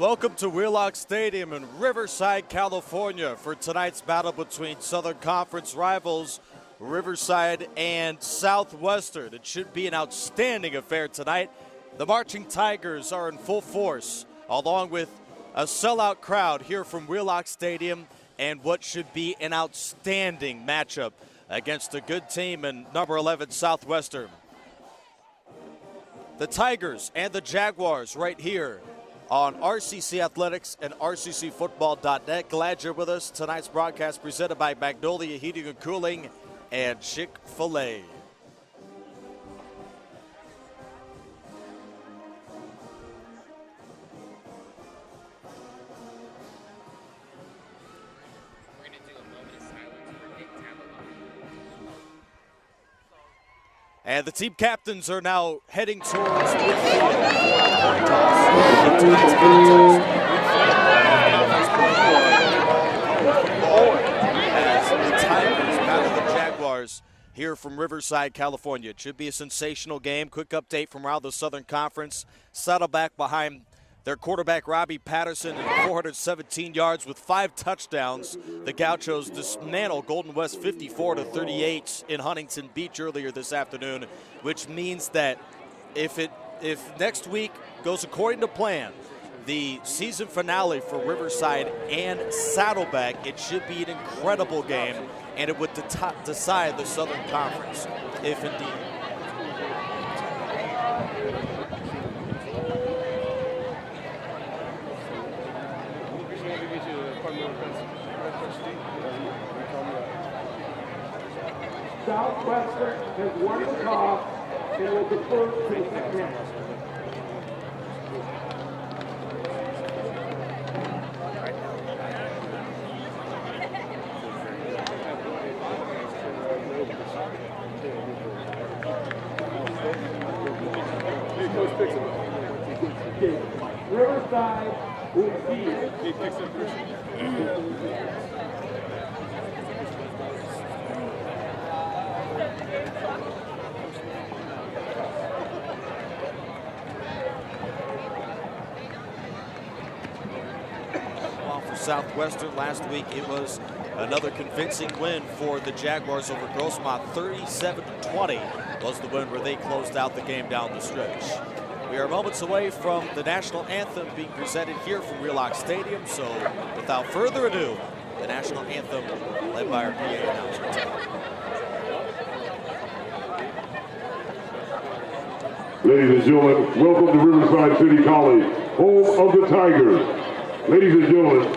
Welcome to Wheelock Stadium in Riverside, California for tonight's battle between Southern Conference rivals Riverside and Southwestern. It should be an outstanding affair tonight. The Marching Tigers are in full force, along with a sellout crowd here from Wheelock Stadium, and what should be an outstanding matchup against a good team in number 11 Southwestern. The Tigers and the Jaguars right here on RCC Athletics and RCCFootball.net. Glad you're with us. Tonight's broadcast presented by Magnolia Heating and Cooling and Chick-fil-A. And the team captains are now heading towards midfield for the coin toss in tonight's contest. As the Tigers battle the Jaguars here from Riverside, California. It should be a sensational game. Quick update from around the Southern Conference. Saddleback behind their quarterback, Robbie Patterson, at 417 yards with 5 touchdowns. The Gauchos dismantled Golden West 54-38 in Huntington Beach earlier this afternoon, which means that if next week goes according to plan, the season finale for Riverside and Saddleback, it should be an incredible game, and it would decide the Southern Conference, if indeed. Southwestern has won the toss and will defer to the second half. Riverside will be. Southwestern last week, it was another convincing win for the Jaguars over Grossmont. 37-20 was the win where they closed out the game down the stretch. We are moments away from the national anthem being presented here from Wheelock Stadium, so without further ado, the national anthem led by our PA announcer. Ladies and gentlemen, welcome to Riverside City College, home of the Tigers. Ladies and gentlemen,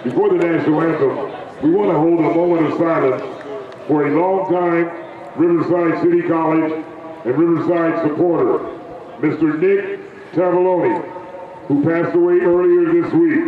before the national anthem, we want to hold a moment of silence for a long-time Riverside City College and Riverside supporter, Mr. Nick Tavoloni, who passed away earlier this week.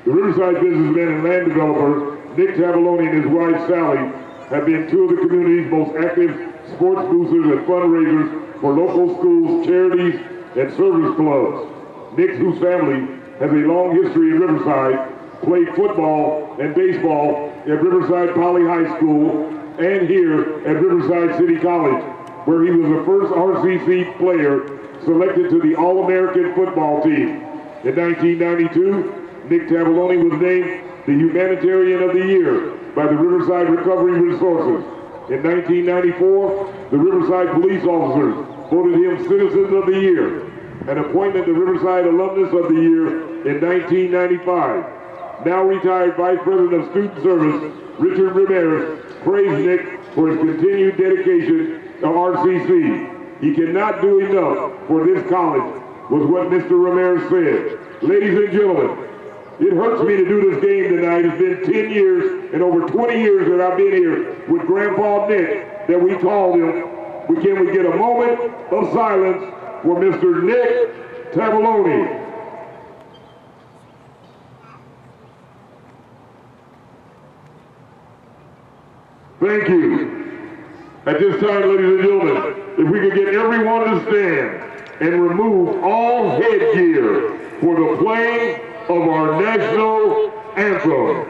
The Riverside businessman and land developer, Nick Tavoloni and his wife, Sally, have been two of the community's most active sports boosters and fundraisers for local schools, charities, and service clubs. Nick, whose family has a long history in Riverside, played football and baseball at Riverside Poly High School and here at Riverside City College, where he was the first RCC player selected to the All-American football team. In 1992, Nick Tavoloni was named the Humanitarian of the Year by the Riverside Recovery Resources. In 1994, the Riverside police officers voted him Citizens of the Year, an appointment to Riverside Alumnus of the Year in 1995. Now retired Vice President of Student Service, Richard Ramirez, praised Nick for his continued dedication to RCC. He cannot do enough for this college, was what Mr. Ramirez said. Ladies and gentlemen, it hurts me to do this game tonight. It's been 10 years and over 20 years that I've been here with Grandpa Nick that we called him. Can we get a moment of silence for Mr. Nick Tavoloni? Thank you. At this time, ladies and gentlemen, if we could get everyone to stand and remove all headgear for the playing of our national anthem.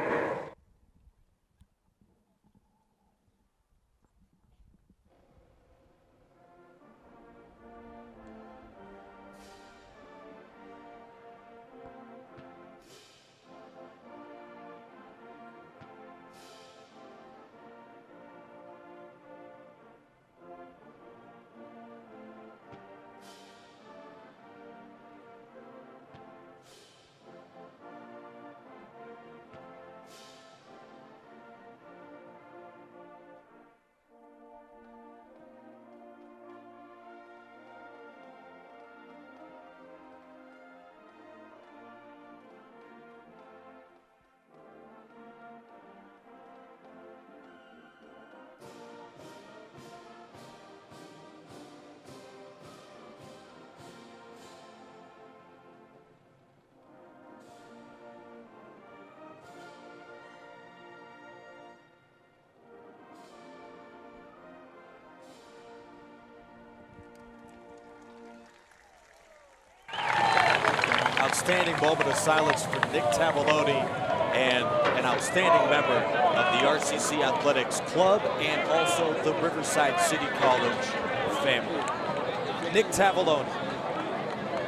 outstanding moment of silence for Nick Tavoloni, and an outstanding member of the RCC Athletics Club and also the Riverside City College family. Nick Tavoloni.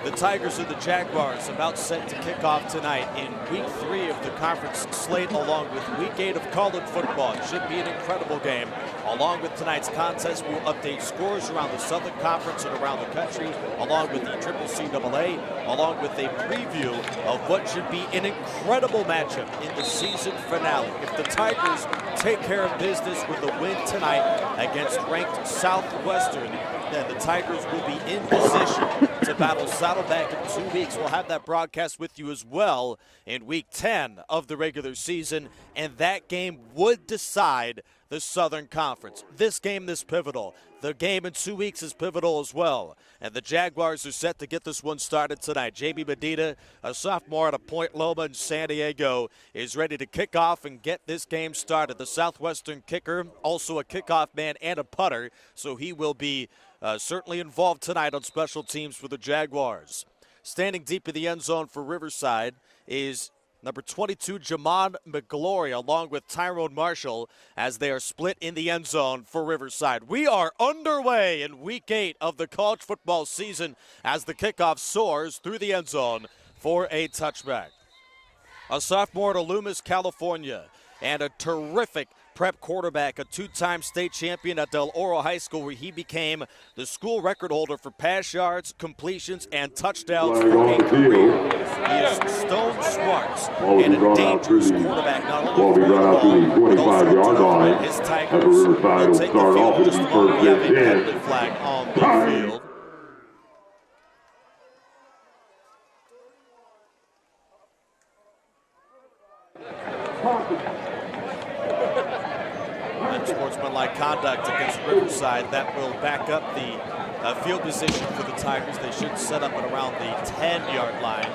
The Tigers and the Jaguars about set to kick off tonight in week 3 of the conference slate, along with week 8 of college football. It should be an incredible game. Along with tonight's contest, we'll update scores around the Southern Conference and around the country, along with the CCAA, along with a preview of what should be an incredible matchup in the season finale. If the Tigers take care of business with a win tonight against ranked Southwestern, then the Tigers will be in position to battle Saddleback in 2 weeks. We'll have that broadcast with you as well in week 10 of the regular season, and that game would decide the Southern Conference. This game is pivotal. The game in 2 weeks is pivotal as well. And the Jaguars are set to get this one started tonight. J.B. Medina, a sophomore out of Point Loma in San Diego, is ready to kick off and get this game started. The Southwestern kicker, also a kickoff man and a putter, so he will be certainly involved tonight on special teams for the Jaguars. Standing deep in the end zone for Riverside is number 22, Jamon McGlory, along with Tyrone Marshall, as they are split in the end zone for Riverside. We are underway in week 8 of the college football season as the kickoff soars through the end zone for a touchback. A sophomore at Loomis, California, and a terrific prep quarterback, a 2-time state champion at Del Oro High School, where he became the school record holder for pass yards, completions, and touchdowns for a career. He is stone smart and a dangerous quarterback, not only for the ball, but also to his Tigers. Will take the field just along. We have a penalty flag on the field. Unsportsmanlike conduct against Riverside. That will back up the field position for the Tigers. They should set up at around the 10-yard line.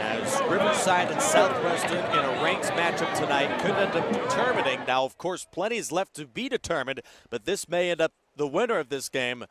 As Riverside and Southwestern in a ranked matchup tonight could end up determining. Now, of course, plenty is left to be determined, but this may end up, the winner of this game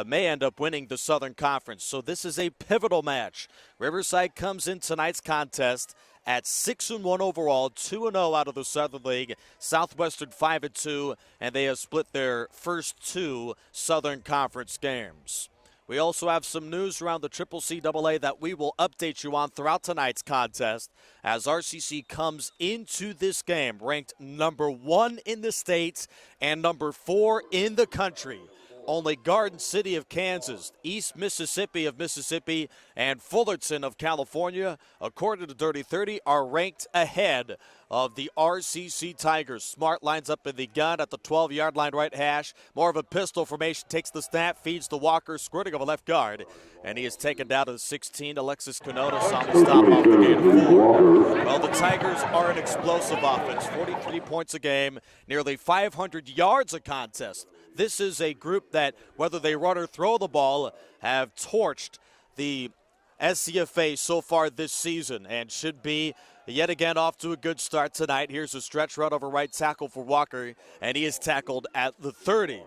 may end up winning the Southern Conference. So this is a pivotal match. Riverside comes in tonight's contest at 6-1 overall, 2-0 out of the Southern League. Southwestern 5-2, and they have split their first 2 Southern Conference games. We also have some news around the CCAA that we will update you on throughout tonight's contest as RCC comes into this game ranked number 1 in the state and number 4 in the country. Only Garden City of Kansas, East Mississippi of Mississippi, and Fullerton of California, according to Dirty 30, are ranked ahead of the RCC Tigers. Smart lines up in the gun at the 12-yard line right hash. More of a pistol formation, takes the snap, feeds to Walker, squirting of a left guard. And he is taken down to the 16. Alexis Canotas on the stop off the gain of 4. Well, the Tigers are an explosive offense. 43 points a game, nearly 500 yards a contest. This is a group that, whether they run or throw the ball, have torched the SCFA so far this season and should be yet again off to a good start tonight. Here's a stretch run over right tackle for Walker, and he is tackled at the 30.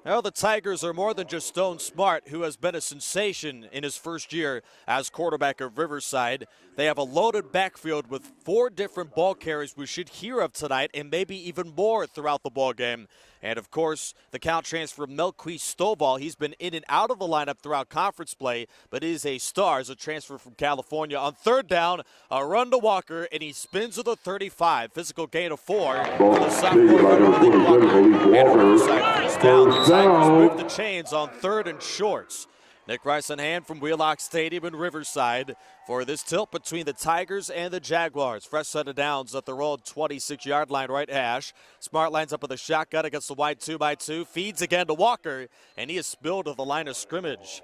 Now, the Tigers are more than just Stone Smart, who has been a sensation in his first year as quarterback of Riverside. They have a loaded backfield with 4 different ball carriers we should hear of tonight, and maybe even more throughout the ball game. And, of course, the count transfer Melquise Stovall. He's been in and out of the lineup throughout conference play, but is a star as a transfer from California. On third down, a run to Walker, and he spins to the 35. Physical gain of 4 for the sophomore Walker. And Riverside first down. The Tigers move the chains on 3rd and shorts. Nick Rice on hand from Wheelock Stadium in Riverside for this tilt between the Tigers and the Jaguars. Fresh set of downs at their own 26-yard line right hash. Smart lines up with a shotgun against the wide 2x2. Feeds again to Walker, and he is spilled to the line of scrimmage.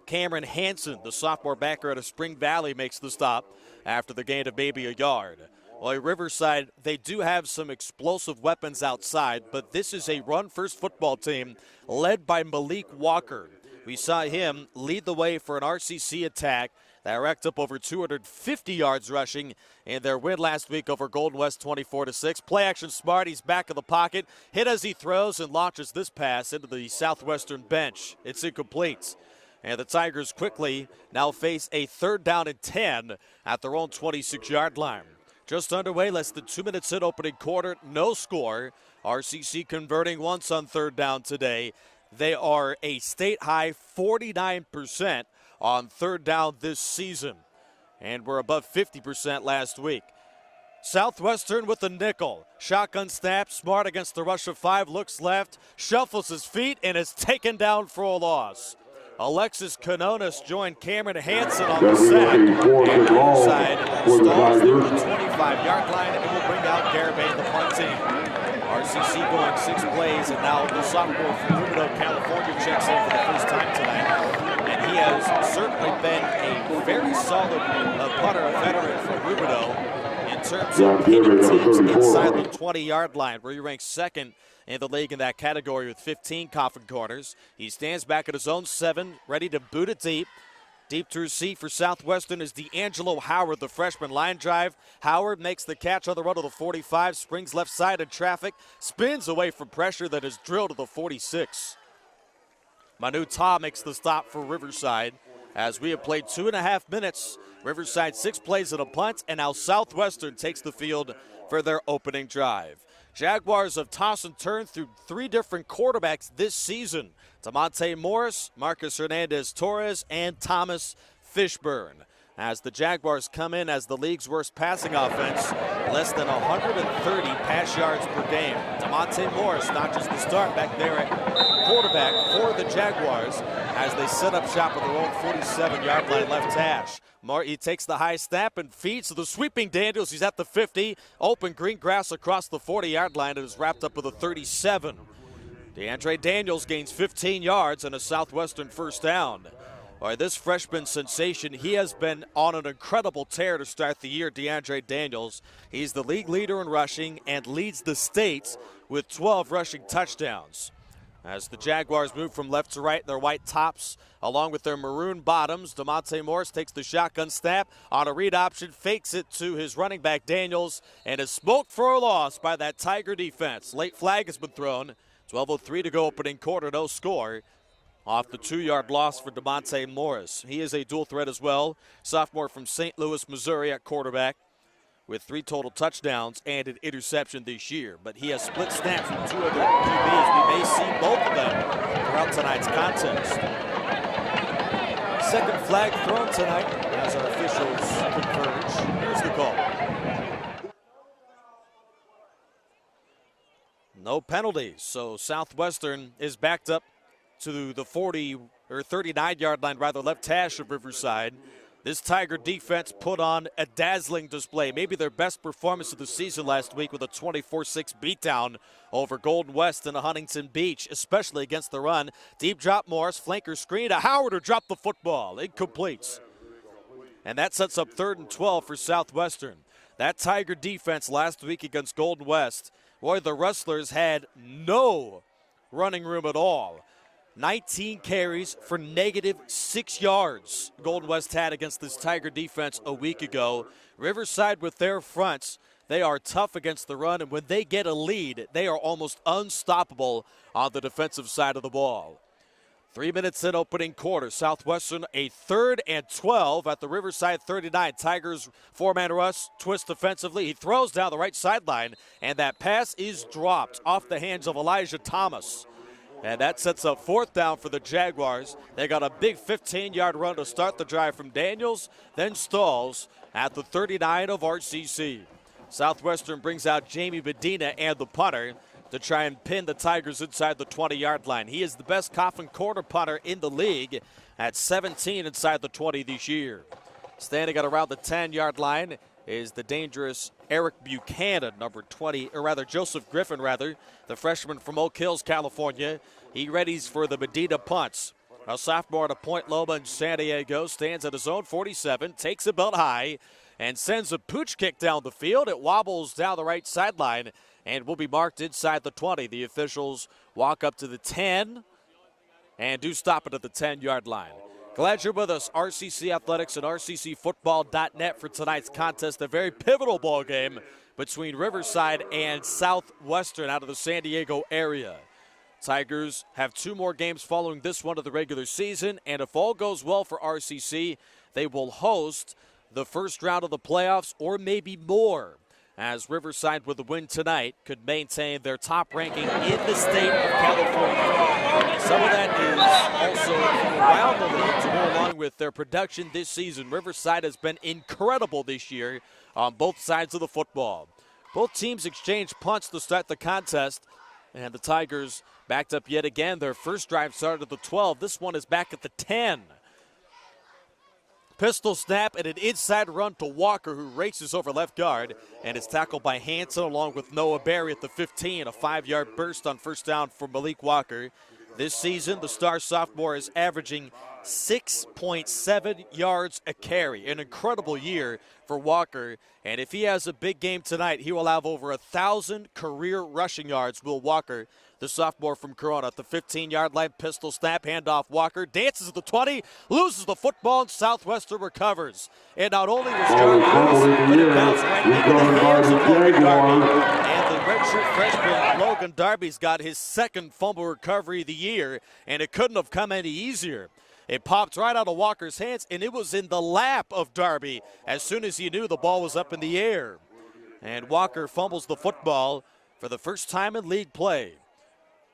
Cameron Hansen, the sophomore backer out of Spring Valley, makes the stop after the gain of maybe a yard. Well, at Riverside, they do have some explosive weapons outside, but this is a run-first football team led by Malik Walker. We saw him lead the way for an RCC attack that racked up over 250 yards rushing in their win last week over Golden West 24-6. Play action Smart, he's back in the pocket, hit as he throws and launches this pass into the Southwestern bench. It's incomplete. And the Tigers quickly now face a 3rd down and 10 at their own 26-yard line. Just underway, less than 2 minutes in opening quarter, no score. RCC converting once on 3rd down today. They are a state-high 49% on 3rd down this season, and we're above 50% last week. Southwestern with the nickel. Shotgun snap, Smart against the rush of 5, looks left, shuffles his feet, and is taken down for a loss. Alexis Canonis joined Cameron Hansen on the sack. And Riverside stalls there at the 25-yard line and will bring out Garibay, the punt team. RCC going 6 plays, and now the sophomore from Riverside, California checks in for the first time tonight. And he has certainly been a very solid punter, a veteran from Riverside in terms of hitting teams inside the 20-yard line, where he ranks 2nd in the league in that category with 15 coffin corners. He stands back at his own 7, ready to boot it deep. Deep to receive for Southwestern is D'Angelo Howard, the freshman. Line drive. Howard makes the catch on the run to the 45, springs left side in traffic, spins away from pressure that is drilled to the 46. Manu Ta makes the stop for Riverside as we have played 2.5 minutes. Riverside 6 plays and a punt, and now Southwestern takes the field for their opening drive. Jaguars have tossed and turned through 3 different quarterbacks this season. Demonte Morris, Marcus Hernandez-Torres, and Thomas Fishburne. As the Jaguars come in as the league's worst passing offense, less than 130 pass yards per game. Demonte Morris notches the start back there at quarterback for the Jaguars as they set up shop at their own 47-yard line left hash. He takes the high snap and feeds to the sweeping Daniels. He's at the 50. Open green grass across the 40-yard line and is wrapped up with a 37. DeAndre Daniels gains 15 yards and a Southwestern first down. Boy, this freshman sensation, he has been on an incredible tear to start the year, DeAndre Daniels. He's the league leader in rushing and leads the state with 12 rushing touchdowns. As the Jaguars move from left to right in their white tops, along with their maroon bottoms, Demonte Morris takes the shotgun snap on a read option, fakes it to his running back Daniels, and is smoked for a loss by that Tiger defense. Late flag has been thrown. 12:03 to go opening quarter, no score. Off the 2-yard loss for Demonte Morris. He is a dual threat as well. Sophomore from St. Louis, Missouri at quarterback with 3 total touchdowns and an interception this year. But he has split snaps with 2 other QBs. We may see both of them throughout tonight's contest. Second flag thrown tonight as our officials converge. Here's the call. No penalties, so Southwestern is backed up to the 40 or 39-yard line, rather, left hash of Riverside. This Tiger defense put on a dazzling display, maybe their best performance of the season last week with a 24-6 beatdown over Golden West and Huntington Beach, especially against the run. Deep drop Morris, flanker screen to Howard, who dropped the football. Incomplete. And that sets up 3rd and 12 for Southwestern. That Tiger defense last week against Golden West, boy, the Rustlers had no running room at all. 19 carries for -6 yards Golden West had against this Tiger defense a week ago. Riverside with their fronts, they are tough against the run, and when they get a lead, they are almost unstoppable on the defensive side of the ball. 3 minutes in opening quarter. Southwestern a 3rd and 12 at the Riverside 39. Tigers 4-man rush, twist defensively. He throws down the right sideline, and that pass is dropped off the hands of Elijah Thomas. And that sets up 4th down for the Jaguars. They got a big 15-yard run to start the drive from Daniels, then stalls at the 39 of RCC. Southwestern brings out Jamie Medina and the punter to try and pin the Tigers inside the 20-yard line. He is the best coffin corner punter in the league at 17 inside the 20 this year. Standing at around the 10-yard line is the dangerous Eric Buchanan, number 20, or rather Joseph Griffin, the freshman from Oak Hills, California. He readies for the Medina punts. A sophomore at a Point Loma in San Diego stands at his own 47, takes it belt high, and sends a pooch kick down the field. It wobbles down the right sideline and will be marked inside the 20. The officials walk up to the 10 and do stop it at the 10-yard line. Glad you're with us, RCC Athletics and RCCFootball.net for tonight's contest. A very pivotal ball game between Riverside and Southwestern out of the San Diego area. Tigers have 2 more games following this one of the regular season, and if all goes well for RCC, they will host the first round of the playoffs or maybe more, as Riverside with a win tonight could maintain their top ranking in the state of California. Some of that is also around the league to go along with their production this season. Riverside has been incredible this year on both sides of the football. Both teams exchanged punts to start the contest, and the Tigers backed up yet again. Their first drive started at the 12. This one is back at the 10. Pistol snap and an inside run to Walker, who races over left guard, and is tackled by Hanson along with Noah Berry at the 15. A 5-yard burst on first down for Malik Walker. This season, the star sophomore is averaging 6.7 yards a carry. An incredible year for Walker. And if he has a big game tonight, he will have over 1,000 career rushing yards. Will Walker, the sophomore from Corona, at the 15-yard line. Pistol snap, handoff. Walker dances at the 20, loses the football, and Southwestern recovers. And not only was Jarvis loose, but it bounced right into the hands of Logan Darby. And the redshirt freshman Logan Darby's got his second fumble recovery of the year, and it couldn't have come any easier. It popped right out of Walker's hands, and it was in the lap of Darby as soon as he knew the ball was up in the air. And Walker fumbles the football for the first time in league play.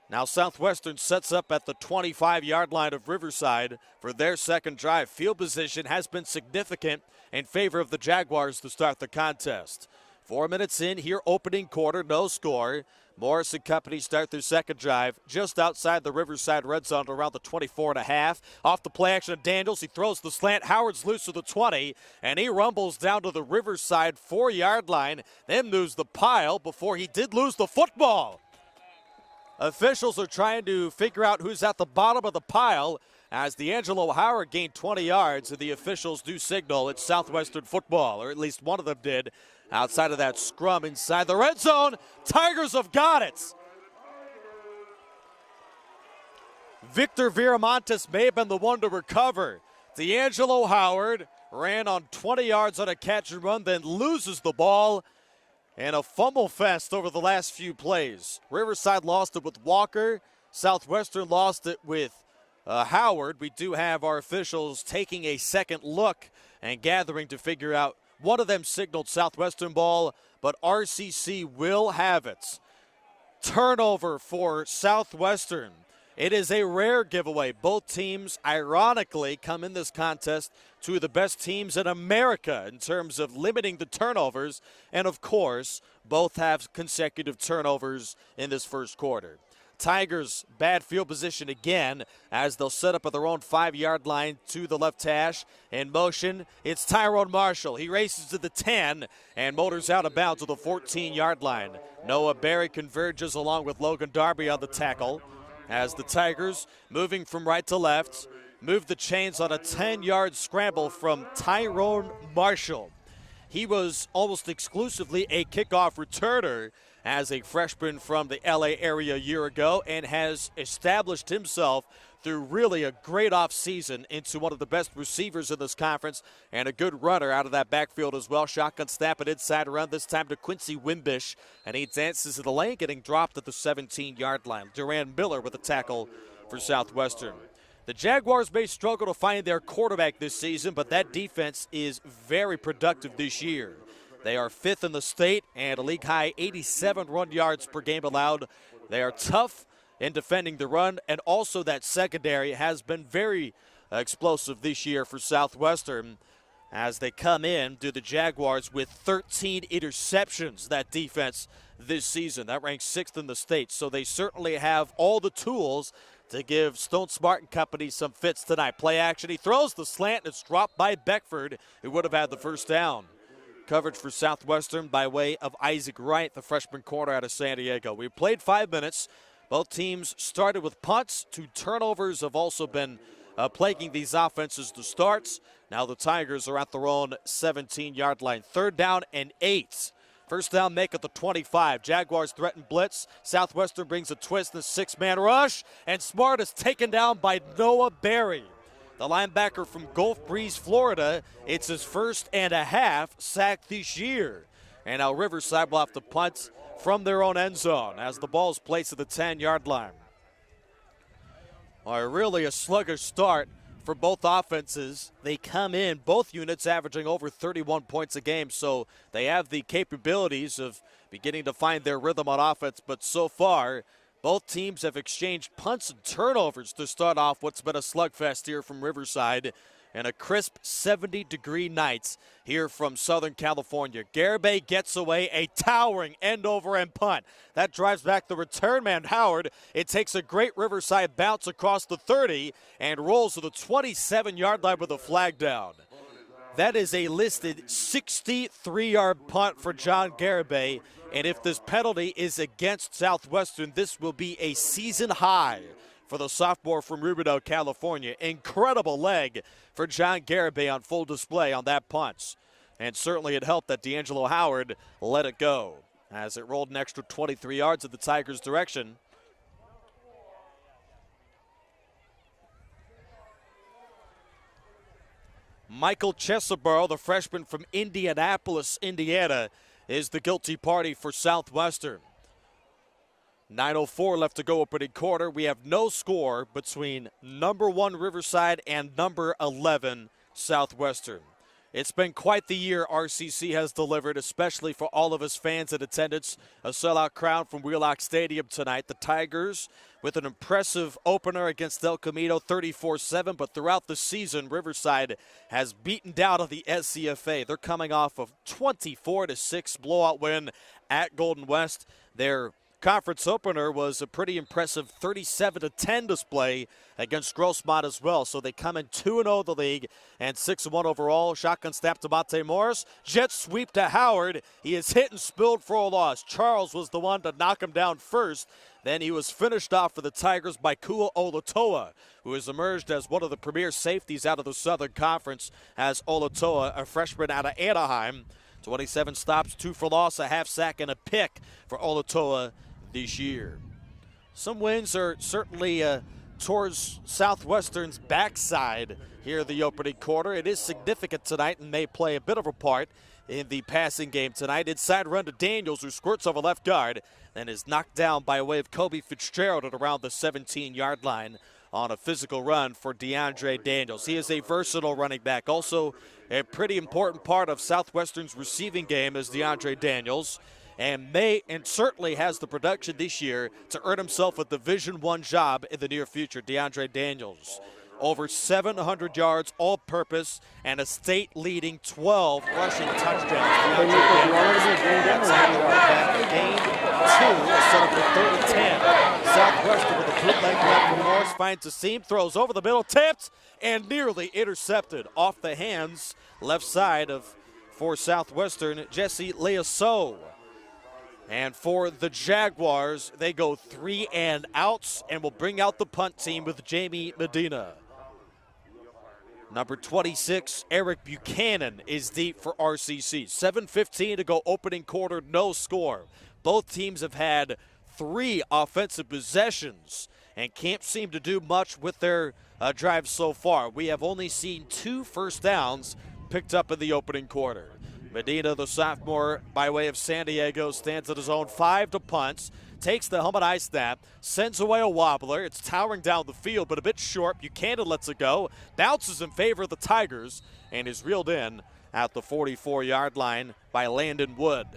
Now Southwestern sets up at the 25-yard line of Riverside for their second drive. Field position has been significant in favor of the Jaguars to start the contest. 4 minutes in here, opening quarter, no score. Morris and company start their second drive just outside the Riverside red zone around the 24.5. Off the play action of Daniels, he throws the slant. Howard's loose to the 20, and he rumbles down to the Riverside 4-yard line, then moves the pile before he did lose the football. Officials are trying to figure out who's at the bottom of the pile as D'Angelo Howard gained 20 yards, and the officials do signal it's Southwestern football, or at least one of them did. Outside of that scrum inside the red zone, Tigers have got it. Victor Viramontes may have been the one to recover. D'Angelo Howard ran on 20 yards on a catch and run, then loses the ball. And a fumble fest over the last few plays. Riverside lost it with Walker. Southwestern lost it with Howard. We do have our officials taking a second look and gathering to figure out. One of them signaled Southwestern ball, but RCC will have it. Turnover for Southwestern. It is a rare giveaway. Both teams, ironically, come in this contest two of the best teams in America in terms of limiting the turnovers. And, of course, both have consecutive turnovers in this first quarter. Tigers, bad field position again as they'll set up at their own 5-yard line to the left hash. In motion, it's Tyrone Marshall. He races to the 10 and motors out of bounds to the 14-yard line. Noah Berry converges along with Logan Darby on the tackle as the Tigers, moving from right to left, move the chains on a 10-yard scramble from Tyrone Marshall. He was almost exclusively a kickoff returner as a freshman from the LA area a year ago, and has established himself through really a great offseason into one of the best receivers in this conference and a good runner out of that backfield as well. Shotgun snap and inside run, this time to Quincy Wimbish, and he dances to the lane, getting dropped at the 17-yard line. Duran Miller with a tackle for Southwestern. The Jaguars may struggle to find their quarterback this season, but that defense is very productive this year. They are 5th in the state and a league-high 87 run yards per game allowed. They are tough in defending the run, and also that secondary has been very explosive this year for Southwestern as they come in to the Jaguars with 13 interceptions, that defense this season. That ranks 6th in the state, so they certainly have all the tools to give Stone Smart and company some fits tonight. Play action, he throws the slant, and it's dropped by Beckford, who would have had the first down. Coverage for Southwestern by way of Isaac Wright, the freshman corner out of San Diego. We played 5 minutes. Both teams started with punts. 2 turnovers have also been plaguing these offenses to start. Now the Tigers are at their own 17-yard line. 3rd down and 8. First down make at the 25. Jaguars threaten blitz. Southwestern brings a twist in the 6-man rush, and Smart is taken down by Noah Berry. The linebacker from Gulf Breeze, Florida, it's his first and a half sack this year. And now Riverside will have to punt from their own end zone as the ball is placed at the 10-yard line. Well, really a sluggish start for both offenses. They come in, both units averaging over 31 points a game, so they have the capabilities of beginning to find their rhythm on offense. But so far, both teams have exchanged punts and turnovers to start off what's been a slugfest here from Riverside. And a crisp 70-degree night here from Southern California. Garibay gets away a towering end-over-end punt. That drives back the return man, Howard. It takes a great Riverside bounce across the 30 and rolls to the 27-yard line with a flag down. That is a listed 63-yard punt for John Garibay. And if this penalty is against Southwestern, this will be a season high for the sophomore from Rubino, California. Incredible leg for John Garibay on full display on that punch. And certainly it helped that D'Angelo Howard let it go as it rolled an extra 23 yards in the Tigers' direction. Michael Chesebro, the freshman from Indianapolis, Indiana, is the guilty party for Southwestern. 9:04 left to go opening quarter. We have no score between number 1 Riverside and number 11 Southwestern. It's been quite the year RCC has delivered, especially for all of us fans in attendance. A sellout crowd from Wheelock Stadium tonight. The Tigers with an impressive opener against El Camino, 34-7, but throughout the season, Riverside has beaten down on the SCFA. They're coming off of 24-6 blowout win at Golden West. Their conference opener was a pretty impressive 37-10 display against Grossmont as well. So they come in 2-0 the league and 6-1 overall. Shotgun snap to Monte Morris. Jet sweep to Howard. He is hit and spilled for a loss. Charles was the one to knock him down first. Then he was finished off for the Tigers by Kua Olatoa, who has emerged as one of the premier safeties out of the Southern Conference, as Olatoa, a freshman out of Anaheim. 27 stops, 2 for loss, a half sack, and a pick for Olatoa this year. Some wins are certainly towards Southwestern's backside here in the opening quarter. It is significant tonight and may play a bit of a part in the passing game tonight. Inside run to Daniels, who squirts over left guard, then is knocked down by way of Kobe Fitzgerald at around the 17-yard line on a physical run for DeAndre Daniels. He is a versatile running back. Also a pretty important part of Southwestern's receiving game is DeAndre Daniels, and certainly has the production this year to earn himself a Division I job in the near future. DeAndre Daniels, over 700 yards all-purpose and a state-leading 12 rushing touchdowns. Game 2 is set up for 3rd and 10. Southwestern with a bootleg left from Morris finds a seam, throws over the middle, tipped, and nearly intercepted off the hands left side for Southwestern, Jesse Leoso. And for the Jaguars, they go 3 and outs and will bring out the punt team with Jamie Medina. Number 26, Eric Buchanan, is deep for RCC. 7:15 to go opening quarter, no score. Both teams have had 3 offensive possessions and can't seem to do much with their drives so far. We have only seen 2 first downs picked up in the opening quarter. Medina, the sophomore, by way of San Diego, stands at his own 5 to punts, takes the helmet eye snap, sends away a wobbler. It's towering down the field, but a bit short. Buchanan lets it go, bounces in favor of the Tigers, and is reeled in at the 44-yard line by Landon Wood.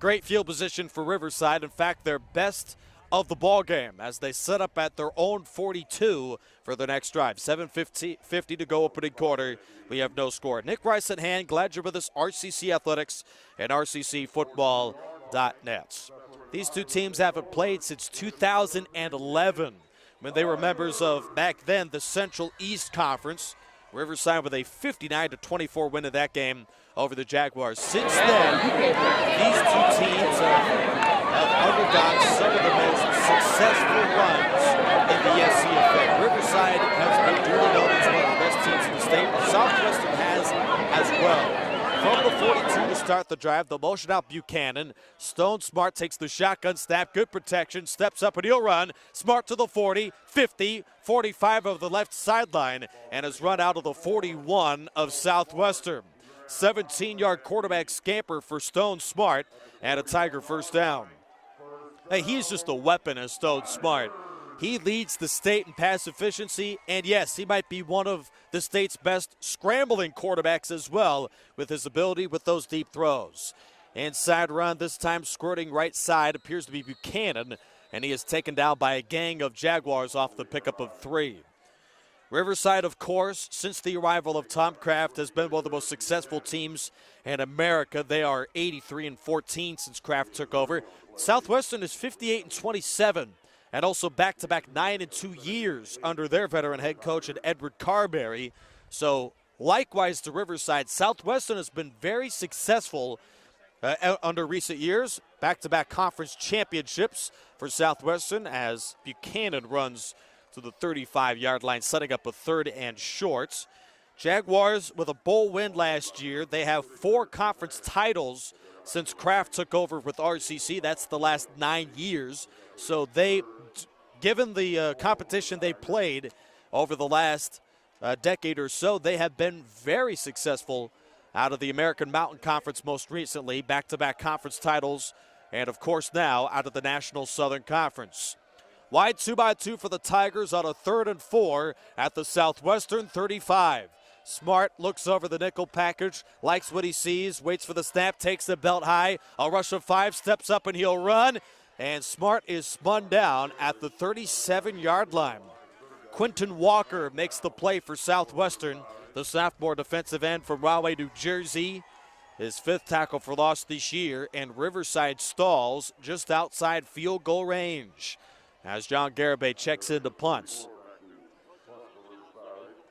Great field position for Riverside. In fact, their best of the ball game as they set up at their own 42 for the next drive. 7:50 to go opening quarter. We have no score. Nick Rice at hand. Glad you're with us. RCC Athletics and RCCFootball.net. These two teams haven't played since 2011 when they were members of, back then, the Central East Conference. Riverside with a 59-24 win in that game over the Jaguars. Since then, these two teams have undergone some of the most successful runs in the SCFA. Riverside has been duly known as one of the best teams in the state. Southwestern has as well. From the 42 to start the drive, the motion out Buchanan. Stone Smart takes the shotgun snap, good protection, steps up and he'll run. Smart to the 40, 50, 45 of the left sideline, and has run out of the 41 of Southwestern. 17-yard quarterback scamper for Stone Smart and a Tiger first down. Hey, he's just a weapon as Stone Smart. He leads the state in pass efficiency, and yes, he might be one of the state's best scrambling quarterbacks as well with his ability with those deep throws. Inside run, this time squirting right side, appears to be Buchanan, and he is taken down by a gang of Jaguars off the pickup of 3. Riverside, of course, since the arrival of Tom Kraft, has been one of the most successful teams in America. They are 83-14 since Kraft took over. Southwestern is 58-27, and also back-to-back 9-2 years under their veteran head coach Edward Carberry. So, likewise to Riverside, Southwestern has been very successful under recent years. Back-to-back conference championships for Southwestern as Buchanan runs to the 35-yard line, setting up a 3rd and short. Jaguars with a bowl win last year. They have 4 conference titles since Kraft took over with RCC. That's the last 9 years. So they, given the competition they played over the last decade or so, they have been very successful out of the American Mountain Conference most recently, back-to-back conference titles, and of course now out of the National Southern Conference. Wide 2x2 for the Tigers on a 3rd and 4 at the Southwestern 35. Smart looks over the nickel package, likes what he sees, waits for the snap, takes the belt high. A rush of 5, steps up and he'll run. And Smart is spun down at the 37-yard line. Quentin Walker makes the play for Southwestern, the sophomore defensive end from Rahway, New Jersey. His 5th tackle for loss this year, and Riverside stalls just outside field goal range as John Garibay checks into punts.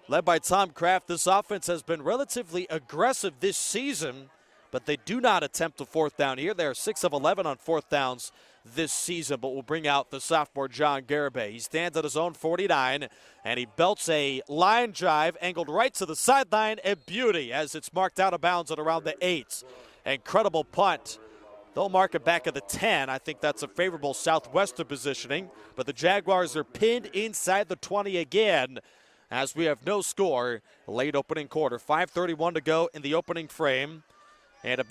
Led by Tom Kraft, this offense has been relatively aggressive this season, but they do not attempt a 4th down here. They are 6 of 11 on 4th downs this season, but will bring out the sophomore John Garibay. He stands at his own 49, and he belts a line drive angled right to the sideline, and beauty as it's marked out of bounds at around the 8. Incredible punt. They'll mark it back at the 10. I think that's a favorable Southwestern positioning, but the Jaguars are pinned inside the 20 again as we have no score late opening quarter. 5:31 to go in the opening frame, and a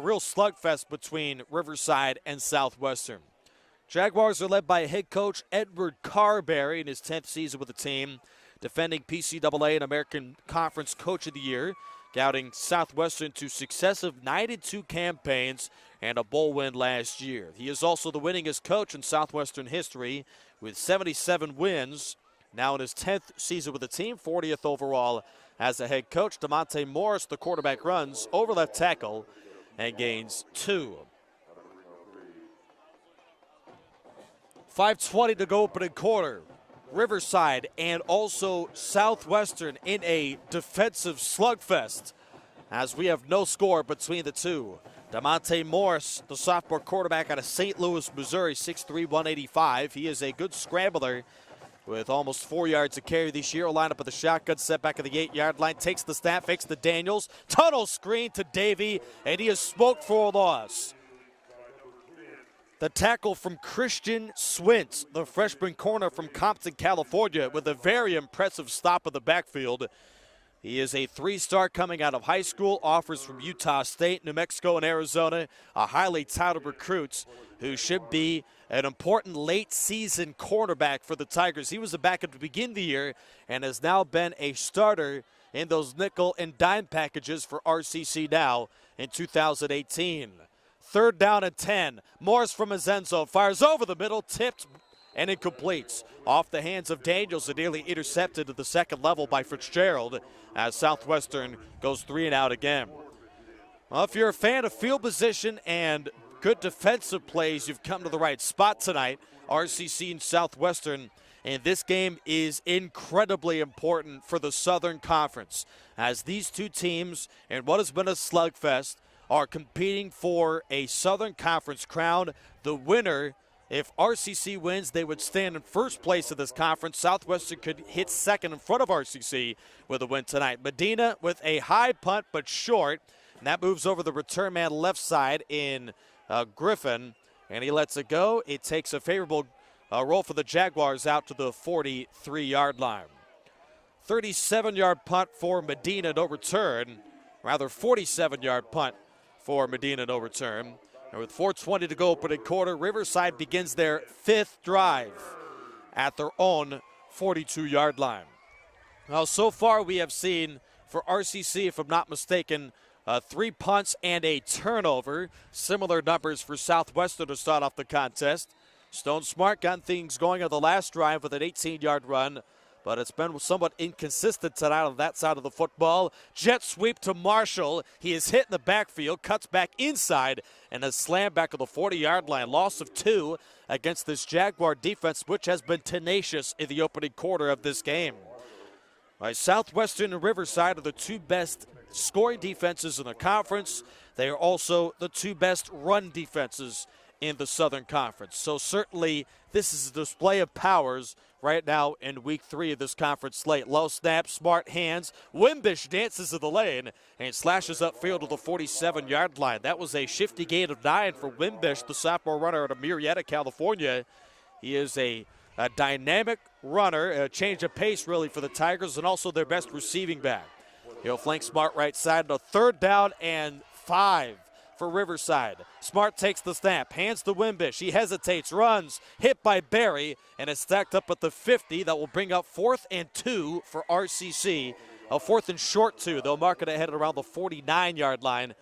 real slugfest between Riverside and Southwestern. Jaguars are led by head coach Edward Carberry in his 10th season with the team, defending PCAA and American Conference Coach of the Year, scouting Southwestern to successive 9-2 campaigns and a bowl win last year. He is also the winningest coach in Southwestern history with 77 wins. Now in his 10th season with the team, 40th overall as a head coach. DeMonte Morris, the quarterback, runs over left tackle and gains 2. 5:20 to go opening quarter. Riverside and also Southwestern in a defensive slugfest as we have no score between the two. DeMonte Morris, the sophomore quarterback out of St. Louis, Missouri, 6'3", 185. He is a good scrambler with almost 4 yards to carry this year. Line up with the shotgun, set back at the 8-yard line, takes the snap, fakes the Daniels, tunnel screen to Davey, and he is smoked for a loss. The tackle from Christian Swintz, the freshman corner from Compton, California, with a very impressive stop of the backfield. He is a 3-star coming out of high school, offers from Utah State, New Mexico, and Arizona, a highly touted recruit who should be an important late-season cornerback for the Tigers. He was a backup to begin the year and has now been a starter in those nickel and dime packages for RCC now in 2018. 3rd down and 10. Morris from his end zone fires over the middle, tipped and incompletes. Off the hands of Daniels and nearly intercepted at the second level by Fitzgerald as Southwestern goes 3 and out again. Well, if you're a fan of field position and good defensive plays, you've come to the right spot tonight. RCC and Southwestern, and this game is incredibly important for the Southern Conference as these two teams, in what has been a slugfest, are competing for a Southern Conference crown. The winner, if RCC wins, they would stand in first place of this conference. Southwestern could hit second in front of RCC with a win tonight. Medina with a high punt but short, and that moves over the return man left side in Griffin, and he lets it go. It takes a favorable roll for the Jaguars out to the 43-yard line. 37-yard punt for Medina, no return. Rather, 47-yard punt for Medina, no return. And with 4:20 to go opening quarter, Riverside begins their 5th drive at their own 42-yard line. Now, so far we have seen for RCC, if I'm not mistaken, 3 punts and a turnover. Similar numbers for Southwestern to start off the contest. Stone Smart got things going on the last drive with an 18-yard run, but it's been somewhat inconsistent tonight on that side of the football. Jet sweep to Marshall. He is hit in the backfield, cuts back inside, and is slammed back to the 40-yard line. Loss of 2 against this Jaguar defense, which has been tenacious in the opening quarter of this game. All right, Southwestern and Riverside are the 2 best scoring defenses in the conference. They are also the 2 best run defenses in the Southern Conference. So certainly this is a display of powers right now in week 3 of this conference slate. Low snap, smart hands. Wimbish dances to the lane and slashes upfield to the 47-yard line. That was a shifty gain of 9 for Wimbish, the sophomore runner out of Murrieta, California. He is a dynamic runner, a change of pace really for the Tigers, and also their best receiving back. He'll flank Smart right side on a 3rd down and 5 for Riverside. Smart takes the snap, hands to Wimbish. He hesitates, runs, hit by Barry, and is stacked up at the 50. That will bring up 4th and 2 for RCC. A 4th and short 2. They'll mark it ahead around the 49-yard line.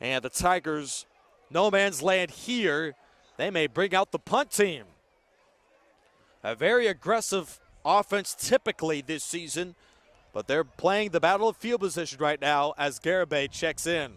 And the Tigers, no man's land here. They may bring out the punt team. A very aggressive offense typically this season, but they're playing the battle of field position right now as Garibay checks in.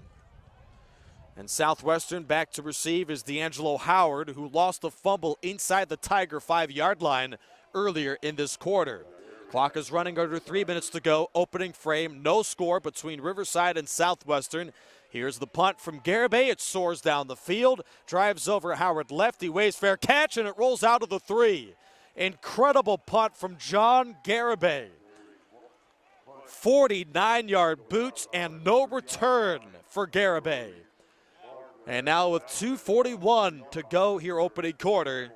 And Southwestern back to receive is D'Angelo Howard, who lost a fumble inside the Tiger 5-yard line earlier in this quarter. Clock is running under 3 minutes to go. Opening frame, no score between Riverside and Southwestern. Here's the punt from Garibay. It soars down the field, drives over Howard left. He waves fair catch, and it rolls out of the 3. Incredible punt from John Garibay. 49-yard boots and no return for Garibay. And now with 2:41 to go here opening quarter,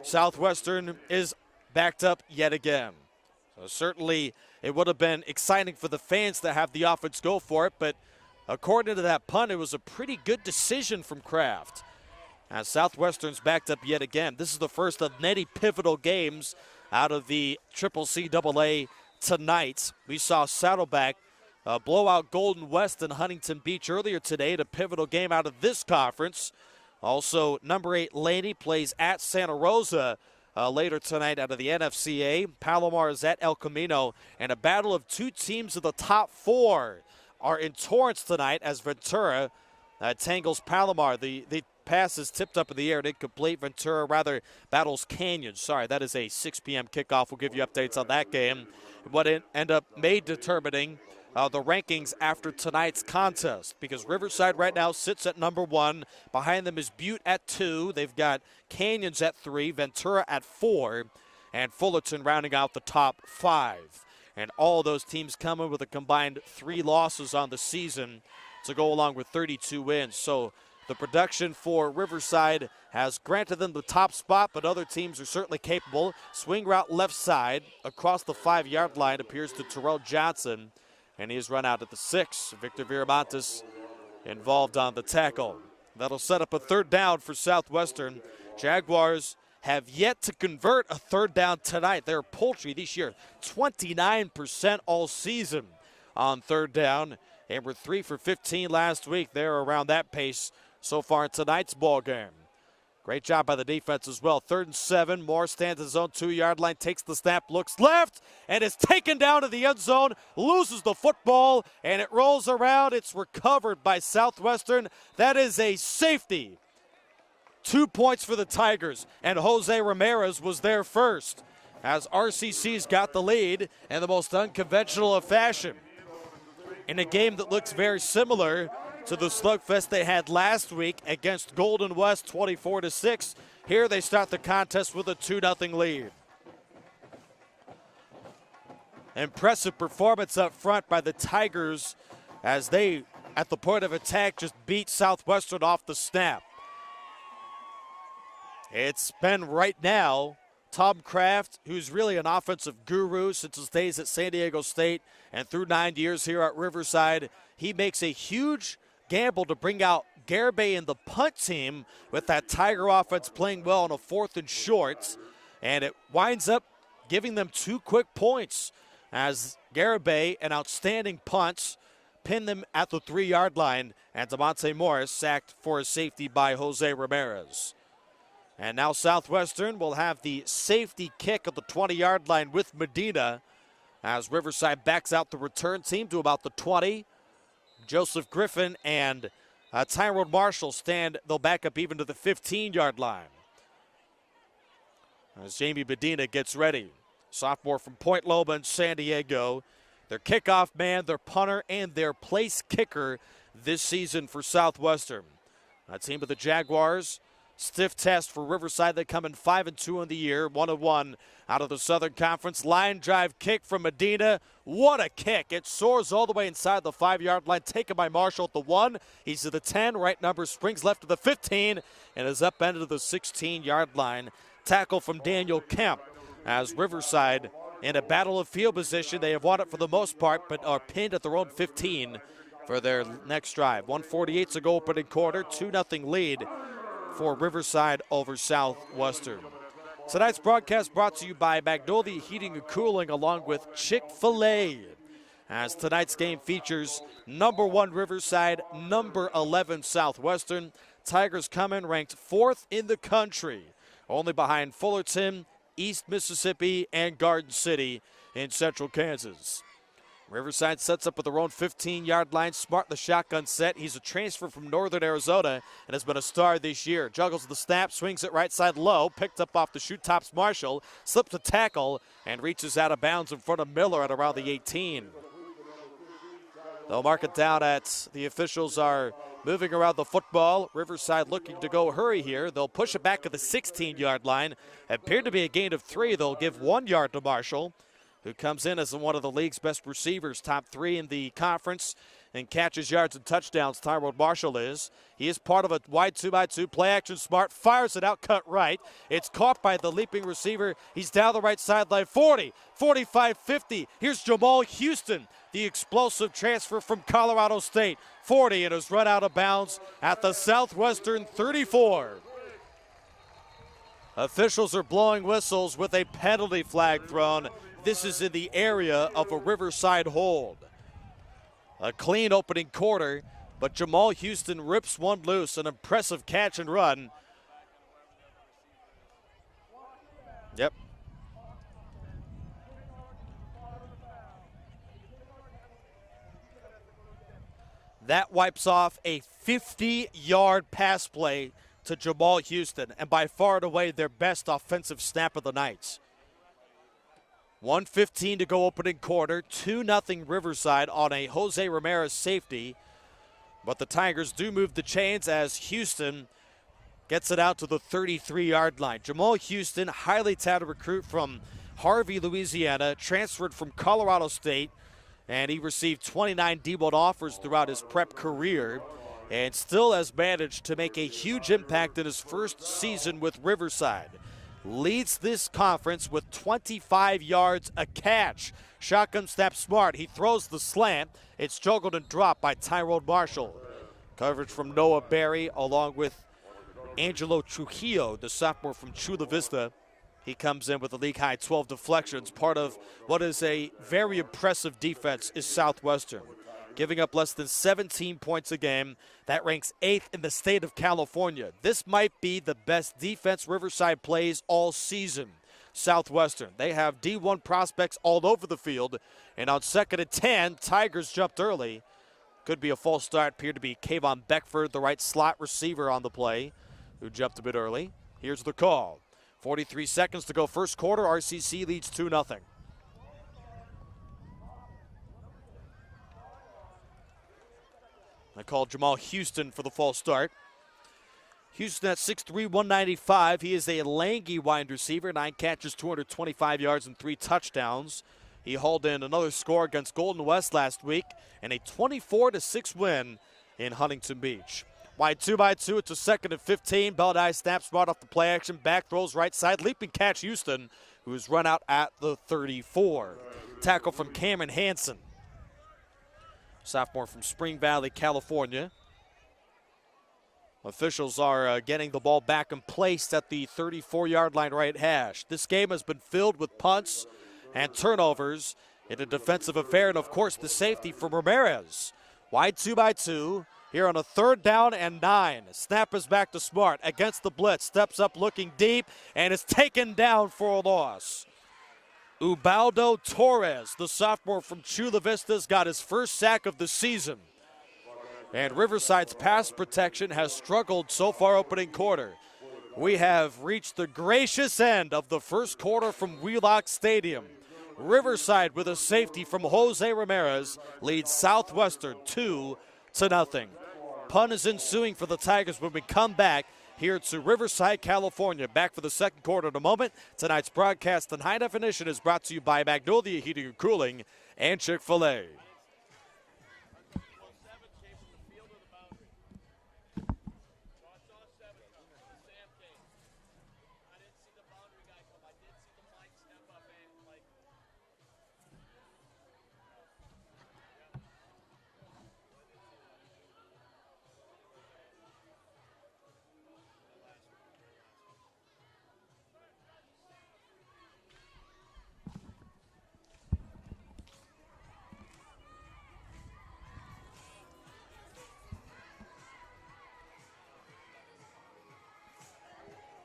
Southwestern is backed up yet again. So certainly it would have been exciting for the fans to have the offense go for it, but according to that punt, it was a pretty good decision from Kraft. As Southwestern's backed up yet again. This is the first of many pivotal games out of the CCAA tonight. We saw Saddleback blow out Golden West and Huntington Beach earlier today, a pivotal game out of this conference. Also, number 8 Laney plays at Santa Rosa later tonight out of the NFCA. Palomar is at El Camino, and a battle of 2 teams of the top 4 are in Torrance tonight as Ventura tangles Palomar. The pass is tipped up in the air and incomplete. Ventura rather battles Canyon. Sorry, that is a 6 p.m. kickoff. We'll give you updates on that game. What it ended up determining the rankings after tonight's contest, because Riverside right now sits at number 1. Behind them is Butte at 2. They've got Canyons at 3, Ventura at 4, and Fullerton rounding out the top 5. And all those teams coming with a combined 3 losses on the season to go along with 32 wins. So the production for Riverside has granted them the top spot, but other teams are certainly capable. Swing route left side across the 5-yard line appears to Terrell Johnson, and he is run out at the 6. Victor Viramontes involved on the tackle. That'll set up a 3rd down for Southwestern. Jaguars have yet to convert a 3rd down tonight. They're poultry this year, 29% all season on 3rd down. They were 3 for 15 last week. They're around that pace so far in tonight's ball game. Great job by the defense as well. 3rd and 7. Moore stands at his own 2-yard line, takes the snap, looks left, and is taken down to the end zone, loses the football, and it rolls around. It's recovered by Southwestern. That is a safety. 2 points for the Tigers, and Jose Ramirez was there first as RCC's got the lead in the most unconventional of fashion. In a game that looks very similar to the slugfest they had last week against Golden West, 24-6. Here they start the contest with a 2-0 lead. Impressive performance up front by the Tigers as they, at the point of attack, just beat Southwestern off the snap. It's been right now Tom Kraft, who's really an offensive guru since his days at San Diego State and through 9 years here at Riverside. He makes a huge gamble to bring out Garibay and the punt team with that Tiger offense playing well on a 4th and short. And it winds up giving them 2 quick points as Garibay, an outstanding punt, pinned them at the 3-yard line, and DeMonte Morris sacked for a safety by Jose Ramirez. And now Southwestern will have the safety kick at the 20-yard line with Medina as Riverside backs out the return team to about the 20. Joseph Griffin and Tyrone Marshall they'll back up even to the 15-yard line. As Jamie Medina gets ready, sophomore from Point Loma in San Diego, their kickoff man, their punter, and their place kicker this season for Southwestern. A team of the Jaguars, stiff test for Riverside. They come in 5-2 in the year, 1-1 out of the Southern Conference. Line drive kick from Medina. What a kick. It soars all the way inside the 5-yard line, taken by Marshall at the 1. He's to the 10, right number, springs left to the 15, and is upended to the 16-yard line. Tackle from Daniel Kemp as Riverside in a battle of field position. They have won it for the most part, but are pinned at their own 15 for their next drive. 1:48 to go opening quarter, 2-0 lead for Riverside over Southwestern. Tonight's broadcast brought to you by Magnolia Heating and Cooling along with Chick-fil-A, as tonight's game features number 1 Riverside, number 11 Southwestern. Tigers come in ranked 4th in the country, only behind Fullerton, East Mississippi, and Garden City in central Kansas. Riverside sets up at their own 15-yard line. Smart in the shotgun set. He's a transfer from Northern Arizona and has been a star this year. Juggles the snap, swings it right side low, picked up off the shoot tops Marshall, slips a tackle, and reaches out of bounds in front of Miller at around the 18. They'll mark it down at the officials are moving around the football. Riverside looking to go hurry here. They'll push it back to the 16-yard line. Appeared to be a gain of 3. They'll give 1 yard to Marshall, who comes in as one of the league's best receivers, top 3 in the conference, and catches yards and touchdowns. Tyrone Marshall is. He is part of a wide 2x2 play action. Smart fires it out, cut right. It's caught by the leaping receiver. He's down the right sideline. 40, 45, 50. Here's Jamal Houston, the explosive transfer from Colorado State. 40 and is run out of bounds at the Southwestern 34. Officials are blowing whistles with a penalty flag thrown. This is in the area of a Riverside hold. A clean opening quarter, but Jamal Houston rips one loose. An impressive catch and run. Yep. That wipes off a 50-yard pass play to Jamal Houston, and by far and away their best offensive snap of the night. 1:15 to go opening quarter, 2-0 Riverside on a Jose Ramirez safety. But the Tigers do move the chains as Houston gets it out to the 33-yard line. Jamal Houston, highly touted recruit from Harvey, Louisiana, transferred from Colorado State, and he received 29 D1 offers throughout his prep career and still has managed to make a huge impact in his first season with Riverside. Leads this conference with 25 yards a catch. Shotgun snap Smart. He throws the slant. It's juggled and dropped by Tyrone Marshall. Coverage from Noah Berry along with Angelo Trujillo, the sophomore from Chula Vista. He comes in with a league-high 12 deflections. Part of what is a very impressive defense is Southwestern, giving up less than 17 points a game. That ranks 8th in the state of California. This might be the best defense Riverside plays all season. Southwestern, they have D1 prospects all over the field, and on 2nd and 10, Tigers jumped early. Could be a false start. Appeared to be Kayvon Beckford, the right slot receiver on the play, who jumped a bit early. Here's the call. 43 seconds to go first quarter. RCC leads 2-0. I called Jamal Houston for the false start. Houston at 6'3", 195. He is a lanky wide receiver. 9 catches, 225 yards, and 3 touchdowns. He hauled in another score against Golden West last week and a 24-6 win in Huntington Beach. Wide 2x2, it's a 2nd and 15. Belladie snaps Smart off the play action. Back throws right side. Leaping catch Houston, who is run out at the 34. Tackle from Cameron Hansen, sophomore from Spring Valley, California. Officials are getting the ball back and placed at the 34-yard line right hash. This game has been filled with punts and turnovers in a defensive affair, and of course the safety from Ramirez. Wide 2x2 here on a 3rd down and 9. Snap is back to Smart against the blitz. Steps up looking deep and is taken down for a loss. Ubaldo Torres, the sophomore from Chula Vista's, got his first sack of the season. And Riverside's pass protection has struggled so far opening quarter. We have reached the gracious end of the first quarter from Wheelock Stadium. Riverside with a safety from Jose Ramirez leads Southwestern 2-0. Punt is ensuing for the Tigers when we come back here to Riverside, California. Back for the second quarter in a moment. Tonight's broadcast in high definition is brought to you by Magnolia Heating and Cooling and Chick-fil-A.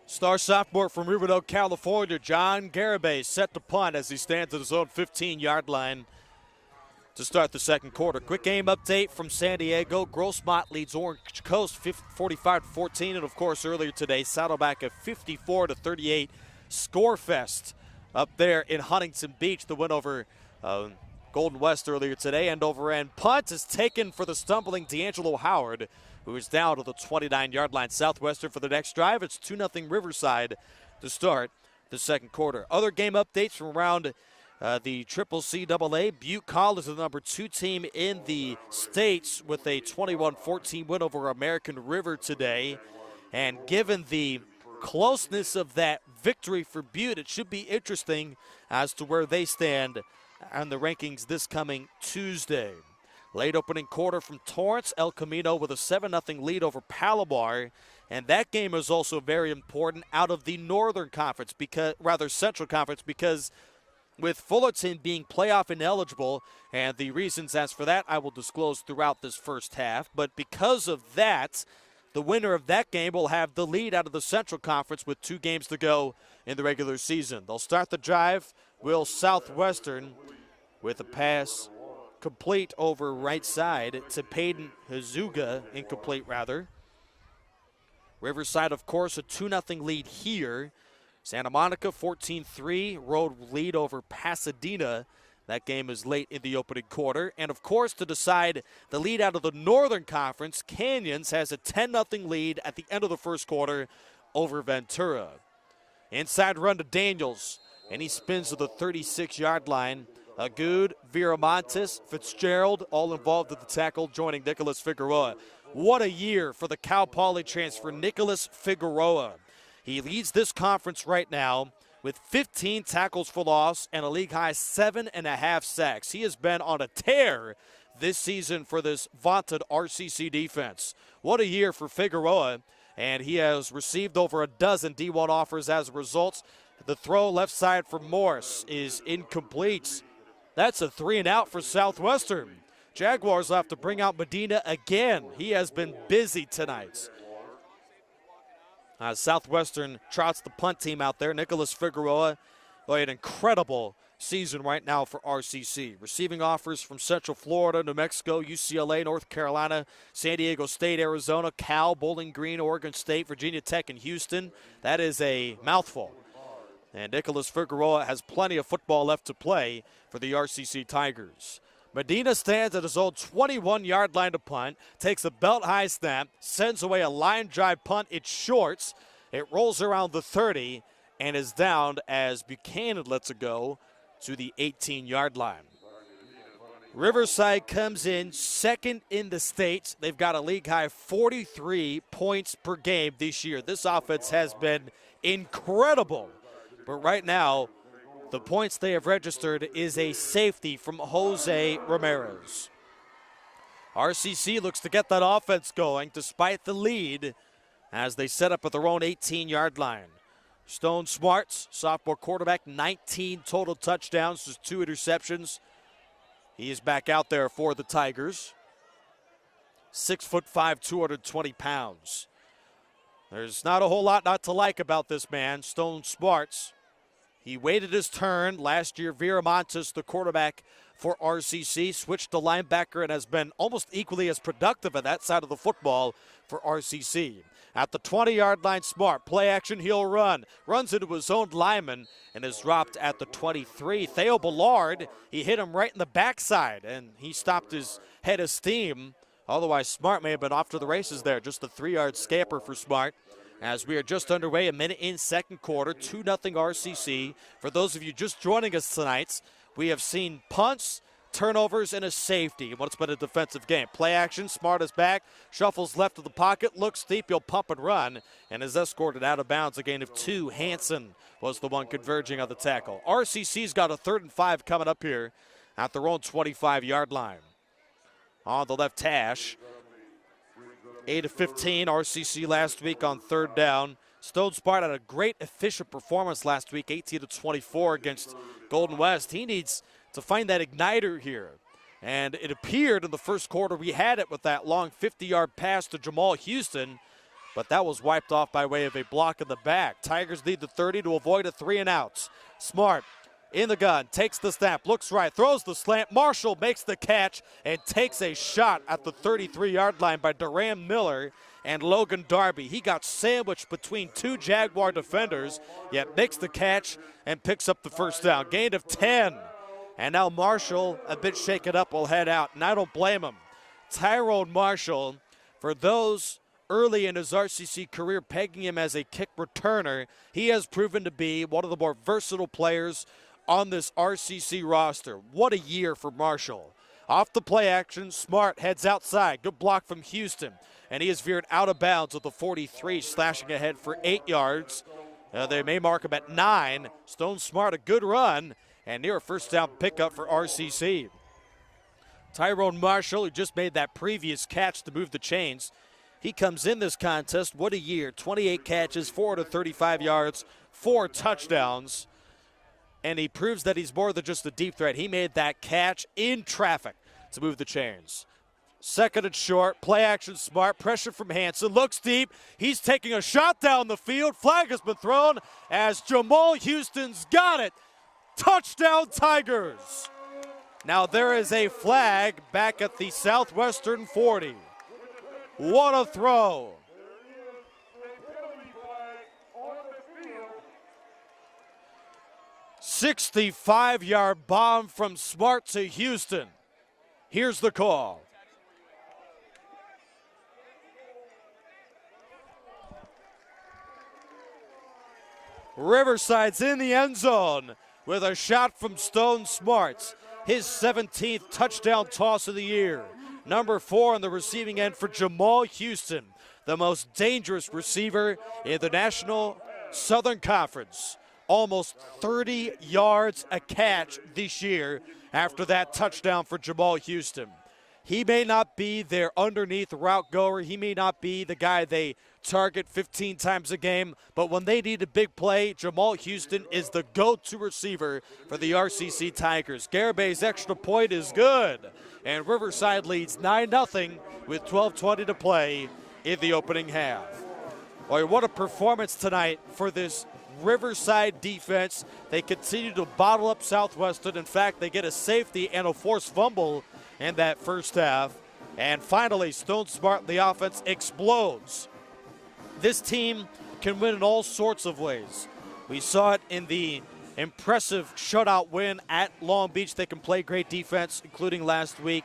Star sophomore from Riverdale, California, John Garibay, set to punt as he stands at his own 15-yard line to start the second quarter. Quick game update from San Diego. Grossmont leads Orange Coast 45-14, and of course earlier today, Saddleback a 54-38 score fest up there in Huntington Beach. The win over Golden West earlier today. End over end punt is taken for the stumbling D'Angelo Howard, who is down to the 29-yard line. Southwestern for the next drive. It's 2-0 Riverside to start the second quarter. Other game updates from around the CCAA. Butte College is the number 2 team in the States with a 21-14 win over American River today. And given the closeness of that victory for Butte, it should be interesting as to where they stand on the rankings this coming Tuesday. Late opening quarter from Torrance, El Camino with a 7-0 lead over Palomar. And that game is also very important out of the Northern Conference, Central Conference, because with Fullerton being playoff ineligible, and the reasons as for that I will disclose throughout this first half. But because of that, the winner of that game will have the lead out of the Central Conference with 2 games to go in the regular season. They'll start the drive. Will Southwestern with a pass complete over right side to Peyton Hazuga, incomplete rather. Riverside, of course, a 2-0 lead here. Santa Monica 14-3 road lead over Pasadena. That game is late in the opening quarter. And of course, to decide the lead out of the Northern Conference, Canyons has a 10-0 lead at the end of the first quarter over Ventura. Inside run to Daniels, and he spins to the 36-yard line. Agud, Viramontes, Fitzgerald, all involved with the tackle, joining Nicholas Figueroa. What a year for the Cal Poly transfer, Nicholas Figueroa. He leads this conference right now with 15 tackles for loss and a league-high 7.5 sacks. He has been on a tear this season for this vaunted RCC defense. What a year for Figueroa, and he has received over a dozen D1 offers as a result. The throw left side for Morse is incomplete. That's a 3-and-out for Southwestern. Jaguars will have to bring out Medina again. He has been busy tonight. Southwestern trots the punt team out there. Nicholas Figueroa, an incredible season right now for RCC. Receiving offers from Central Florida, New Mexico, UCLA, North Carolina, San Diego State, Arizona, Cal, Bowling Green, Oregon State, Virginia Tech, and Houston. That is a mouthful. And Nicholas Figueroa has plenty of football left to play for the RCC Tigers. Medina stands at his own 21-yard line to punt, takes a belt-high snap, sends away a line drive punt. It's short. It rolls around the 30 and is down as Buchanan lets it go to the 18-yard line. Riverside comes in second in the state. They've got a league-high 43 points per game this year. This offense has been incredible. But right now, the points they have registered is a safety from Jose Ramirez. RCC looks to get that offense going despite the lead as they set up at their own 18-yard line. Stone Smarts, sophomore quarterback, 19 total touchdowns, just 2 interceptions. He is back out there for the Tigers. 6'5", 220 pounds. There's not a whole lot not to like about this man, Stone Smarts. He waited his turn. Last year, Viramontes, the quarterback for RCC, switched to linebacker and has been almost equally as productive at that side of the football for RCC. At the 20-yard line, Smart, play action, he'll run. Runs into his own lineman and is dropped at the 23. Theo Ballard, he hit him right in the backside, and he stopped his head of steam. Otherwise, Smart may have been off to the races there. Just a 3-yard scamper for Smart. As we are just underway, a minute in second quarter, 2-0 RCC. For those of you just joining us tonight, we have seen punts, turnovers, and a safety in what's been a defensive game. Play action, Smart is back, shuffles left of the pocket, looks deep, he'll pump and run, and is escorted out of bounds. A gain of 2. Hansen was the one converging on the tackle. RCC's got a 3rd and 5 coming up here at their own 25-yard line. On the left hash, 8-15, RCC last week on 3rd down. Stone Smart had a great efficient performance last week, 18-24 against Golden West. He needs to find that igniter here. And it appeared in the first quarter we had it with that long 50-yard pass to Jamal Houston, but that was wiped off by way of a block in the back. Tigers lead the 30 to avoid a 3-and-out. Smart in the gun, takes the snap, looks right, throws the slant. Marshall makes the catch and takes a shot at the 33-yard line by Duran Miller and Logan Darby. He got sandwiched between 2 Jaguar defenders, yet makes the catch and picks up the first down. Gain of 10. And now Marshall, a bit shaken up, will head out, and I don't blame him. Tyrone Marshall, for those early in his RCC career pegging him as a kick returner, he has proven to be one of the more versatile players on this RCC roster. What a year for Marshall. Off the play action, Smart heads outside. Good block from Houston. And he is veered out of bounds at the 43, slashing ahead for 8 yards. They may mark him at 9. Stone Smart, a good run, and near a first down pickup for RCC. Tyrone Marshall, who just made that previous catch to move the chains, he comes in this contest. What a year. 28 catches, 435 yards, 4 touchdowns. And he proves that he's more than just a deep threat. He made that catch in traffic to move the chains. 2nd and short, play action Smart, pressure from Hansen, looks deep. He's taking a shot down the field. Flag has been thrown as Jamal Houston's got it. Touchdown Tigers. Now there is a flag back at the Southwestern 40. What a throw. 65-yard bomb from Smart to Houston. Here's the call. Riverside's in the end zone with a shot from Stone Smarts. His 17th touchdown toss of the year. Number 4 on the receiving end for Jamal Houston, the most dangerous receiver in the National Southern Conference. Almost 30 yards a catch this year after that touchdown for Jamal Houston. He may not be their underneath route goer. He may not be the guy they target 15 times a game, but when they need a big play, Jamal Houston is the go-to receiver for the RCC Tigers. Garabay's extra point is good, and Riverside leads 9-0 with 12:20 to play in the opening half. Boy, what a performance tonight for this Riverside defense. They continue to bottle up Southwestern. In fact, they get a safety and a forced fumble in that first half. And finally, Stone Smart, the offense, explodes. This team can win in all sorts of ways. We saw it in the impressive shutout win at Long Beach. They can play great defense, including last week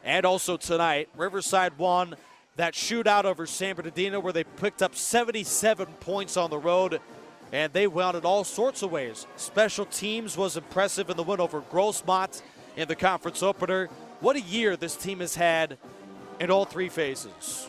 and also tonight. Riverside won that shootout over San Bernardino where they picked up 77 points on the road, and they won in all sorts of ways. Special teams was impressive in the win over Grossmont in the conference opener. What a year this team has had in all 3 phases.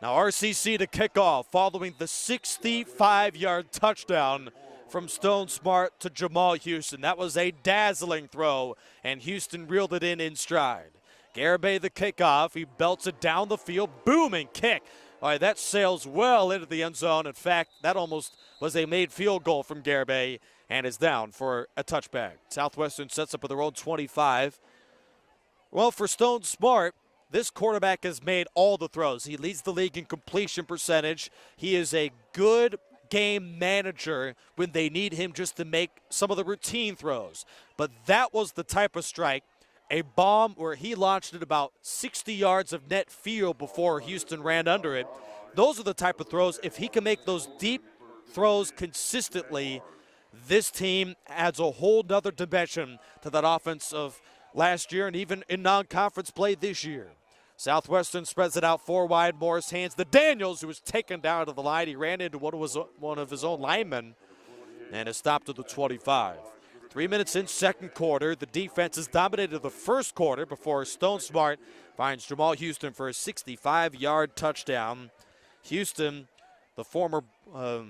Now RCC to kick off following the 65-yard touchdown from Stone Smart to Jamal Houston. That was a dazzling throw, and Houston reeled it in stride. Garibay the kickoff. He belts it down the field. Booming kick. All right, that sails well into the end zone. In fact, that almost was a made field goal from Garibay and is down for a touchback. Southwestern sets up at their own 25. Well, for Stone Smart, this quarterback has made all the throws. He leads the league in completion percentage. He is a good game manager when they need him just to make some of the routine throws. But that was the type of strike, a bomb where he launched it about 60 yards of net field before Houston ran under it. Those are the type of throws. If he can make those deep throws consistently, this team adds a whole nother dimension to that offense of last year and even in non-conference play this year. Southwestern spreads it out 4 wide. Morris hands to Daniels, who was taken down to the line. He ran into one of his own linemen and is stopped at the 25. 3 minutes in second quarter. The defense has dominated the first quarter before Stone Smart finds Jamal Houston for a 65-yard touchdown. Houston, the former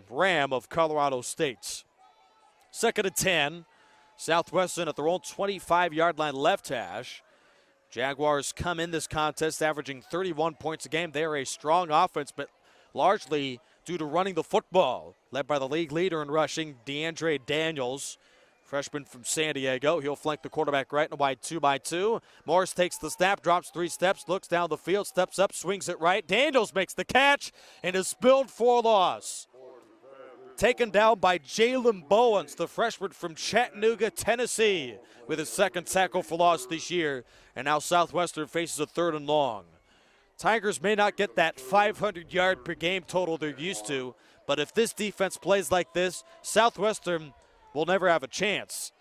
Ram of Colorado State. Second and 10. Southwestern at their own 25-yard line left hash. Jaguars come in this contest averaging 31 points a game. They are a strong offense, but largely due to running the football, led by the league leader in rushing, DeAndre Daniels, freshman from San Diego. He'll flank the quarterback right in a wide 2x2. Morris takes the snap, drops 3 steps, looks down the field, steps up, swings it right. Daniels makes the catch and is spilled for loss. Taken down by Jalen Bowens, the freshman from Chattanooga, Tennessee, with his second tackle for loss this year. And now Southwestern faces a 3rd and long. Tigers may not get that 500-yard per game total they're used to, but if this defense plays like this, Southwestern will never have a chance.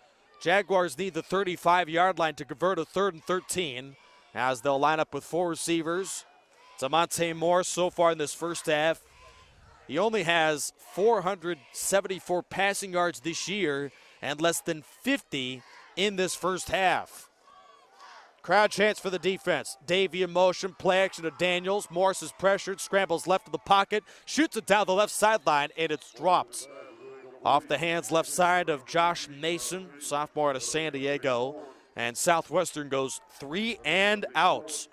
Jaguars need the 35-yard line to convert a 3rd and 13, as they'll line up with 4 receivers. Demonte Moore so far in this first half. He only has 474 passing yards this year and less than 50 in this first half. Crowd chants for the defense. Davey in motion, play action to Daniels. Morris is pressured, scrambles left of the pocket, shoots it down the left sideline, and it's dropped. Off the hands left side of Josh Mason, sophomore out of San Diego. And Southwestern goes 3 and out.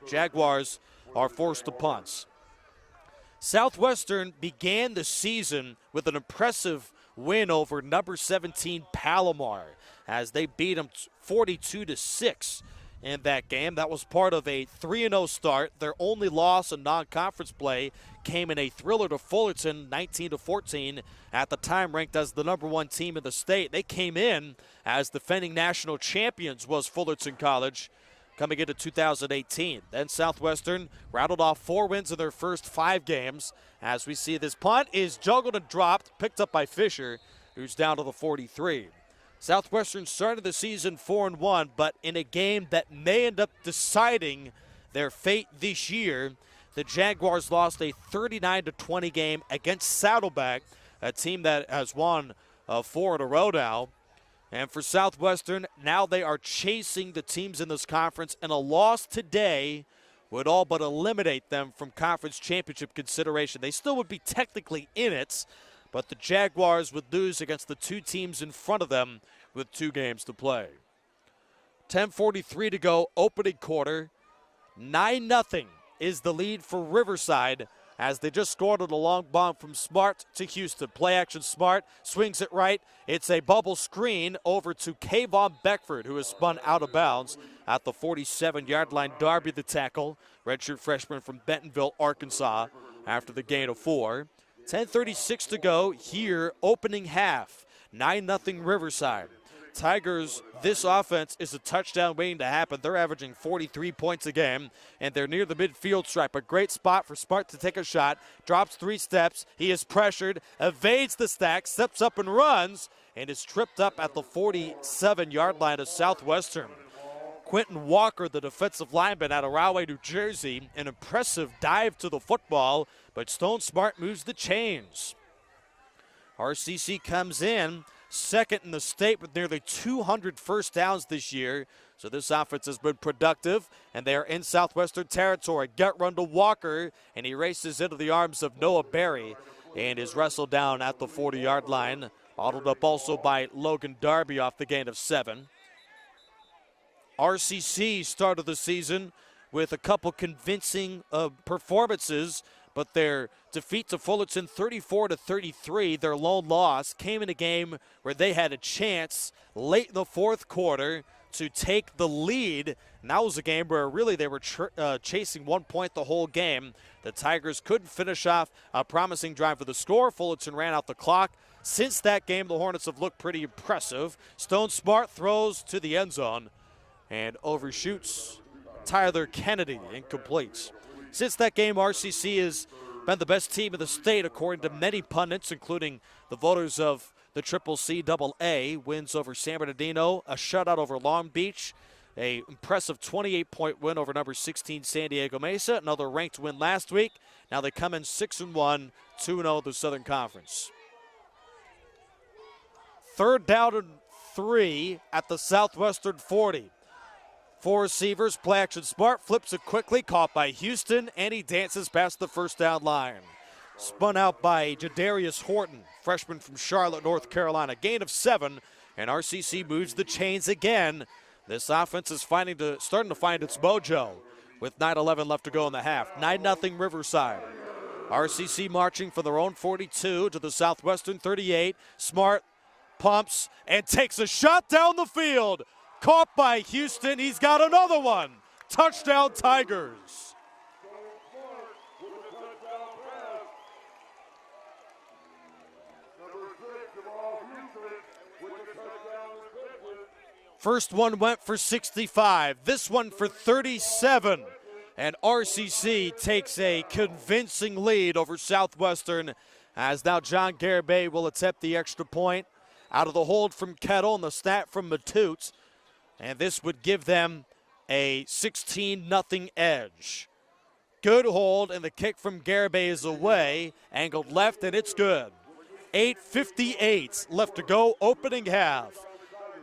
Jaguars are forced to punt. Southwestern began the season with an impressive win over number 17 Palomar as they beat them 42-6 in that game. That was part of a 3-0 start. Their only loss in non-conference play came in a thriller to Fullerton, 19-14, at the time ranked as the number 1 team in the state. They came in as defending national champions was Fullerton College coming into 2018. Then Southwestern rattled off 4 wins in their first 5 games. As we see, this punt is juggled and dropped, picked up by Fisher, who's down to the 43. Southwestern started the season 4-1, but in a game that may end up deciding their fate this year, the Jaguars lost a 39-20 game against Saddleback, a team that has won 4 in a row now. And for Southwestern, now they are chasing the teams in this conference, and a loss today would all but eliminate them from conference championship consideration. They still would be technically in it, but the Jaguars would lose against the 2 teams in front of them with 2 games to play. 10:43 to go, opening quarter. 9-0 is the lead for Riverside as they just scored on a long bomb from Smart to Houston. Play action Smart, swings it right. It's a bubble screen over to Kayvon Beckford, who is spun out of bounds at the 47-yard line. Darby the tackle, redshirt freshman from Bentonville, Arkansas, after the gain of 4. 10:36 to go here, opening half. 9-0 Riverside. Tigers, this offense is a touchdown waiting to happen. They're averaging 43 points a game, and they're near the midfield stripe. A great spot for Smart to take a shot. Drops 3 steps. He is pressured, evades the stack, steps up and runs, and is tripped up at the 47-yard line of Southwestern. Quentin Walker, the defensive lineman out of Rahway, New Jersey, an impressive dive to the football, but Stone Smart moves the chains. RCC comes in second in the state with nearly 200 first downs this year. So this offense has been productive, and they are in Southwestern territory. Gut run to Walker, and he races into the arms of Noah Berry and is wrestled down at the 40-yard line Bottled up also by Logan Darby off the gain of 7. RCC started the season with a couple convincing performances, but their defeat to Fullerton 34-33, their lone loss, came in a game where they had a chance late in the fourth quarter to take the lead. And that was a game where really they were chasing 1 point the whole game. The Tigers couldn't finish off a promising drive for the score. Fullerton ran out the clock. Since that game, the Hornets have looked pretty impressive. Stone Smart throws to the end zone and overshoots Tyler Kennedy, incomplete. Since that game, RCC has been the best team in the state, according to many pundits, including the voters of the Triple C AA. Wins over San Bernardino, a shutout over Long Beach, a impressive 28-point win over number 16 San Diego Mesa, another ranked win last week. Now they come in 6-1, 2-0 the Southern Conference. Third down and 3 at the Southwestern 40. 4 receivers, play action Smart, flips it quickly, caught by Houston, and he dances past the first down line. Spun out by Jadarius Horton, freshman from Charlotte, North Carolina. Gain of 7, and RCC moves the chains again. This offense is starting to find its mojo with 9:11 left to go in the half. 9-0 Riverside. RCC marching for their own 42 to the Southwestern 38. Smart pumps and takes a shot down the field. Caught by Houston. He's got another one. Touchdown Tigers. First one went for 65. This one for 37. And RCC takes a convincing lead over Southwestern, as now John Garibay will attempt the extra point out of the hold from Kettle and the snap from Matute. And this would give them a 16-0 edge. Good hold, and the kick from Garibay is away. Angled left, and it's good. 8:58 left to go, opening half.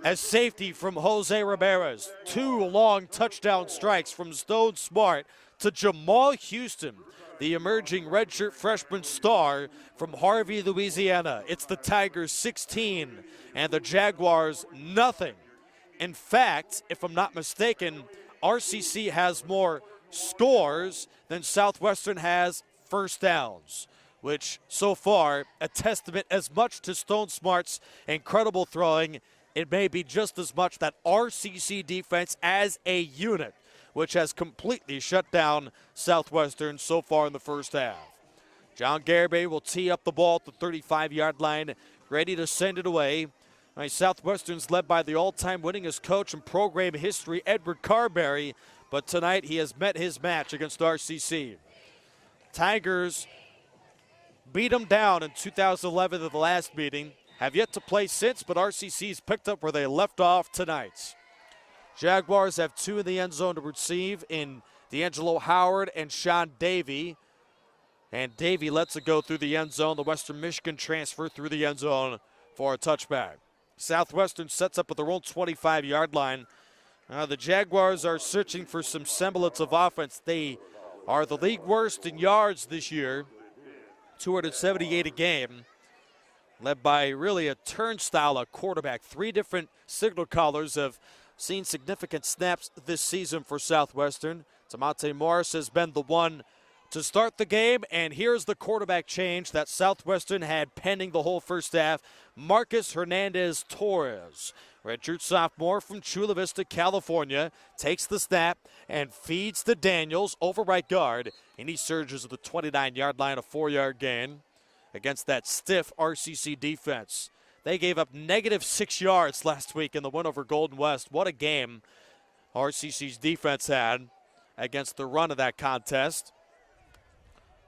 As safety from Jose Ramirez. 2 long touchdown strikes from Stone Smart to Jamal Houston, the emerging redshirt freshman star from Harvey, Louisiana. It's the Tigers 16 and the Jaguars nothing. In fact, if I'm not mistaken, RCC has more scores than Southwestern has first downs, which so far a testament as much to Stone Smart's incredible throwing. It may be just as much that RCC defense as a unit, which has completely shut down Southwestern so far in the first half. John Garibay will tee up the ball at the 35-yard line, ready to send it away. Southwestern's led by the all-time winningest coach in program history, Edward Carberry, but tonight he has met his match against RCC. Tigers beat them down in 2011 at the last meeting, have yet to play since, but RCC's picked up where they left off tonight. Jaguars have 2 in the end zone to receive in D'Angelo Howard and Sean Davey. And Davey lets it go through the end zone. The Western Michigan transfer through the end zone for a touchback. Southwestern sets up at their own 25-yard line. The Jaguars are searching for some semblance of offense. They are the league worst in yards this year, 278 a game, led by really a turnstile, a quarterback. 3 different signal callers have seen significant snaps this season for Southwestern. Tamonte Morris has been the one to start the game, and here's the quarterback change that Southwestern had pending the whole first half. Marcus Hernandez-Torres, redshirt sophomore from Chula Vista, California, takes the snap and feeds to Daniels over right guard, and he surges at the 29-yard line, a 4-yard gain against that stiff RCC defense. They gave up -6 yards last week in the win over Golden West. What a game RCC's defense had against the run of that contest.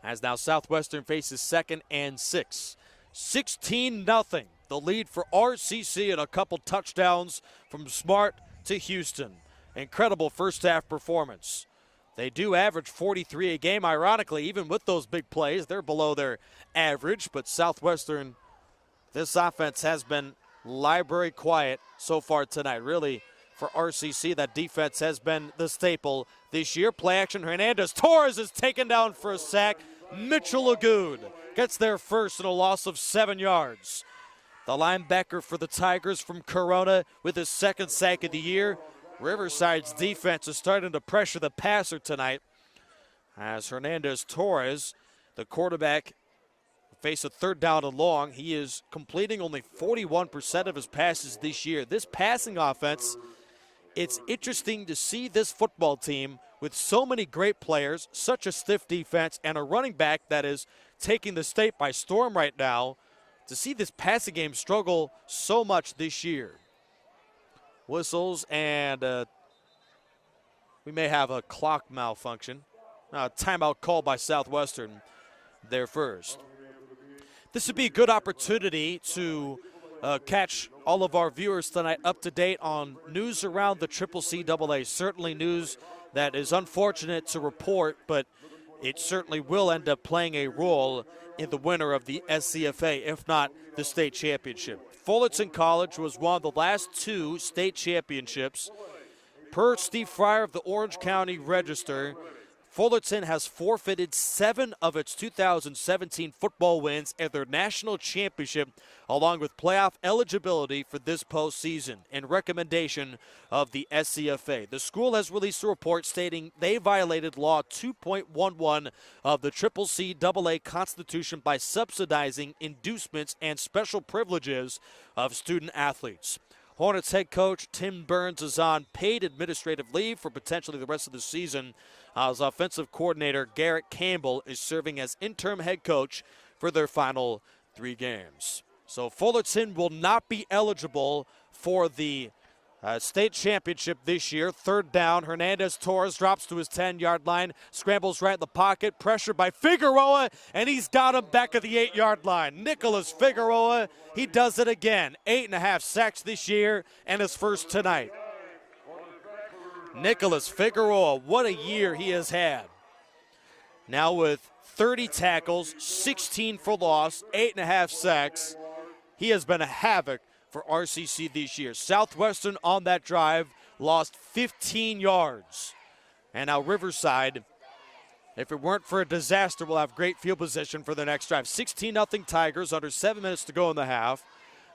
As now Southwestern faces 2nd and 6. 16-0, the lead for RCC, and a couple touchdowns from Smart to Houston. Incredible first half performance. They do average 43 a game. Ironically, even with those big plays, they're below their average. But Southwestern, this offense has been library quiet so far tonight. Really, for RCC, that defense has been the staple this year. Play action, Hernandez-Torres is taken down for a sack. Mitchell Lagoon gets there first and a loss of 7 yards. the linebacker for the Tigers from Corona, with his second sack of the year. Riverside's defense is starting to pressure the passer tonight as Hernandez Torres, the quarterback, face a third down and long. He is completing only 41% of his passes this year. This passing offense, it's interesting to see this football team with so many great players, such a stiff defense, and a running back that is taking the state by storm right now, to see this passing game struggle so much this year. Whistles, and we may have a clock malfunction. Timeout called by Southwestern there first. This would be a good opportunity to catch all of our viewers tonight up to date on news around the CCCAA. Certainly news that is unfortunate to report, but it certainly will end up playing a role in the winner of the SCFA, if not the state championship. Fullerton College was one of the last two state championships. Per Steve Fryer of the Orange County Register, Fullerton has forfeited 7 of its 2017 football wins at their national championship, along with playoff eligibility for this postseason and recommendation of the SCFA. The school has released a report stating they violated Law 2.11 of the CCCAA Constitution by subsidizing inducements and special privileges of student athletes. Hornets head coach Tim Burns is on paid administrative leave for potentially the rest of the season. As offensive coordinator Garrett Campbell is serving as interim head coach for their final 3 games. So Fullerton will not be eligible for the state championship this year. Third down, Hernandez Torres drops to his 10-yard line, scrambles right in the pocket, pressure by Figueroa, and he's got him back at the 8-yard line. Nicholas Figueroa, he does it again. 8.5 sacks this year and his first tonight. Nicholas Figueroa, what a year he has had. Now with 30 tackles, 16 for loss, 8.5 sacks, he has been a havoc for RCC this year. Southwestern on that drive lost 15 yards. And now Riverside, if it weren't for a disaster, will have great field position for the next drive. 16-0 Tigers, under 7 minutes to go in the half,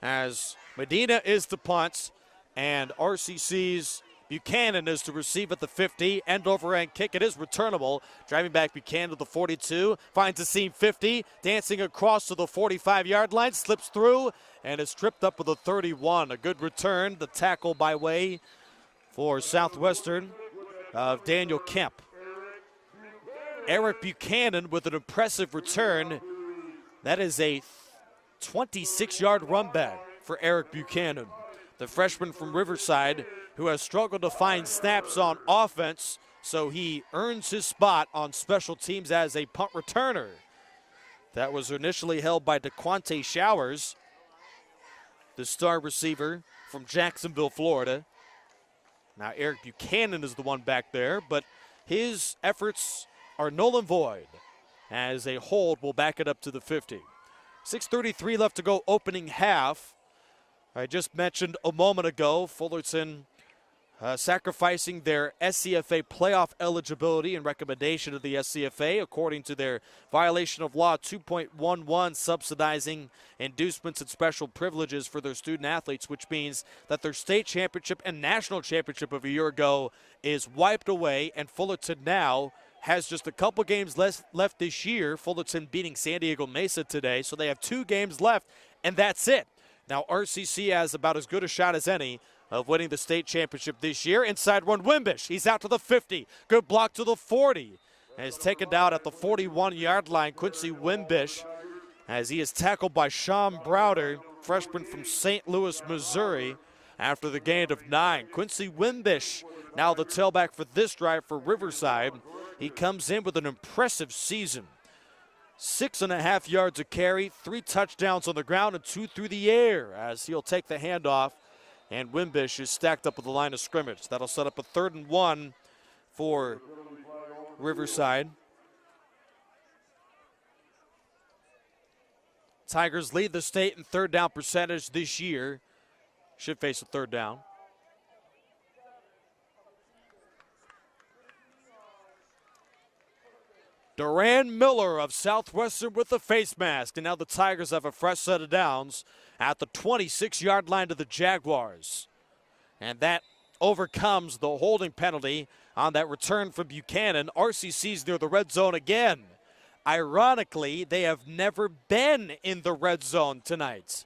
as Medina is the punt, and RCC's Buchanan is to receive at the 50. End over end kick. It is returnable. Driving back Buchanan to the 42. Finds the seam 50. Dancing across to the 45-yard line. Slips through and is tripped up with a 31. A good return. The tackle by way for Southwestern of Daniel Kemp. Eric Buchanan with an impressive return. That is a 26-yard run back for Eric Buchanan, the freshman from Riverside, who has struggled to find snaps on offense, so he earns his spot on special teams as a punt returner. That was initially held by DeQuante Showers, the star receiver from Jacksonville, Florida. Now Eric Buchanan is the one back there, but his efforts are null and void, as a hold will back it up to the 50. 6:33 left to go, opening half. I just mentioned a moment ago, Fullerton sacrificing their SCFA playoff eligibility and recommendation of the SCFA according to their violation of Law 2.11, subsidizing inducements and special privileges for their student athletes, which means that their state championship and national championship of a year ago is wiped away, and Fullerton now has just a couple games left this year. Fullerton beating San Diego Mesa today, so they have 2 games left, and that's it. Now RCC has about as good a shot as any of winning the state championship this year. Inside one, Wimbish. He's out to the 50. Good block to the 40. And is taken down at the 41-yard line. Quincy Wimbish, as he is tackled by Sean Browder, freshman from St. Louis, Missouri, after the gain of 9. Quincy Wimbish, now the tailback for this drive for Riverside. He comes in with an impressive season. 6.5 yards a carry, 3 touchdowns on the ground, and 2 through the air, as he'll take the handoff. And Wimbish is stacked up with the line of scrimmage. That'll set up a 3rd and 1 for Riverside. Tigers lead the state in 3rd down percentage this year. Should face a 3rd down. Duran Miller of Southwestern with the face mask. And now the Tigers have a fresh set of downs at the 26-yard line to the Jaguars. And that overcomes the holding penalty on that return from Buchanan. RCC's near the red zone again. Ironically, they have never been in the red zone tonight.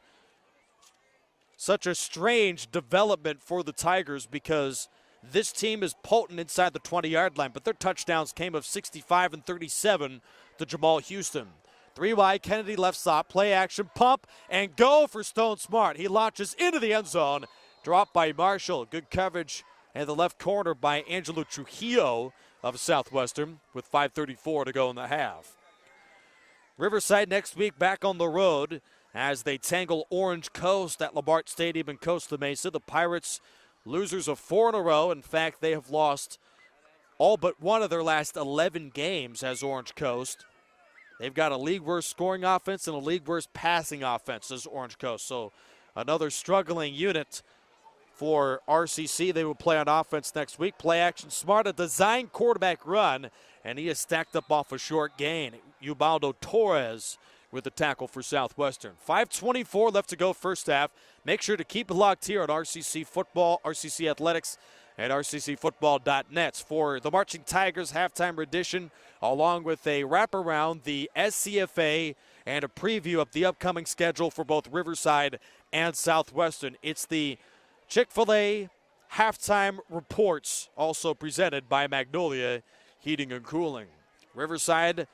Such a strange development for the Tigers because this team is potent inside the 20-yard line, but their touchdowns came of 65 and 37 to Jamal Houston. 3 wide, Kennedy left side, play action, pump, and go for Stone Smart. He launches into the end zone, dropped by Marshall. Good coverage in the left corner by Angelo Trujillo of Southwestern with 5:34 to go in the half. Riverside next week back on the road as they tangle Orange Coast at Labart Stadium in Costa Mesa. The Pirates, losers of 4 in a row. In fact, they have lost all but one of their last 11 games as Orange Coast. They've got a league-worst scoring offense and a league-worst passing offense as Orange Coast. So another struggling unit for RCC. They will play on offense next week. Play action Smart, a design quarterback run, and he is stacked up off a short gain. Ubaldo Torres with the tackle for Southwestern. 5:24 left to go first half. Make sure to keep it locked here on RCC Football, RCC Athletics, and rccfootball.net for the Marching Tigers halftime edition, along with a wraparound, the SCFA, and a preview of the upcoming schedule for both Riverside and Southwestern. It's the Chick-fil-A halftime reports, also presented by Magnolia Heating and Cooling. Riverside,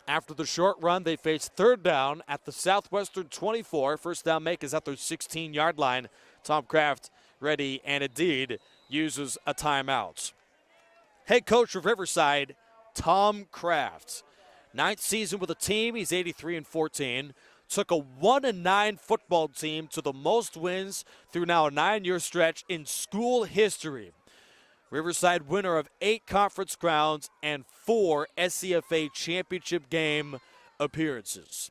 after the short run, they face third down at the Southwestern 24. First down make is at their 16-yard line. Tom Kraft ready and indeed uses a timeout. Head coach of Riverside, Tom Kraft. 9th season with the team. He's 83-14. Took a 1-9 football team to the most wins through now a 9-year stretch in school history. Riverside winner of 8 conference crowns and 4 SCFA championship game appearances.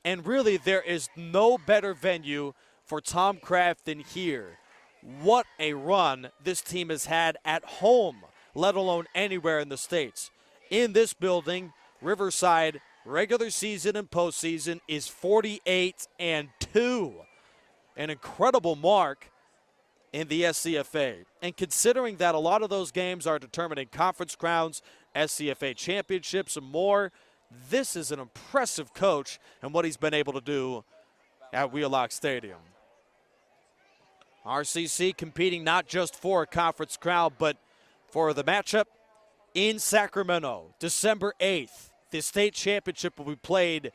And really, there is no better venue for Tom Kraft than here. What a run this team has had at home, let alone anywhere in the States. In this building, Riverside regular season and postseason is 48-2. An incredible mark in the SCFA. And considering that a lot of those games are determined in conference crowns, SCFA championships, and more, this is an impressive coach and what he's been able to do at Wheelock Stadium. RCC competing not just for a conference crown, but for the matchup in Sacramento, December 8th. The state championship will be played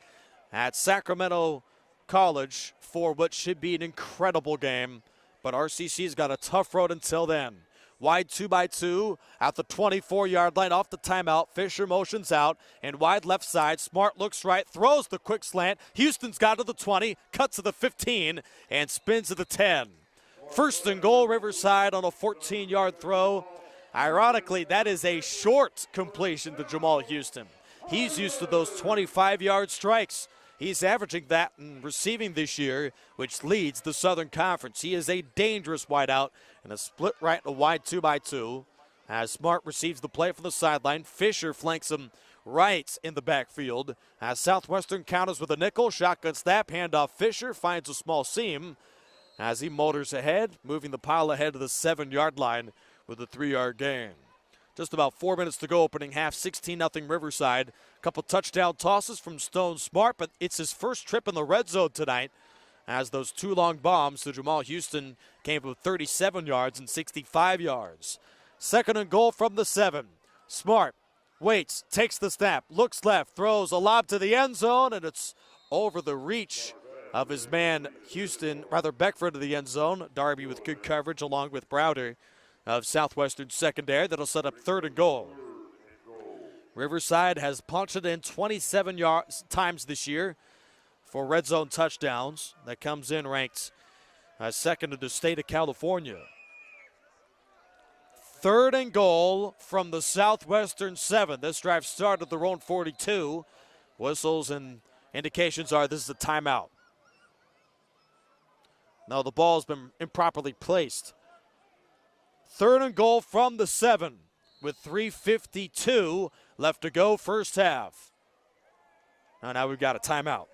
at Sacramento College for what should be an incredible game. But RCC's got a tough road until then. Wide 2x2 at the 24-yard line off the timeout. Fisher motions out and wide left side. Smart looks right, throws the quick slant. Houston's got to the 20, cuts to the 15, and spins to the 10. First and goal, Riverside on a 14-yard throw. Ironically, that is a short completion to Jamal Houston. He's used to those 25-yard strikes. He's averaging that in receiving this year, which leads the Southern Conference. He is a dangerous wideout in a split right and a wide 2x2. As Smart receives the play from the sideline, Fisher flanks him right in the backfield. As Southwestern counters with a nickel, shotgun snap, handoff. Fisher finds a small seam as he motors ahead, moving the pile ahead to the 7-yard line with a 3-yard gain. Just about 4 minutes to go, opening half, 16-0 Riverside. A couple touchdown tosses from Stone Smart, but it's his first trip in the red zone tonight as those 2 long bombs to Jamal Houston came with 37 yards and 65 yards. Second and goal from the 7. Smart waits, takes the snap, looks left, throws a lob to the end zone, and it's over the reach of his man Beckford to the end zone. Darby with good coverage along with Browder of Southwestern secondary. That'll set up third and goal. Riverside has punched it in 27 times this year for red zone touchdowns. That comes in ranked second in the state of California. Third and goal from the Southwestern 7. This drive started at their own 42. Whistles and indications are this is a timeout. No, the ball has been improperly placed. Third and goal from the 7 with 3:52 left to go first half. Now we've got a timeout.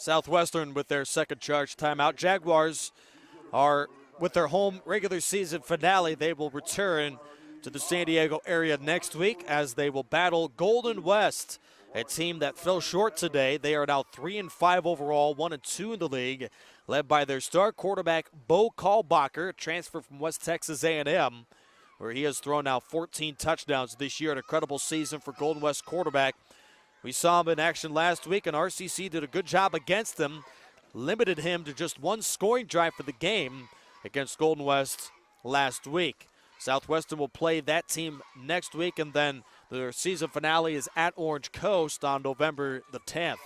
Southwestern with their second charge timeout. Jaguars are with their home regular season finale. They will return to the San Diego area next week as they will battle Golden West, a team that fell short today. They are now 3-5 overall, 1-2 in the league, led by their star quarterback Bo Kalbacher, transfer from West Texas A&M, where he has thrown now 14 touchdowns this year. An incredible season for Golden West quarterback. We saw him in action last week, and RCC did a good job against him, limited him to just one scoring drive for the game against Golden West last week. Southwestern will play that team next week, and then their season finale is at Orange Coast on November the 10th.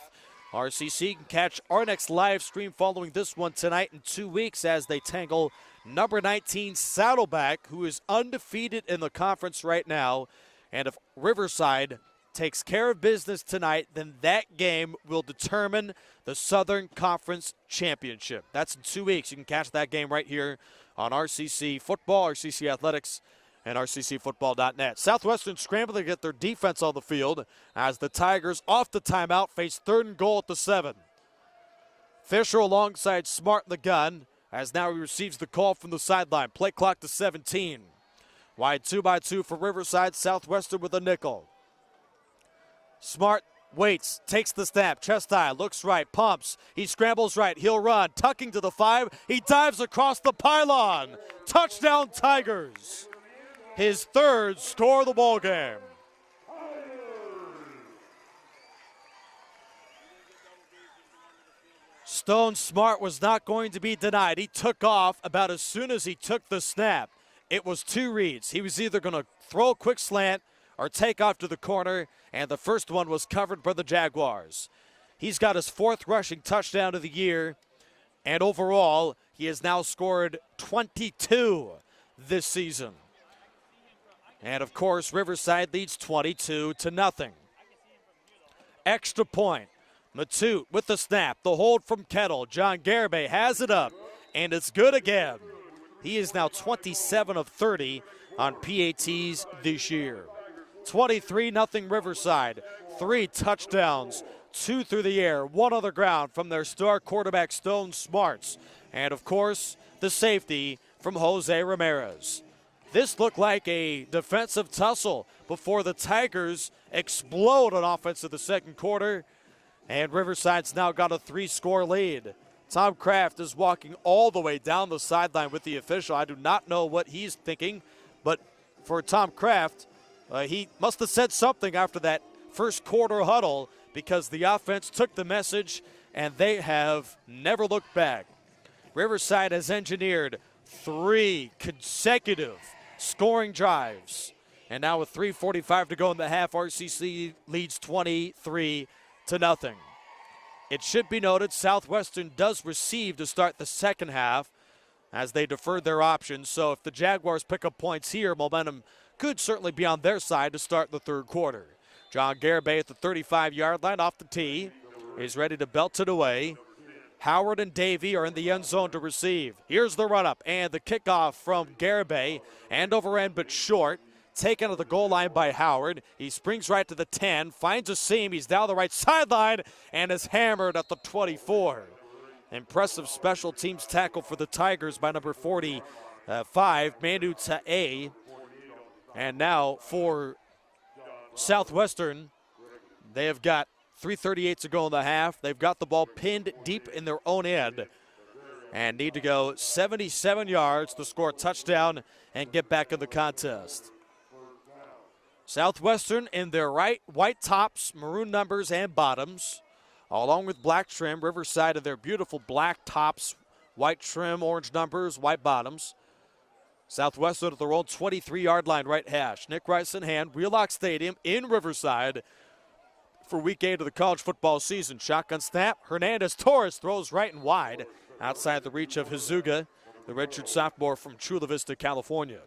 RCC can catch our next live stream following this one tonight in 2 weeks as they tangle number 19 Saddleback, who is undefeated in the conference right now. And if Riverside takes care of business tonight, then that game will determine the Southern Conference Championship. That's in 2 weeks. You can catch that game right here on RCC Football, RCC Athletics, and rccfootball.net. Southwestern scrambling to get their defense on the field as the Tigers off the timeout face 3rd and goal at the 7. Fisher alongside Smart in the gun as now he receives the call from the sideline. Play clock to 17. Wide 2x2 for Riverside. Southwestern with a nickel. Smart waits, takes the snap, chest high, looks right, pumps. He scrambles right, he'll run, tucking to the 5. He dives across the pylon. Touchdown Tigers. His 3rd score of the ball game. Stone Smart was not going to be denied. He took off about as soon as he took the snap. It was 2 reads. He was either going to throw a quick slant or take off to the corner, and the first one was covered by the Jaguars. He's got his 4th rushing touchdown of the year, and overall, he has now scored 22 this season. And of course, Riverside leads 22-0. Extra point. Matute with the snap, the hold from Kettle. John Garibay has it up, and it's good again. He is now 27 of 30 on PATs this year. 23-0 Riverside. 3 touchdowns, 2 through the air, 1 on the ground from their star quarterback Stone Smarts. And of course, the safety from Jose Ramirez. This looked like a defensive tussle before the Tigers explode on offense in the second quarter. And Riverside's now got a 3-score lead. Tom Kraft is walking all the way down the sideline with the official. I do not know what he's thinking, but for Tom Kraft, he must have said something after that first quarter huddle because the offense took the message and they have never looked back. Riverside has engineered 3 consecutive scoring drives. And now with 3:45 to go in the half, RCC leads 23-0. It should be noted Southwestern does receive to start the second half as they deferred their options. So if the Jaguars pick up points here, momentum could certainly be on their side to start the third quarter. John Garibay at the 35-yard line off the tee. He's ready to belt it away. Howard and Davey are in the end zone to receive. Here's the run-up and the kickoff from Garibay. End over end but short. Taken to the goal line by Howard. He springs right to the 10, finds a seam. He's down the right sideline and is hammered at the 24. Impressive special teams tackle for the Tigers by number 45, Manu Ta'e. And now for Southwestern, they have got 3:38 to go in the half. They've got the ball pinned deep in their own end and need to go 77 yards to score a touchdown and get back in the contest. Southwestern in their white tops, maroon numbers, and bottoms, along with black trim. Riverside in their beautiful black tops, white trim, orange numbers, white bottoms. Southwestern at their own 23-yard line right hash. Nick Rice in hand, Wheelock Stadium in Riverside for week 8 of the college football season. Shotgun snap, Hernandez-Torres throws right and wide outside the reach of Hizuga, the redshirt sophomore from Chula Vista, California.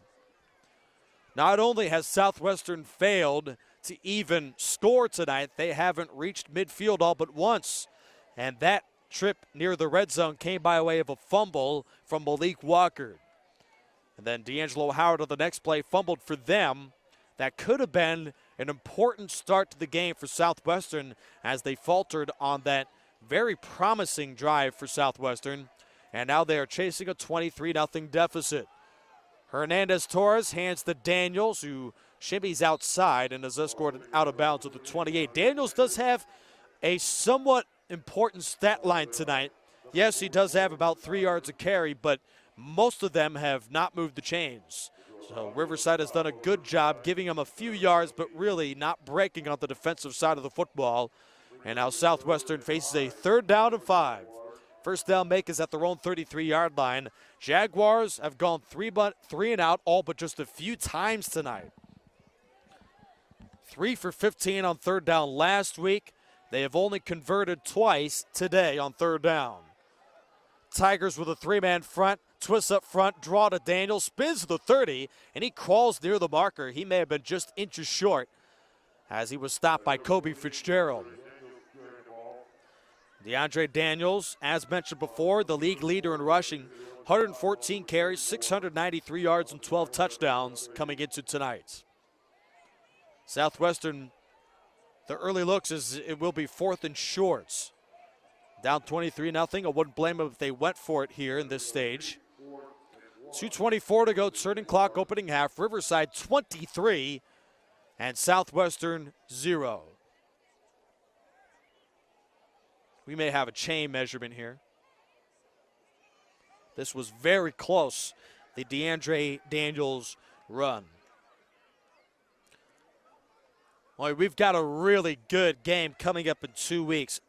Not only has Southwestern failed to even score tonight, they haven't reached midfield all but once. And that trip near the red zone came by way of a fumble from Malik Walker. And then D'Angelo Howard on the next play fumbled for them. That could have been an important start to the game for Southwestern as they faltered on that very promising drive for Southwestern, and now they are chasing a 23-0 deficit. Hernandez-Torres hands to Daniels, who shimmies outside and is escorted out of bounds at the 28. Daniels does have a somewhat important stat line tonight. Yes, he does have about 3 yards a carry, but most of them have not moved the chains. So Riverside has done a good job giving him a few yards, but really not breaking on the defensive side of the football. And now Southwestern faces a 3rd down and 5. First down make is at their own 33-yard line. Jaguars have gone 3 and out all but just a few times tonight. 3 for 15 on 3rd down last week. They have only converted twice today on 3rd down. Tigers with a 3-man front, twists up front, draw to Daniels, spins to the 30, and he crawls near the marker. He may have been just inches short as he was stopped by Kobe Fitzgerald. DeAndre Daniels, as mentioned before, the league leader in rushing, 114 carries, 693 yards, and 12 touchdowns coming into tonight. Southwestern, the early looks is it will be 4th and shorts. Down 23-0. I wouldn't blame them if they went for it here in this stage. 2:24 to go, turning clock, opening half. Riverside 23 and Southwestern 0. We may have a chain measurement here. This was very close, the DeAndre Daniels run. Well, we've got a really good game coming up in 2 weeks.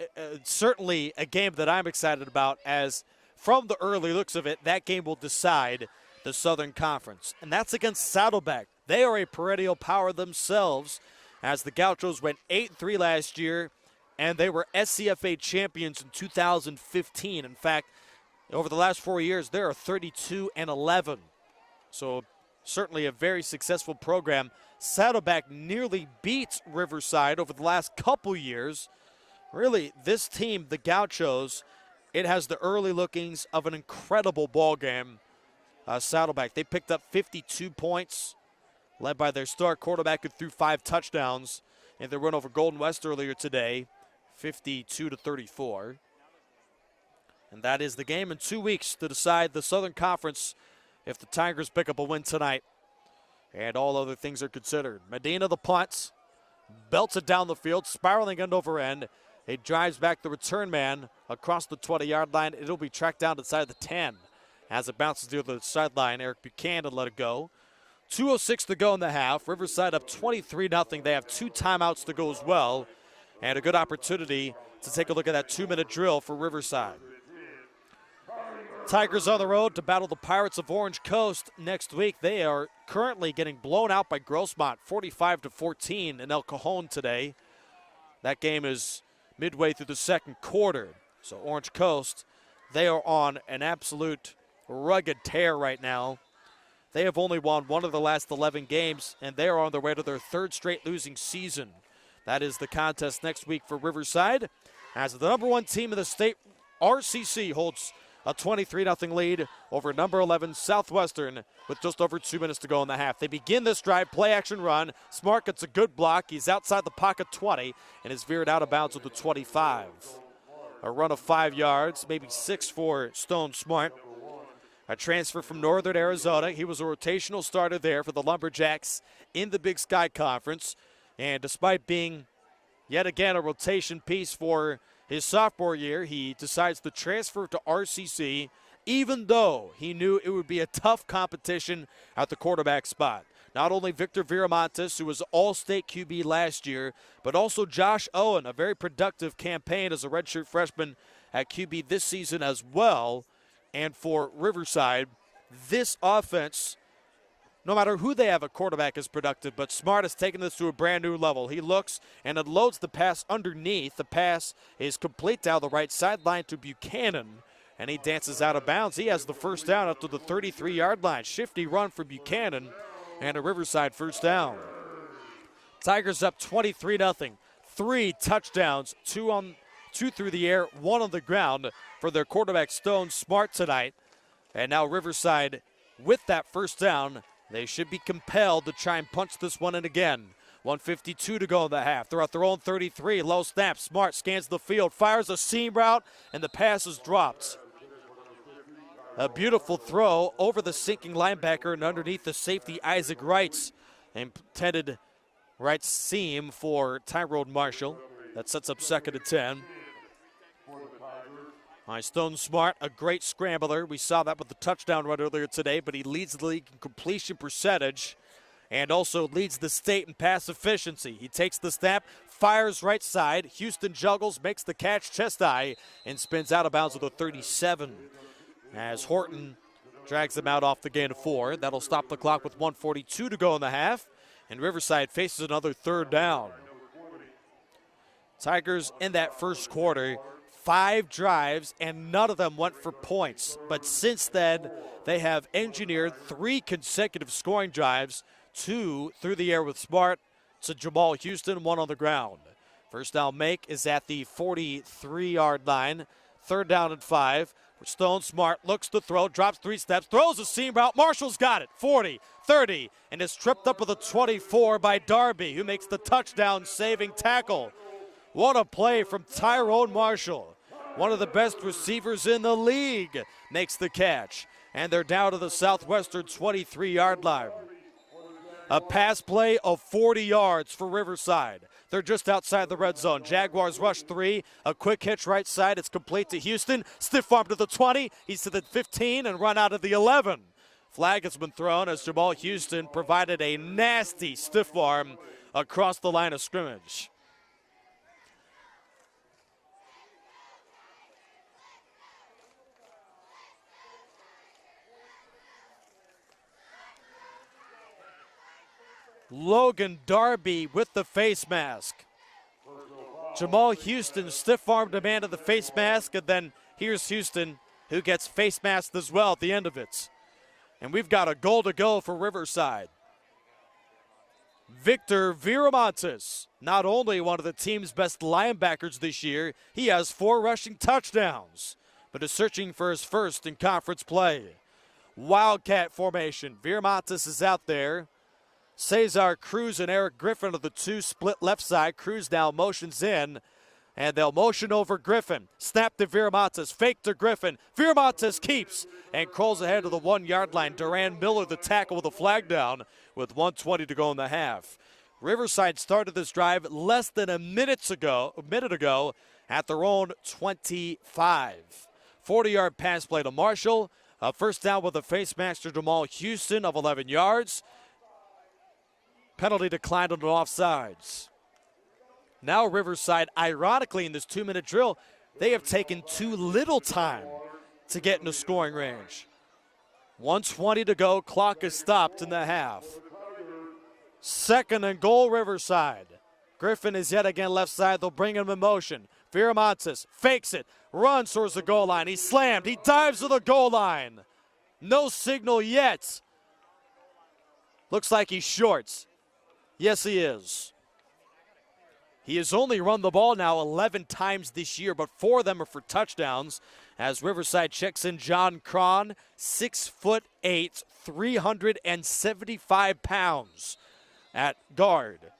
Certainly a game that I'm excited about, as from the early looks of it, that game will decide the Southern Conference. And that's against Saddleback. They are a perennial power themselves, as the Gauchos went 8-3 last year, and they were SCFA champions in 2015. In fact, over the last 4 years, they are 32-11. So certainly a very successful program. Saddleback nearly beats Riverside over the last couple years. Really, this team, the Gauchos, it has the early lookings of an incredible ball game. Saddleback, they picked up 52 points, led by their star quarterback who threw 5 touchdowns in their win over Golden West earlier today, 52-34. And that is the game in 2 weeks to decide the Southern Conference if the Tigers pick up a win tonight. And all other things are considered. Medina, the punts, belts it down the field, spiraling end over end. He drives back the return man across the 20-yard line. It'll be tracked down inside the 10. As it bounces near the sideline, Eric Buchanan let it go. 2:06 to go in the half. Riverside up 23-0. They have 2 timeouts to go as well. And a good opportunity to take a look at that 2-minute drill for Riverside. Tigers on the road to battle the Pirates of Orange Coast next week. They are currently getting blown out by Grossmont, 45-14 in El Cajon today. That game is midway through the second quarter. So Orange Coast, they are on an absolute rugged tear right now. They have only won 1 of the last 11 games, and they are on their way to their 3rd straight losing season. That is the contest next week for Riverside, as the number 1 team in the state, RCC, holds a 23-0 lead over number 11 Southwestern with just over 2 minutes to go in the half. They begin this drive, play action run. Smart gets a good block. He's outside the pocket 20 and is veered out of bounds at the 25. A run of 5 yards, maybe 6 for Stone Smart. A transfer from Northern Arizona. He was a rotational starter there for the Lumberjacks in the Big Sky Conference. And despite being, yet again, a rotation piece for his sophomore year, he decides to transfer to RCC, even though he knew it would be a tough competition at the quarterback spot. Not only Victor Viramontes, who was All-State QB last year, but also Josh Owen, a very productive campaign as a redshirt freshman at QB this season as well. And for Riverside, this offense, no matter who they have at quarterback, is productive, but Smart has taken this to a brand new level. He looks and unloads the pass underneath. The pass is complete down the right sideline to Buchanan, and he dances out of bounds. He has the first down up to the 33-yard line. Shifty run for Buchanan, and a Riverside first down. Tigers up 23-0. 3 touchdowns, 2 through the air, 1 on the ground for their quarterback Stone Smart tonight. And now Riverside, with that first down, they should be compelled to try and punch this one in again. 1:52 to go in the half. They're at their own 33. Low snap. Smart scans the field, fires a seam route, and the pass is dropped. A beautiful throw over the sinking linebacker and underneath the safety, Isaac Wrights. Intended right seam for Tyrone Marshall. That sets up 2nd and 10. Stone Smart, a great scrambler. We saw that with the touchdown run earlier today, but he leads the league in completion percentage and also leads the state in pass efficiency. He takes the snap, fires right side. Houston juggles, makes the catch chest high, and spins out of bounds with a 37. As Horton drags him out off the gain of 4. That'll stop the clock with 1:42 to go in the half, and Riverside faces another 3rd down. Tigers in that first quarter, 5 drives, and none of them went for points. But since then, they have engineered 3 consecutive scoring drives, 2 through the air with Smart to Jamal Houston, 1 on the ground. First down make is at the 43-yard line. 3rd down and 5. Stone Smart looks to throw, drops 3 steps, throws a seam route. Marshall's got it. 40, 30, and is tripped up with a 24 by Darby, who makes the touchdown-saving tackle. What a play from Tyrone Marshall. One of the best receivers in the league makes the catch. And they're down to the Southwestern 23-yard line. A pass play of 40 yards for Riverside. They're just outside the red zone. Jaguars rush 3. A quick hitch right side. It's complete to Houston. Stiff arm to the 20. He's to the 15 and run out of the 11. Flag has been thrown as Jamal Houston provided a nasty stiff arm across the line of scrimmage. Logan Darby with the face mask. Jamal Houston stiff-armed a man to the face mask, and then here's Houston who gets face masked as well at the end of it. And we've got a goal to go for Riverside. Victor Viramontes, not only one of the team's best linebackers this year, he has 4 rushing touchdowns, but is searching for his first in conference play. Wildcat formation. Viramontes is out there. Cesar Cruz and Eric Griffin are the 2 split left side. Cruz now motions in, and they'll motion over Griffin. Snap to Viramontes, fake to Griffin. Viramontes keeps and crawls ahead to the 1-yard line. Duran Miller, the tackle, with a flag down with 1:20 to go in the half. Riverside started this drive less than a minute ago at their own 25. 40-yard pass play to Marshall. A first down with a face mask to Jamal Houston of 11 yards. Penalty declined on the offsides. Now Riverside, ironically, in this 2-minute drill, they have taken too little time to get into scoring range. 1:20 to go. Clock is stopped in the half. 2nd and goal, Riverside. Griffin is yet again left side. They'll bring him in motion. Viramontes fakes it, runs towards the goal line. He's slammed. He dives to the goal line. No signal yet. Looks like he's short. Yes, he is. He has only run the ball now 11 times this year, but 4 of them are for touchdowns. As Riverside checks in John Cron, 6'8", 375 pounds at guard.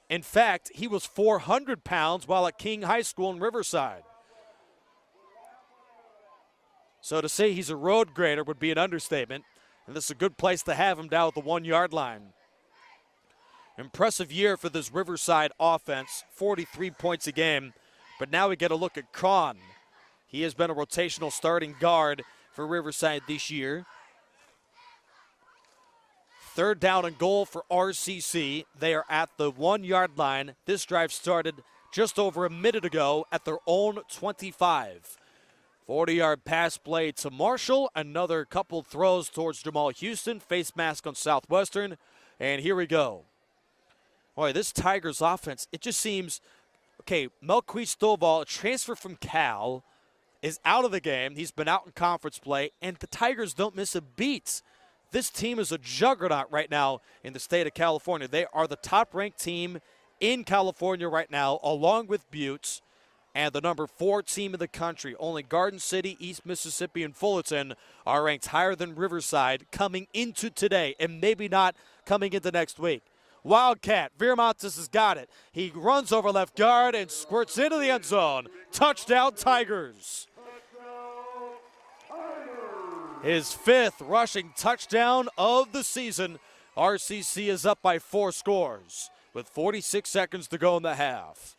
In fact, he was 400 pounds while at King High School in Riverside. So to say he's a road grader would be an understatement, and this is a good place to have him down at the 1-yard line. Impressive year for this Riverside offense, 43 points a game. But now we get a look at Cron. He has been a rotational starting guard for Riverside this year. 3rd down and goal for RCC. They are at the 1-yard line. This drive started just over a minute ago at their own 25. 40-yard pass play to Marshall. Another couple throws towards Jamal Houston. Face mask on Southwestern. And here we go. Boy, this Tigers offense, it just seems, okay, Melquise Stovall, a transfer from Cal, is out of the game. He's been out in conference play, and the Tigers don't miss a beat. This team is a juggernaut right now in the state of California. They are the top-ranked team in California right now, along with Butte, and the number 4 team in the country. Only Garden City, East Mississippi, and Fullerton are ranked higher than Riverside coming into today, and maybe not coming into next week. Wildcat. Viramontes has got it. He runs over left guard and squirts into the end zone. Touchdown, Tigers. His 5th rushing touchdown of the season. RCC is up by 4 scores with 46 seconds to go in the half.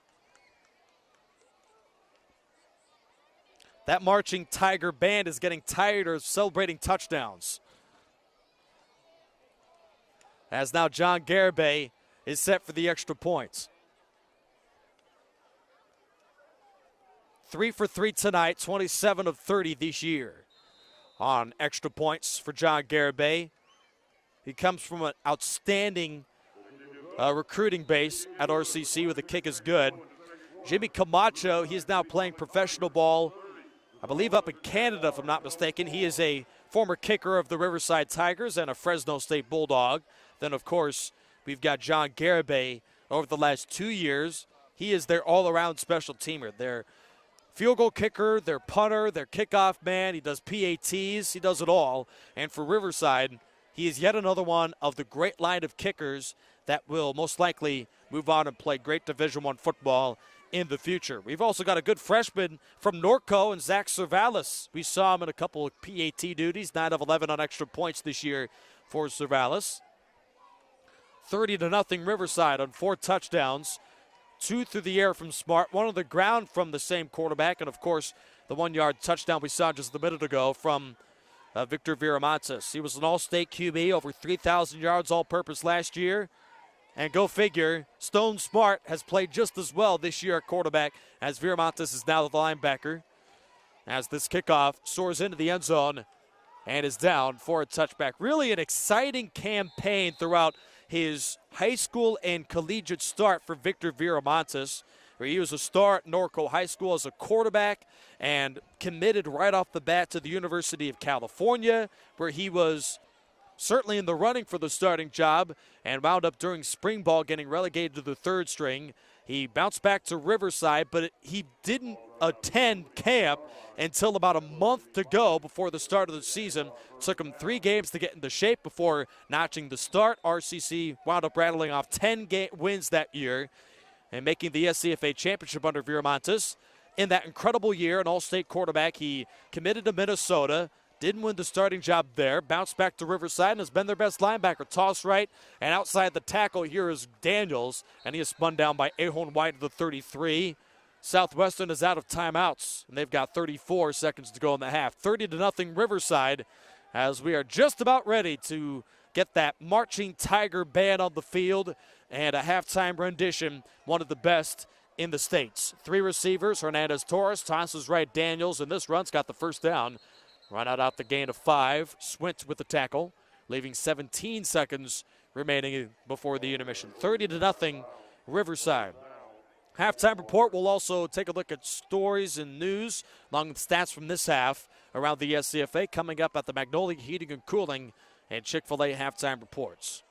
That marching Tiger band is getting tired of celebrating touchdowns. As now John Garibay is set for the extra points. 3 for 3 tonight, 27 of 30 this year on extra points for John Garibay. He comes from an outstanding recruiting base at RCC where the kick is good. Jimmy Camacho, he is now playing professional ball, I believe up in Canada if I'm not mistaken. He is a former kicker of the Riverside Tigers and a Fresno State Bulldog. Then, of course, we've got John Garibay over the last 2 years. He is their all-around special teamer. Their field goal kicker, their punter, their kickoff man. He does PATs. He does it all. And for Riverside, he is yet another one of the great line of kickers that will most likely move on and play great Division I football in the future. We've also got a good freshman from Norco and Zach Cervalis. We saw him in a couple of PAT duties, 9 of 11 on extra points this year for Cervalis. 30-0 Riverside on 4 touchdowns, 2 through the air from Smart, 1 on the ground from the same quarterback, and of course the 1-yard touchdown we saw just a minute ago from Victor Viramontes. He was an all-state QB, over 3,000 yards all-purpose last year. And go figure, Stone Smart has played just as well this year at quarterback as Viramontes is now the linebacker. As this kickoff soars into the end zone and is down for a touchback. Really an exciting campaign throughout his high school and collegiate start for Victor Viramontes, where he was a star at Norco High School as a quarterback and committed right off the bat to the University of California, where he was certainly in the running for the starting job and wound up during spring ball getting relegated to the 3rd string. He bounced back to Riverside, but he didn't attend camp until about a month to go before the start of the season. It took him 3 games to get into shape before notching the start. RCC wound up rattling off 10 wins that year and making the SCFA championship under Viramontes. In that incredible year, an all-state quarterback, he committed to Minnesota, didn't win the starting job there, bounced back to Riverside and has been their best linebacker. Toss right, and outside the tackle here is Daniels, and he is spun down by Ahorn White at the 33. Southwestern is out of timeouts, and they've got 34 seconds to go in the half. 30-0 Riverside, as we are just about ready to get that marching Tiger band on the field and a halftime rendition, one of the best in the States. 3 receivers, Hernandez-Torres, tosses right Daniels, and this run's got the first down. Run out the gain of 5. Swint with the tackle, leaving 17 seconds remaining before the intermission. 30-0 Riverside. Halftime report. We'll also take a look at stories and news along with stats from this half around the SCFA coming up at the Magnolia Heating and Cooling and Chick-fil-A halftime reports.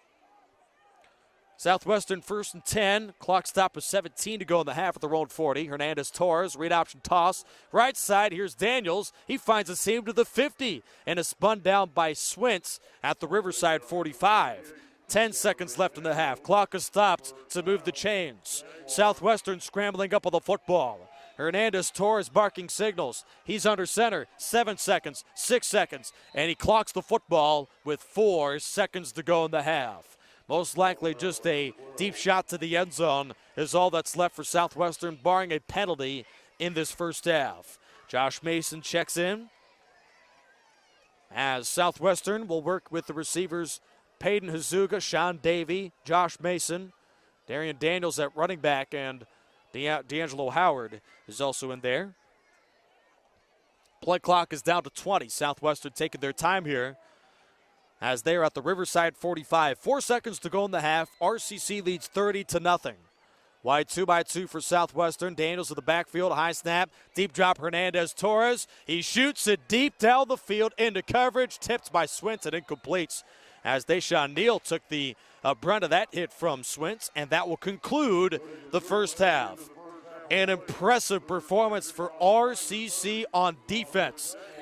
Southwestern 1st and 10. Clock stop with 17 to go in the half at their own 40. Hernandez-Torres, read option toss. Right side, here's Daniels. He finds a seam to the 50 and is spun down by Swintz at the Riverside 45. 10 seconds left in the half. Clock is stopped to move the chains. Southwestern scrambling up on the football. Hernandez-Torres barking signals. He's under center. 7 seconds, 6 seconds, and he clocks the football with 4 seconds to go in the half. Most likely just a deep shot to the end zone is all that's left for Southwestern, barring a penalty in this first half. Josh Mason checks in as Southwestern will work with the receivers Peyton Hazuga, Sean Davey, Josh Mason, Darian Daniels at running back, and D'Angelo Howard is also in there. Play clock is down to 20. Southwestern taking their time here as they are at the Riverside 45. 4 seconds to go in the half. RCC leads 30-0. Wide 2x2 for Southwestern. Daniels in the backfield. High snap. Deep drop Hernandez-Torres. He shoots it deep down the field into coverage. Tipped by Swintz and incompletes as Deshaun Neal took the brunt of that hit from Swintz. And that will conclude the first half. An impressive performance for RCC on defense.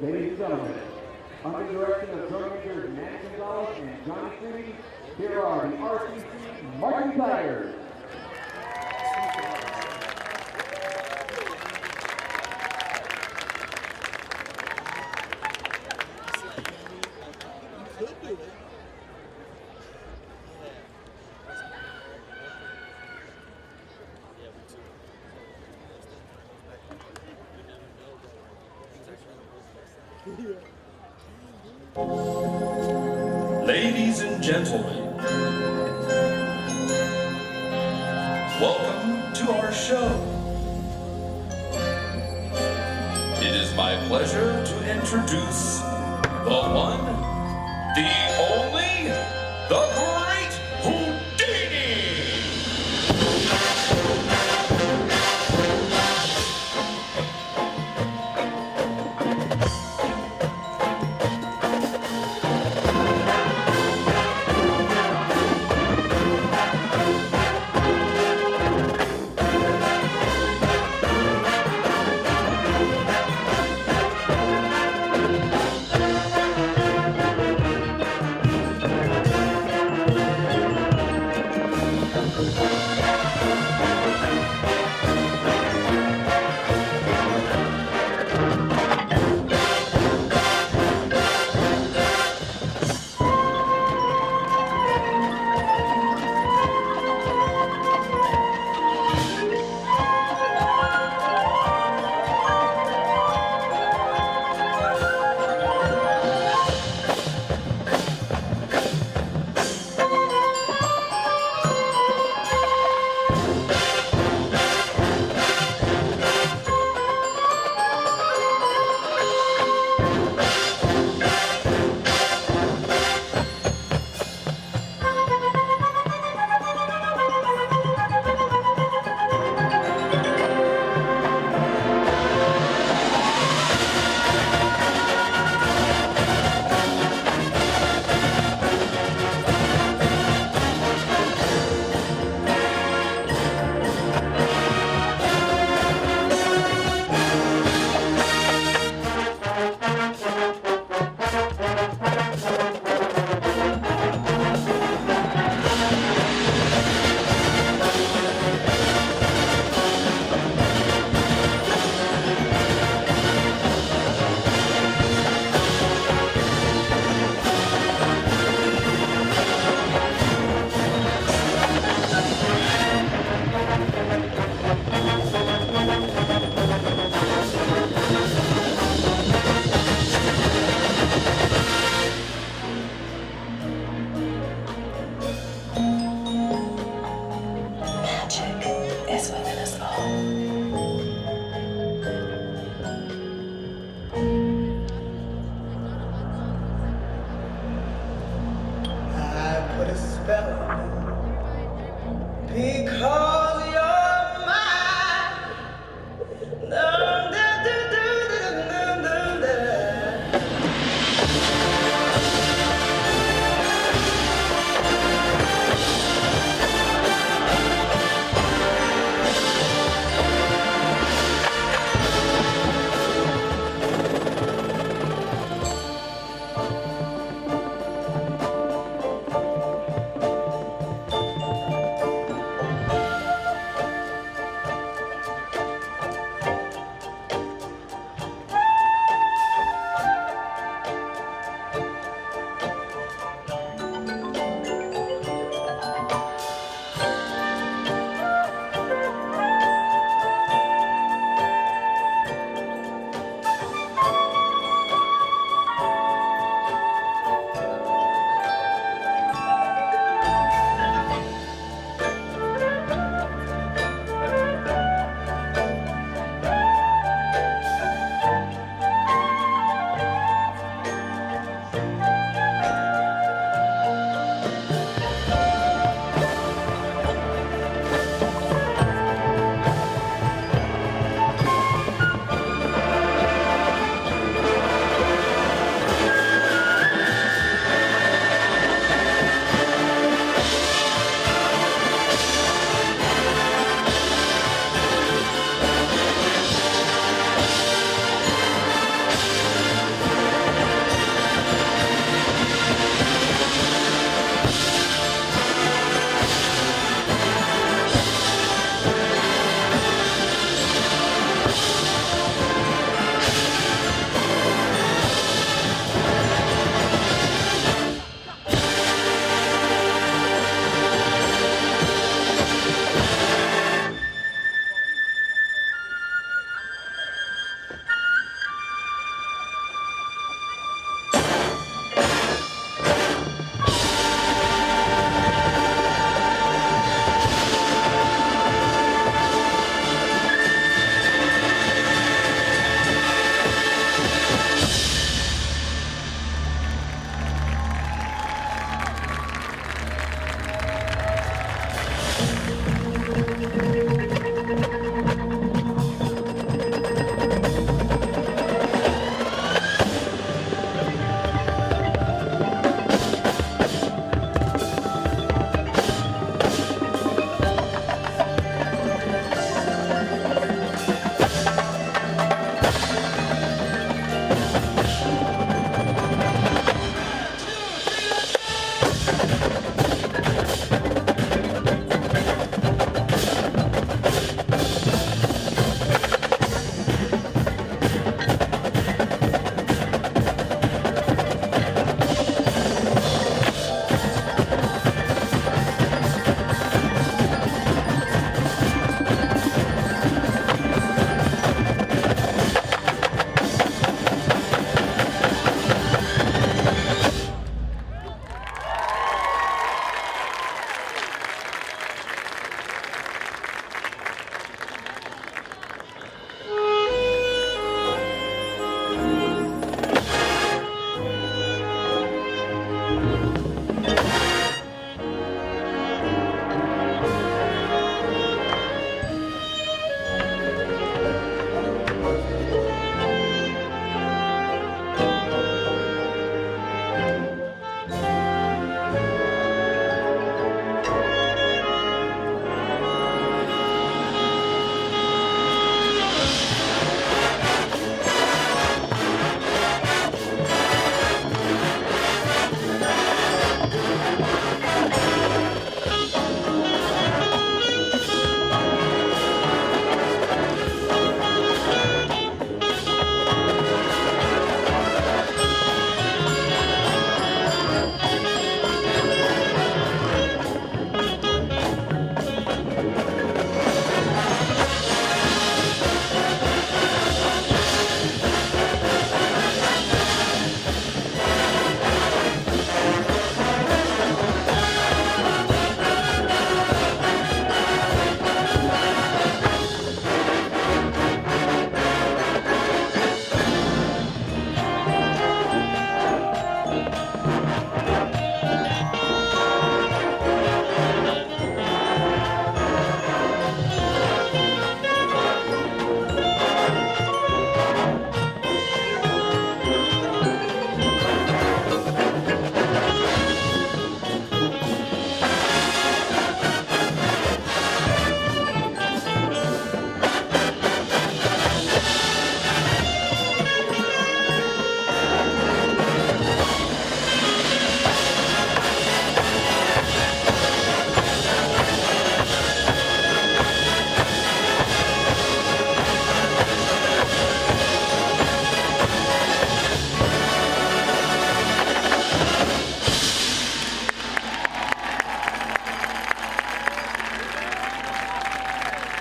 Ladies and gentlemen, under the direction of drum majors Matt Gonzalez and Johnny City, here are the RCC Marching Tigers. Ladies and gentlemen, welcome to our show. It is my pleasure to introduce the one, the only, the great Houdini!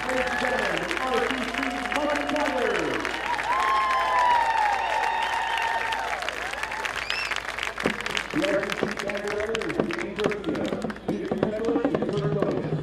Ladies and gentlemen, the RCC Fighting Tigers. The RCC Tiger Raiders, James Garcia. Leadership specialist is Kurt Williams.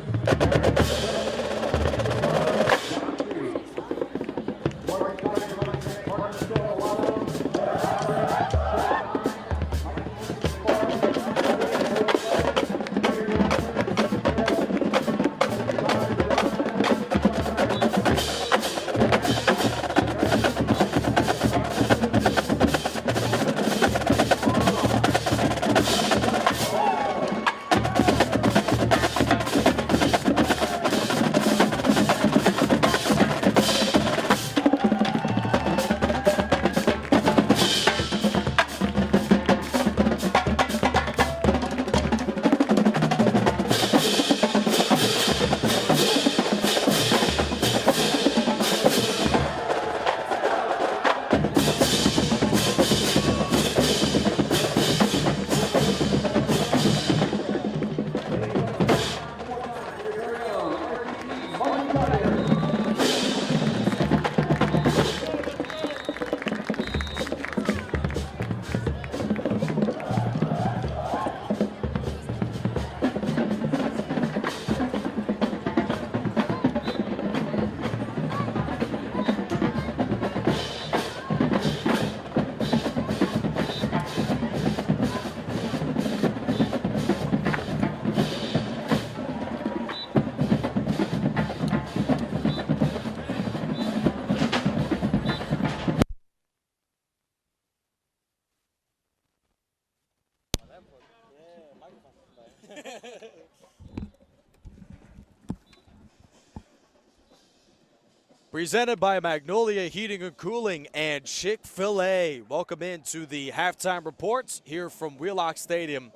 Presented by Magnolia Heating and Cooling and Chick-fil-A. Welcome into the halftime reports here from Wheelock Stadium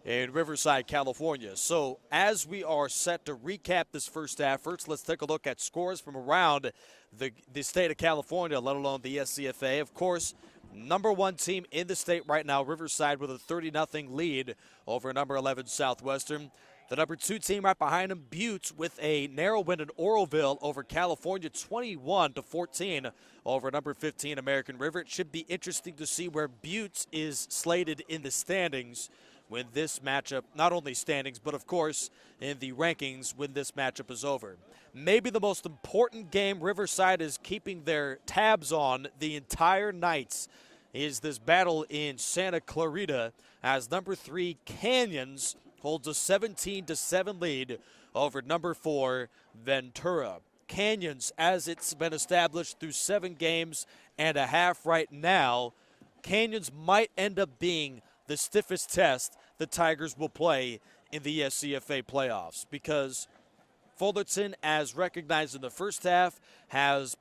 in Riverside, California. So as we are set to recap this first half, first let's take a look at scores from around the state of California, let alone the SCFA. Of course, number one team in the state right now, Riverside, with a 30-0 lead over number 11 Southwestern. The number two team right behind them, Butte, with a narrow win in Oroville over California, 21-14 over number 15 American River. It should be interesting to see where Butte is slated in the standings when this matchup, not only standings, but of course in the rankings when this matchup is over. Maybe the most important game Riverside is keeping their tabs on the entire night is this battle in Santa Clarita as number 3 Canyons holds a 17-7 lead over number 4 Ventura. Canyons, as it's been established through 7 games and a half right now, Canyons might end up being the stiffest test the Tigers will play in the SCFA playoffs because Fullerton, as recognized in the first half, have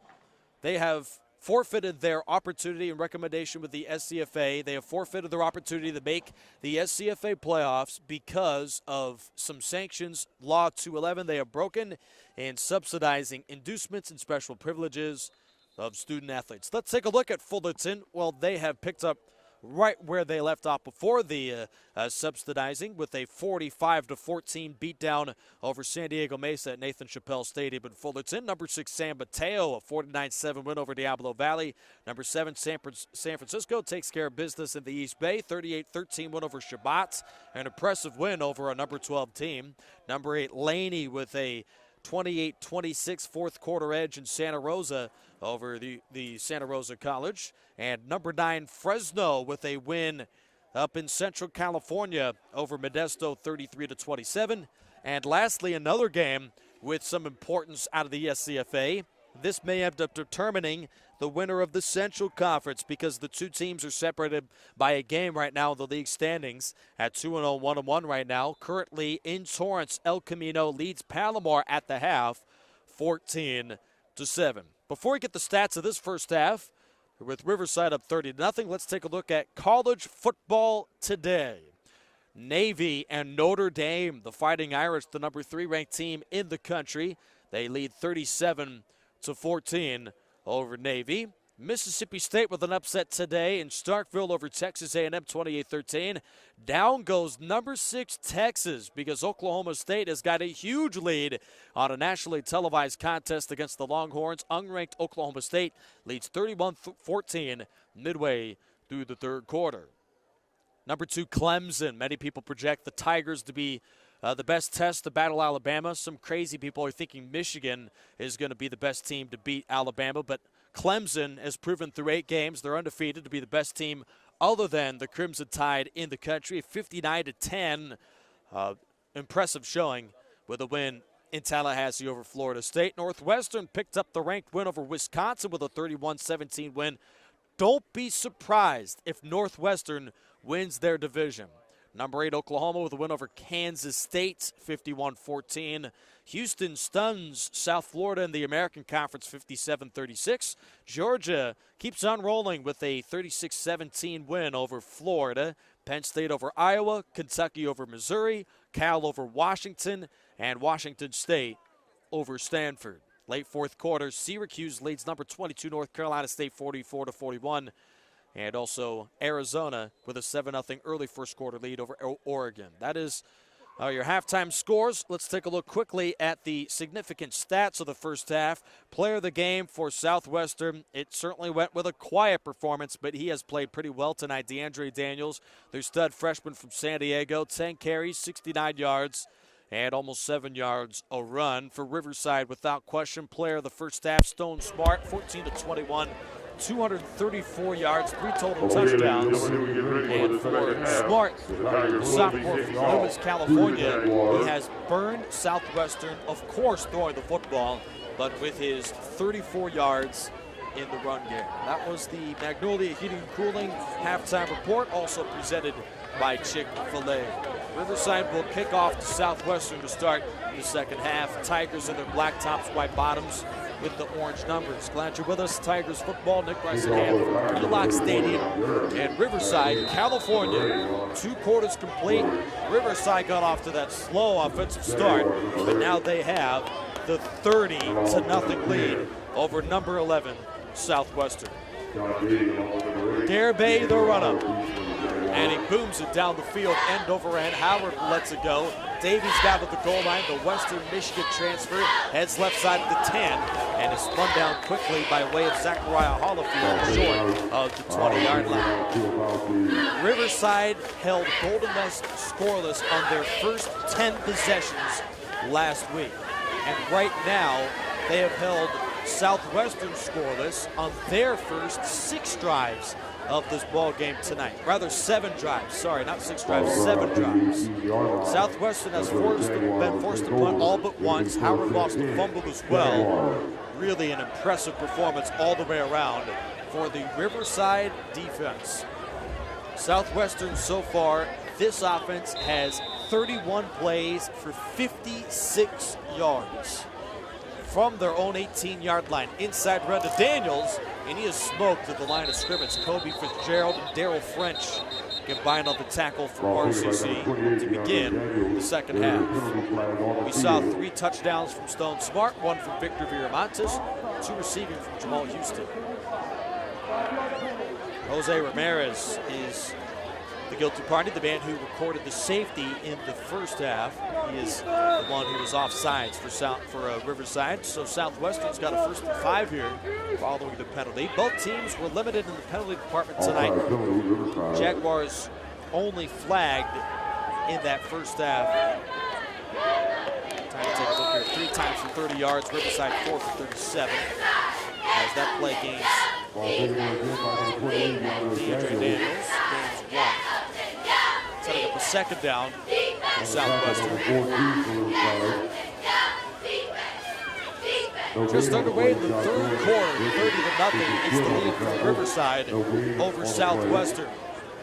forfeited their opportunity and recommendation with the SCFA. They have forfeited their opportunity to make the SCFA playoffs because of some sanctions, Law 211 they have broken, and subsidizing inducements and special privileges of student athletes. Let's take a look at Fullerton. Well, they have picked up right where they left off before the subsidizing with a 45-14 beatdown over San Diego Mesa at Nathan Chappelle Stadium in Fullerton. Number 6, San Mateo, a 49-7 win over Diablo Valley. Number 7, San Francisco takes care of business in the East Bay, 38-13 win over Shabbat. An impressive win over a number 12 team. Number 8, Laney with a 28-26 fourth quarter edge in Santa Rosa over the Santa Rosa College. And number 9, Fresno with a win up in Central California over Modesto, 33-27. And lastly, another game with some importance out of the SCFA. This may end up determining the winner of the Central Conference because the two teams are separated by a game right now in the league standings at 2-0, 1-1 right now. Currently in Torrance, El Camino leads Palomar at the half, 14-7. Before we get the stats of this first half, with Riverside up 30-0, let's take a look at college football today. Navy and Notre Dame, the Fighting Irish, the number 3 ranked team in the country. They lead 37-14 over Navy. Mississippi State with an upset today in Starkville over Texas A&M 28-13. Down goes number 6 Texas because Oklahoma State has got a huge lead on a nationally televised contest against the Longhorns. Unranked Oklahoma State leads 31-14 midway through the third quarter. Number 2 Clemson. Many people project the Tigers to be the best test to battle Alabama. Some crazy people are thinking Michigan is going to be the best team to beat Alabama, but Clemson has proven through 8 games they're undefeated to be the best team other than the Crimson Tide in the country. 59-10, impressive showing with a win in Tallahassee over Florida State. Northwestern picked up the ranked win over Wisconsin with a 31-17 win. Don't be surprised if Northwestern wins their division. Number 8 Oklahoma with a win over Kansas State, 51-14. Houston stuns South Florida in the American Conference, 57-36. Georgia keeps on rolling with a 36-17 win over Florida. Penn State over Iowa, Kentucky over Missouri, Cal over Washington, and Washington State over Stanford. Late fourth quarter, Syracuse leads number 22 North Carolina State 44-41. And also Arizona with a 7-0 early first quarter lead over Oregon. That is your halftime scores. Let's take a look quickly at the significant stats of the first half. Player of the game for Southwestern. It certainly went with a quiet performance, but he has played pretty well tonight. DeAndre Daniels, their stud freshman from San Diego, 10 carries, 69 yards, and almost 7 yards a run. For Riverside, without question, player of the first half, Stone Smart, 14-21. 234 yards, 3 total touchdowns. And for Smart, sophomore from Lewis, California, he has burned Southwestern, of course, throwing the football, but with his 34 yards in the run game. That was the Magnolia Heating and Cooling halftime report, also presented by Chick-fil-A. Riverside will kick off to Southwestern to start the second half. Tigers in their black tops, white bottoms, with the orange numbers. Glad you're with us. Tigers football, Nick Ricehan from Wheelock Stadium in Riverside, California. 2 quarters complete. Riverside got off to that slow offensive start, but now they have the 30-0 lead over number 11 Southwestern. Garibay, the run-up. And he booms it down the field, end over end. Howard lets it go. Davies got to the goal line. The Western Michigan transfer heads left side of the 10 and is spun down quickly by way of Zachariah Hollifield, short of the 20-yard line. Riverside held Golden West scoreless on their first 10 possessions last week. And right now, they have held Southwestern scoreless on their first 6 drives of this ball game tonight. Rather 7 drives. Sorry, not 6 drives, 7 drives. Southwestern has been forced to punt all but once. Howard lost a fumble as well. Really an impressive performance all the way around for the Riverside defense. Southwestern so far, this offense has 31 plays for 56 yards. From their own 18-yard line, inside run to Daniels, and he is smoked at the line of scrimmage. Kobe Fitzgerald and Darrell French combined on the tackle for RCC to begin the second half. We saw 3 touchdowns from Stone Smart, 1 from Victor Viramontes, 2 receiving from Jamal Houston. Jose Ramirez is the guilty party, the man who recorded the safety in the first half. He is the one who was offsides for Riverside. So Southwestern's got a 1st and 5 here following the penalty. Both teams were limited in the penalty department tonight. Jaguars only flagged in that first half. Time to take a look here. 3 times for 30 yards. Riverside 4 for 37. As that play gains DeAndre Daniels gains 1. Setting up a second down for Southwestern. Just underway in the third quarter, 30-0 is the lead for Riverside over Southwestern.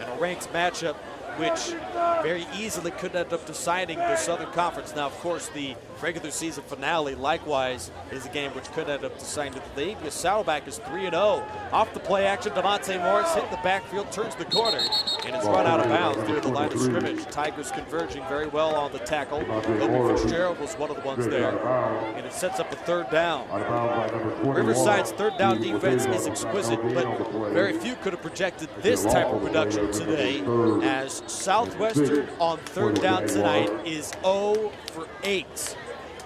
And a ranked matchup which very easily could end up deciding the Southern Conference. Now, of course, the regular season finale, likewise, is a game which could end up deciding the league. The Saddleback is 3-0. Off the play action, DeMonte Morris hit the backfield, turns the corner, and is run out of bounds near the line of scrimmage. Tigers converging very well on the tackle. Kobe Fitzgerald was one of the ones there, and it sets up a 3rd down. Riverside's 3rd down defense is exquisite, but very few could have projected this type of production today, as Southwestern on 3rd down tonight is 0 for 8.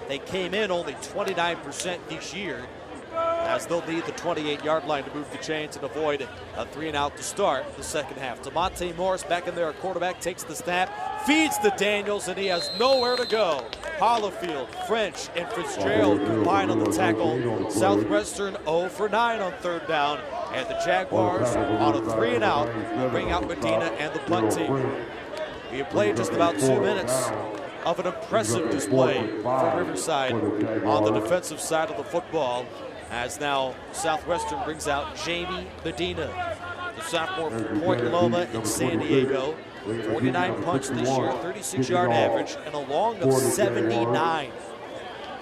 They came in only 29% this year, as they'll need the 28-yard line to move the chains and avoid a 3-and-out to start the second half. DeMonte Morris back in there, a quarterback, takes the snap, feeds to Daniels, and he has nowhere to go. Hollifield, French, and Fitzgerald combine on the tackle. Southwestern 0 for 9 on 3rd down, and the Jaguars on a 3-and-out will bring out Medina and the punt team. We have played just about 2 minutes of an impressive display for Riverside on the defensive side of the football, as now Southwestern brings out Jamie Medina, the sophomore from Point Loma in San Diego. 49 punts this year, 36-yard average, and a long of 79.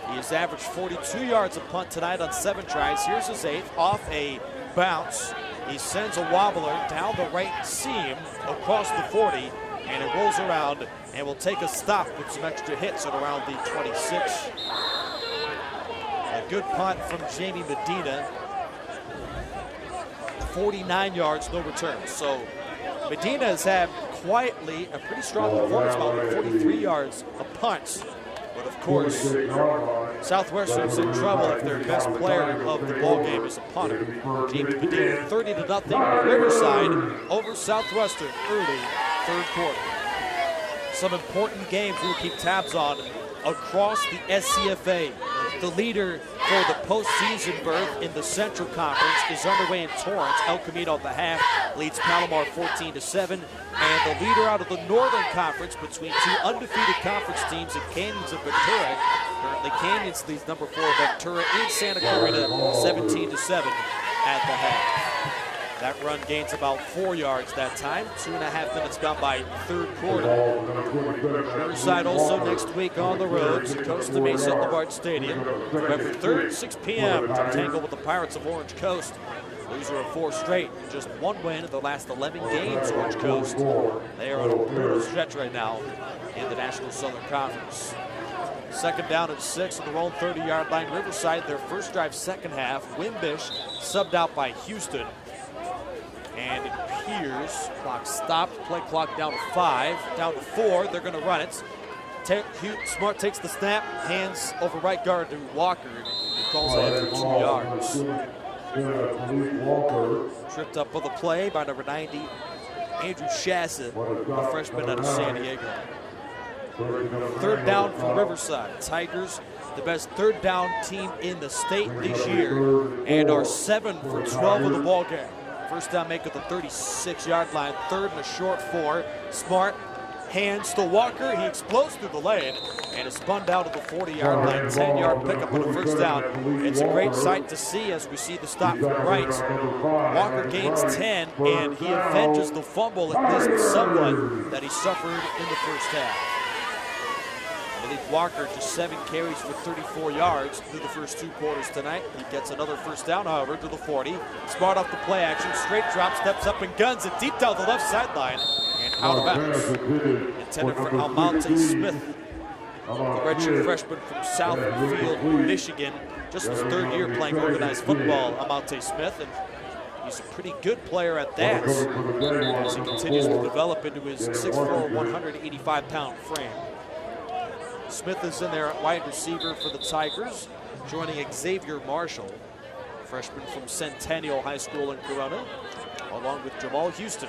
He has averaged 42 yards a punt tonight on 7 tries. Here's his 8th, off a bounce. He sends a wobbler down the right seam across the 40, and it rolls around and will take a stop with some extra hits at around the 26. A good punt from Jamie Medina. 49 yards, no return. So Medina has had quietly a pretty strong performance, about 43 yards a punt. But of course, Southwestern's in trouble if their best player of the ball game is a punter. James Medina, 30-0 Riverside over Southwestern early 3rd quarter. Some important games we'll keep tabs on across the SCFA. The leader for the postseason berth in the Central Conference is underway in Torrance. El Camino at the half leads Palomar 14-7. And the leader out of the Northern Conference between 2 undefeated conference teams in Canyons and Ventura. Currently Canyons leads number 4 Ventura in Santa Clarita 17-7 at the half. That run gains about 4 yards that time. 2.5 minutes gone by 3rd quarter. Riverside also next week on the road to Costa Mesa at LaBart Stadium. November 3rd, 6 p.m. to tangle with the Pirates of Orange Coast. Loser of 4 straight, just 1 win in the last 11 games, Orange Coast. They are on a brutal stretch right now in the National Southern Conference. 2nd down and 6 on their own 30-yard line. Riverside, their first drive, second half. Wimbish subbed out by Houston. And it appears clock stopped, play clock down to 5, down to 4. They're going to run it. Smart takes the snap, hands over right guard to Walker. He calls ahead for 2 yards. Tripped up on the play by number 90, Andrew Shassa, a freshman out of San Diego. 3rd down for Riverside. Tigers, the best 3rd down team in the state this year, and are 7 for 12 of the ball game. First down make at the 36-yard line, 3rd and a short 4. Smart hands to Walker. He explodes through the lane and is spun down to the 40-yard line. 10-yard pickup on the first down. It's a great sight to see as we see the stop from right. Walker gains 10, and he avenges the fumble, at least somewhat, that he suffered in the first half. I believe Walker just 7 carries for 34 yards through the first 2 quarters tonight. He gets another first down, however, to the 40. Smart off the play action, straight drop, steps up and guns it deep down the left sideline and out of bounds. Intended for Almonte Smith, the redshirt freshman from Southfield, Michigan. Just his 3rd year playing organized football, Almonte Smith, and he's a pretty good player at that as he continues to develop into his 6'4", 185-pound frame. Smith is in there at wide receiver for the Tigers, joining Xavier Marshall, freshman from Centennial High School in Corona, along with Jamal Houston.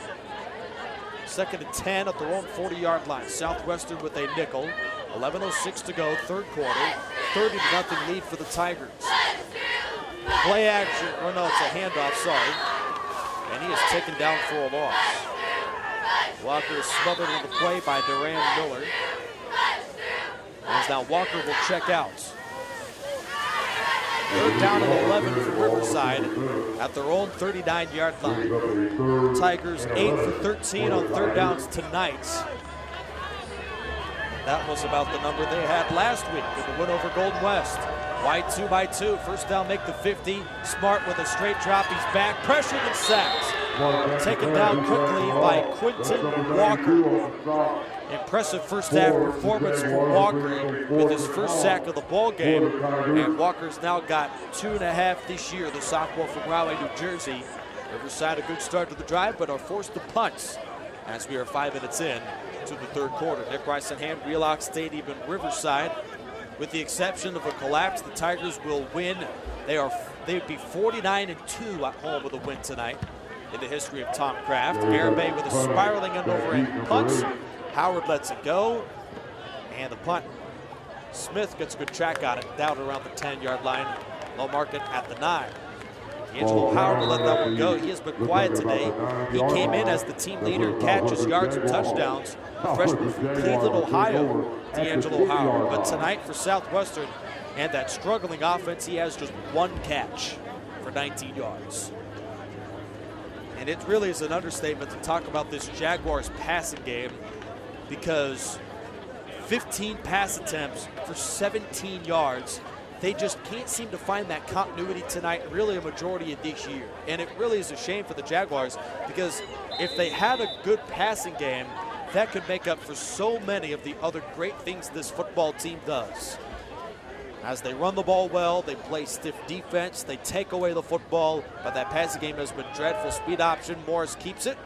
2nd and 10 at their own 40-yard line. Southwestern with a nickel. 11:06 to go, 3rd quarter. 30-0 lead for the Tigers. Play action, or no, it's a handoff, sorry. And he is taken down for a loss. Walker is smothered on the play by Duran Miller. As now Walker will check out. Third down and 11 for Riverside at their own 39-yard line. Tigers 8 for 13 on third downs tonight. That was about the number they had last week with the win over Golden West. Wide 2 by 2, first down, make the 50. Smart with a straight drop, he's back, pressured and sacked. Taken down quickly by Quinton Walker. Impressive first half performance for Walker with his first sack of the ball game. And Walker's now got 2.5 this year, the sophomore from Rahway, New Jersey. Riverside a good start to the drive, but are forced to punt as we are 5 minutes in to the third quarter. Nick Rice in hand, Wheelock Stadium in Riverside. With the exception of a collapse, the Tigers will win. They'd be 49-2 at home with a win tonight in the history of Tom Kraft. Garibay with a spiraling end over end punt. Howard lets it go, and the punt. Smith gets a good track on it, down around the 10-yard line. Low market at the 9. D'Angelo Howard will let that one go. He has been quiet today. He came in as the team leader in catches, yards, and touchdowns. The freshman from Cleveland, Ohio, D'Angelo Howard. But tonight for Southwestern and that struggling offense, he has just 1 catch for 19 yards. And it really is an understatement to talk about this Jaguars passing game, because 15 pass attempts for 17 yards. They just can't seem to find that continuity tonight, really a majority of this year. And it really is a shame for the Jaguars, because if they had a good passing game, that could make up for so many of the other great things this football team does. As they run the ball well, they play stiff defense, they take away the football, but that passing game has been dreadful. Speed option, Morris keeps it,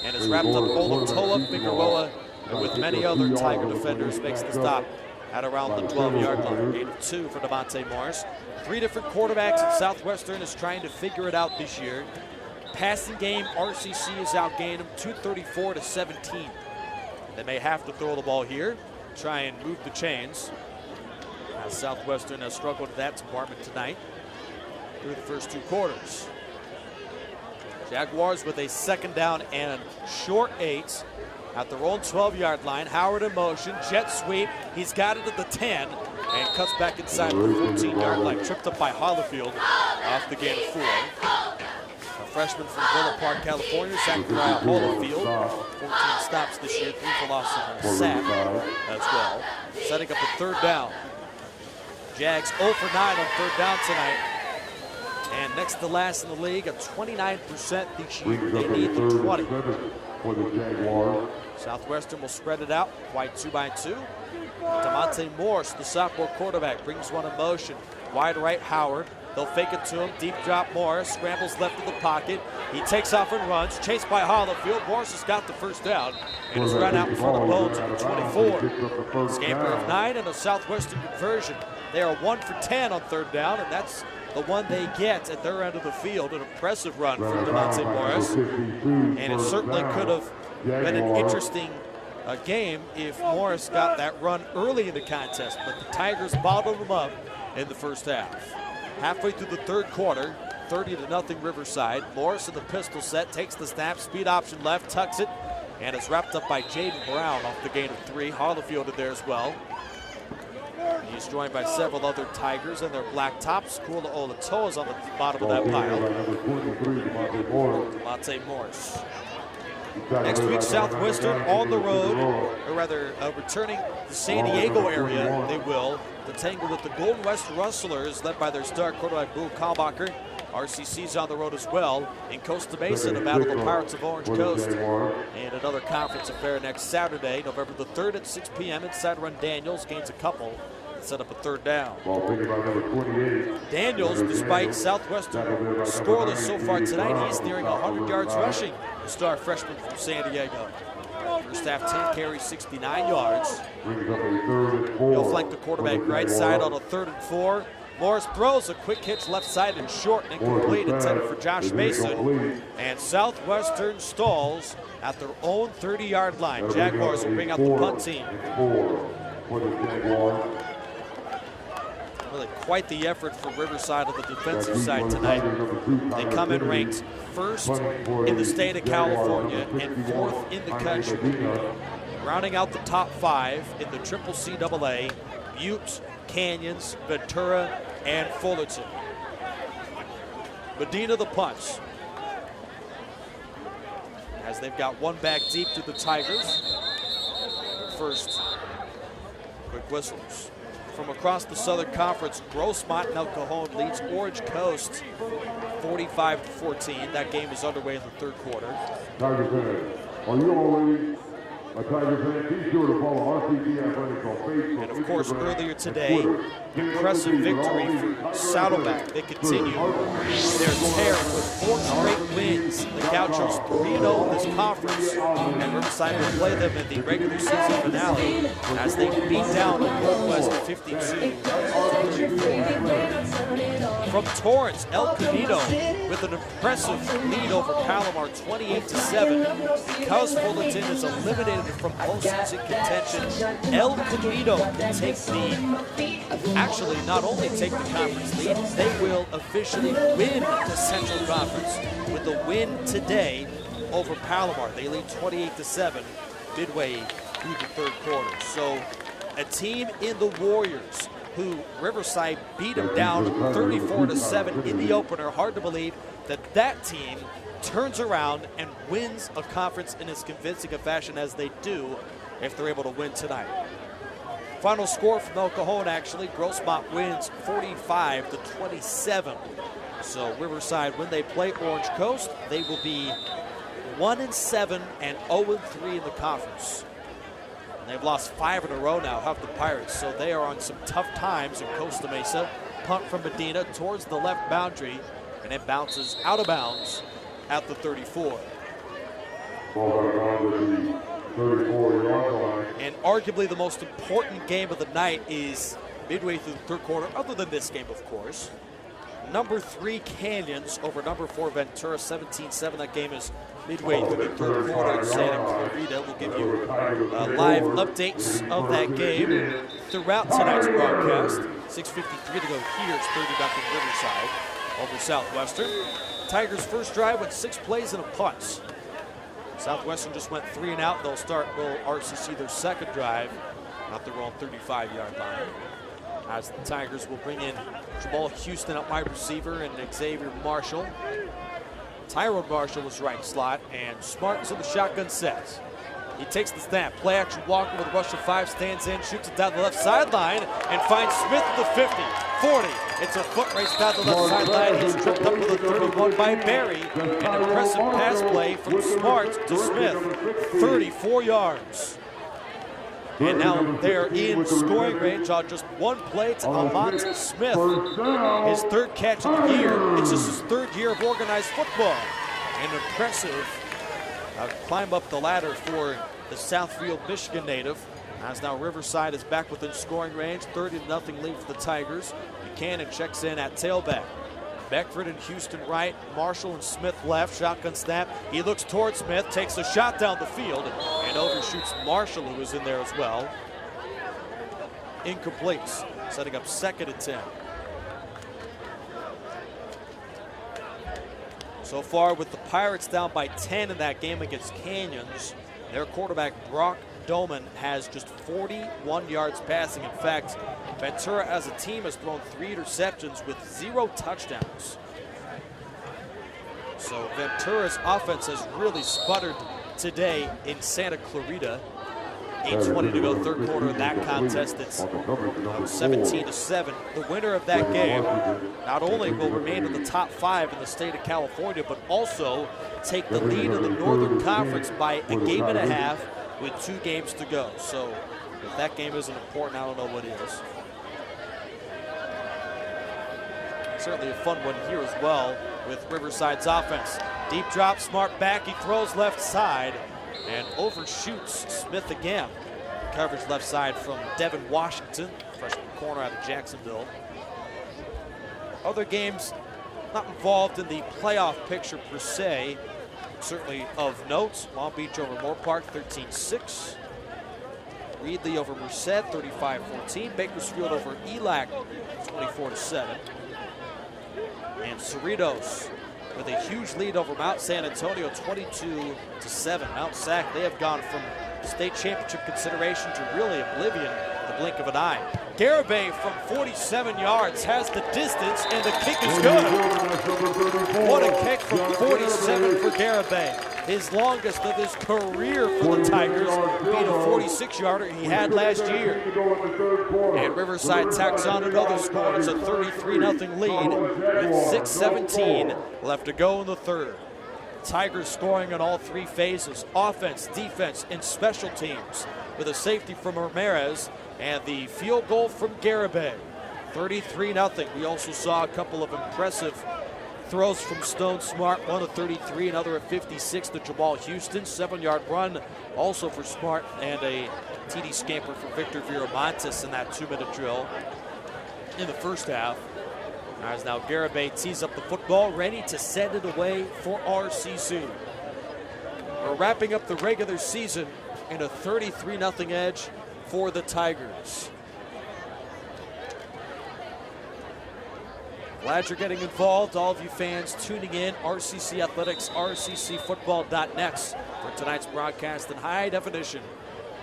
and is wrapped up Olatoa, Figueroa, and with many other Tiger defenders, makes the stop at around the 12-yard line. Gain of 2 for Devontae Morris. 3 different quarterbacks at Southwestern is trying to figure it out this year. Passing game, RCC has outgained them 234-17. They may have to throw the ball here, try and move the chains. As Southwestern has struggled with that department tonight through the first 2 quarters. Jaguars with a second down and short 8 at their own 12-yard line. Howard in motion, jet sweep. He's got it at the 10 and cuts back inside the 14-yard line. Tripped up by Hollifield off the gain of 4. A freshman from Villa Park, California, Zachariah Hollifield. 14 stops this year, 3 for loss and a sack as well. Setting up a third down. Jags 0 for 9 on third down tonight. And next to last in the league at 29% this year. They need the 20. For the Jaguars. Southwestern will spread it out, wide 2 by 2. Devontae Morris, the sophomore quarterback, brings one in motion. Wide right, Howard. They'll fake it to him. Deep drop, Morris. Scrambles left of the pocket. He takes off and runs. Chased by Hollifield. Morris has got the first down and is run out in front of the Bones at the 24. Scamper of 9 and a Southwestern conversion. They are 1 for 10 on third down, and that's the one they get at their end of the field. An impressive run from Devontae Morris. And it certainly could have been an interesting game if Morris got that run early in the contest, but the Tigers bottled them up in the first half. Halfway through the third quarter, 30-0 Riverside. Morris in the pistol set, takes the snap, speed option left, tucks it, and is wrapped up by Jaden Brown off the gain of 3. Hollifield in there as well. He's joined by several other Tigers and their black tops. Kula Olatoa is on the bottom of that pile. Devontae Morris. Next week, Southwestern on the road, or rather returning the San Diego area, they will, to tangle with the Golden West Rustlers, led by their star quarterback, Boo Kalbacher. RCC's on the road as well in Costa Mesa to battle the Pirates of Orange Coast. And another conference affair next Saturday, November the 3rd at 6 p.m. inside Run Daniels. Gains a couple and set up a third down. Daniels, despite Southwestern scoreless so far tonight, he's nearing 100 yards rushing. The star freshman from San Diego. First half, 10 carries, 69 yards. He'll flank the quarterback right side on a 3rd and 4. Morris throws a quick hitch left side and short and incomplete, intended for Josh Mason. And Southwestern stalls at their own 30-yard line. Jaguars will bring out the punt team. Really quite the effort for Riverside on the defensive side tonight. They come in ranked 1st in the state of California and 4th in the country. Rounding out the top 5 in the Triple CAA, Butte, Canyons, Ventura, and Fullerton. Medina the punch. As they've got one back deep to the Tigers. First, quick whistles. From across the Southern Conference, Grossmont and El Cajon leads Orange Coast 45-14. That game is underway in the third quarter. Tiger fans, are you already a Tiger fan? Be sure to follow RCT Athletics on Facebook. And of course, earlier today, impressive victory for Saddleback. They continue their tear with 4 straight wins. The Gauchos 3-0 in this conference, and Riverside will play them in the regular season finale as they beat down Northwest 52. From Torrance, El Camino with an impressive lead over Palomar, 28-7. Because Fullerton is eliminated from postseason contention, El Camino can take actually not only take the conference lead, they will officially win the Central Conference with a win today over Palomar. They lead 28-7 midway through the third quarter. So a team in the Warriors who Riverside beat them down 34-7 in the opener. Hard to believe that that team turns around and wins a conference in as convincing a fashion as they do if they're able to win tonight. Final score from El Cajon, actually, Grossmont wins 45-27. So Riverside, when they play Orange Coast, they will be 1-7 and 0-3 in the conference. And they've lost 5 in a row now, have the Pirates, so they are on some tough times in Costa Mesa. Punt from Medina towards the left boundary, and it bounces out of bounds at the 34. And arguably the most important game of the night is midway through the third quarter, other than this game, of course. Number 3 Canyons over number 4 Ventura, 17-7. That game is midway through the third quarter in Santa Clarita. We'll give you live updates of that game throughout tonight's broadcast. 6:53 to go here. It's 30-0 Riverside over Southwestern. Tigers' first drive went 6 plays and a punt. Southwestern just went 3 and out. They'll start RCC their second drive at their own 35-yard line. As the Tigers will bring in Jamal Houston at wide receiver and Xavier Marshall. Tyrone Marshall is right slot, and Smart's in the shotgun set. He takes the snap. Play action Walker with a rush of 5, stands in, shoots it down the left sideline, and finds Smith at the 50, 40. It's a foot race down the left sideline. He's tripped up with a 31 by Barry. An impressive pass play from Smart to Smith, 34 yards. And now they're in scoring range on just one play to Amont Smith. His 3rd catch of the year. It's just his 3rd year of organized football. An impressive climb up the ladder for the Southfield, Michigan native. As now Riverside is back within scoring range. 30-0 lead for the Tigers. Buchanan checks in at tailback. Beckford and Houston right, Marshall and Smith left, shotgun snap. He looks towards Smith, takes a shot down the field, and overshoots Marshall, who was in there as well. Incomplete, setting up 2nd and 10. So far with the Pirates down by 10 in that game against Canyons, their quarterback Brock Doman has just 41 yards passing. In fact, Ventura as a team has thrown 3 interceptions with 0 touchdowns. So Ventura's offense has really sputtered today in Santa Clarita. 8:20 to go, third quarter of that contest. It's 17-7. The winner of that game not only will remain in the top 5 in the state of California, but also take the lead in the Northern Conference by a game and a half with 2 games to go. So if that game isn't important, I don't know what is. Certainly a fun one here as well with Riverside's offense. Deep drop, Smart back, he throws left side and overshoots Smith again. Coverage left side from Devin Washington, freshman corner out of Jacksonville. Other games not involved in the playoff picture per se. Certainly of note, Long Beach over Moore Park, 13-6. Reedley over Merced, 35-14. Bakersfield over ELAC, 24-7. And Cerritos with a huge lead over Mount San Antonio, 22-7. Mount Sac, they have gone from state championship consideration to really oblivion the blink of an eye. Garibay from 47 yards has the distance, and the kick is good. What a kick from 47 for Garibay. His longest of his career for the Tigers, being a 46-yarder he had last year. And Riverside tacks on another score. It's a 33-0 lead with 6:17 left to go in the third. Tigers scoring on all three phases: offense, defense, and special teams, with a safety from Ramirez and the field goal from Garibay. 33-0. We also saw a couple of impressive throws from Stone Smart, one of 33, another of 56 to Jamal Houston. 7-yard run also for Smart, and a TD scamper for Victor Viramontes in that 2-minute drill in the first half. As now Garibay tees up the football, ready to send it away for RCC. We're wrapping up the regular season in a 33-0 edge for the Tigers. Glad you're getting involved, all of you fans tuning in. RCC Athletics, rccfootball.net for tonight's broadcast in high definition.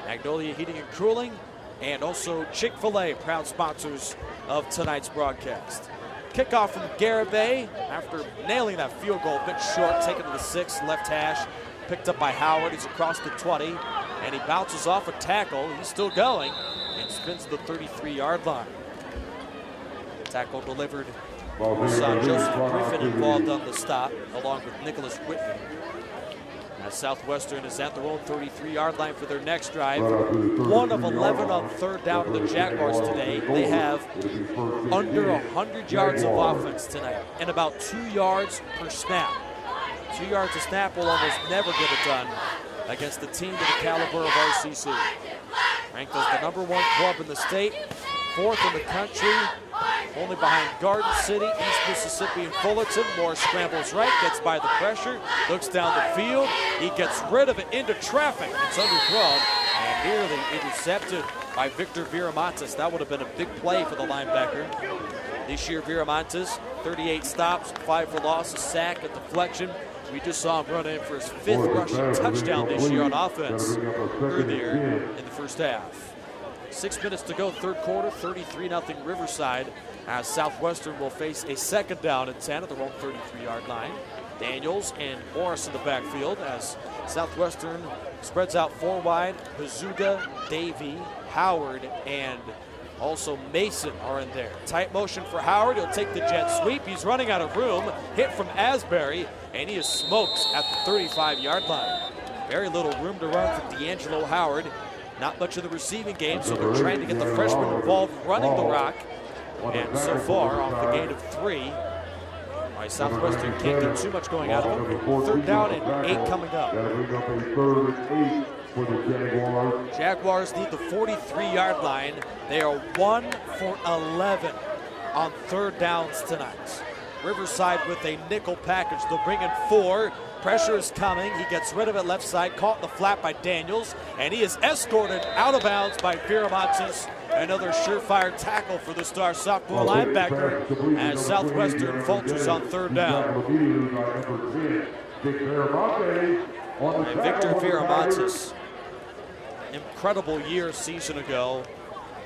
Magnolia Heating and Cooling, and also Chick-fil-A, proud sponsors of tonight's broadcast. Kickoff from Garibay after nailing that field goal, a bit short, taken to the 6, left hash, picked up by Howard. He's across the 20, and he bounces off a tackle. He's still going and spins to the 33-yard line. Tackle delivered. We saw Joseph Griffin involved on the stop, along with Nicholas Whitman. As Southwestern is at their own 33-yard line for their next drive. 1 of 11 on third down to the Jaguars today. They have under 100 yards of offense tonight, and about 2 yards per snap. 2 yards a snap will almost never get it done against the team to the caliber of RCC. Ranked as the #1 club in the state, 4th in the country, only behind Garden City, East Mississippi, and Fullerton. Morris scrambles right, gets by the pressure, looks down the field. He gets rid of it into traffic. It's underthrown and nearly intercepted by Victor Viramontes. That would have been a big play for the linebacker. This year, Viramontes, 38 stops, 5 for loss, a sack, a deflection. We just saw him run in for his 5th rushing touchdown this year on offense earlier in the first half. 6 minutes to go, third quarter, 33-0 Riverside, as Southwestern will face a 2nd down and 10 at their own 33-yard line. Daniels and Morris in the backfield as Southwestern spreads out 4 wide. Hazuga, Davey, Howard, and also Mason are in there. Tight motion for Howard. He'll take the jet sweep. He's running out of room. Hit from Asbury, and he is smoked at the 35-yard line. Very little room to run for D'Angelo Howard. Not much of the receiving game, so they're trying to get the freshman involved running the rock. And so far, off the gain of 3, why Southwestern can't get too much going out of them. 3rd down and 8 coming up. Jaguars need the 43-yard line. They are 1 for 11 on 3rd downs tonight. Riverside with a nickel package. They'll bring in 4. Pressure is coming. He gets rid of it left side, caught in the flat by Daniels, and he is escorted out of bounds by Viramontes. Another surefire tackle for the star sophomore linebacker as Southwestern falters on 3rd down. And Victor Viramontes, incredible year season ago.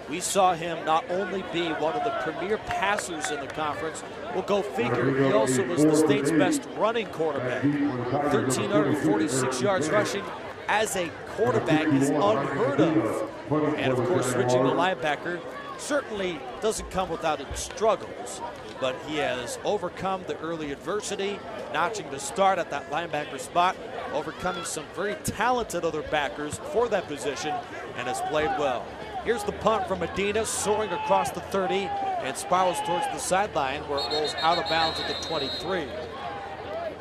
We saw him not only be one of the premier passers in the conference, well, go figure, he also was the state's best running quarterback. 1,346 yards rushing as a quarterback is unheard of. And of course, switching to linebacker certainly doesn't come without its struggles, but he has overcome the early adversity, notching the start at that linebacker spot, overcoming some very talented other backers for that position, and has played well. Here's the punt from Medina, soaring across the 30 and spirals towards the sideline where it rolls out of bounds at the 23.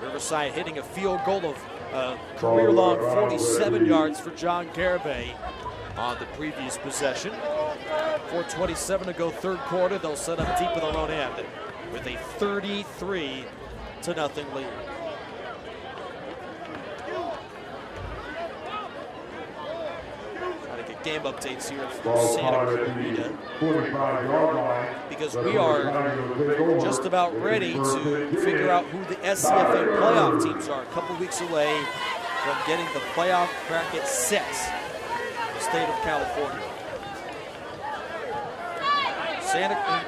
Riverside hitting a field goal of career-long 47 yards for John Garibay on the previous possession. 4:27 to go, third quarter. They'll set up deep in their own end with a 33-0 lead. Game updates here from Santa Clarita, because we are just about ready to figure out who the SCFA playoff teams are. A couple weeks away from getting the playoff bracket set in the state of California.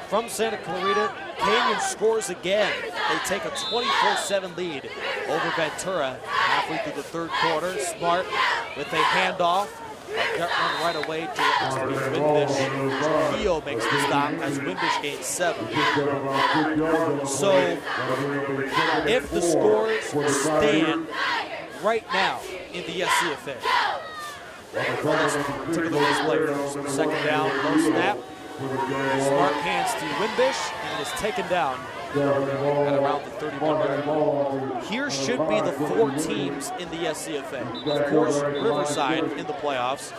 From Santa Clarita, Canyon scores again. They take a 24-7 lead over Ventura halfway through the third quarter. Smart with a handoff. A gut run right away to Wimbish. Keo makes the stop as Wimbish gains 7. So if the scores stand right now in the SCFA, let's take a look at this play first. Second down, low snap. Smart hands to Wimbish and is taken down at around the 31-yard line. Here should be the 4 teams in the SCFA. Of course, Riverside in the playoffs,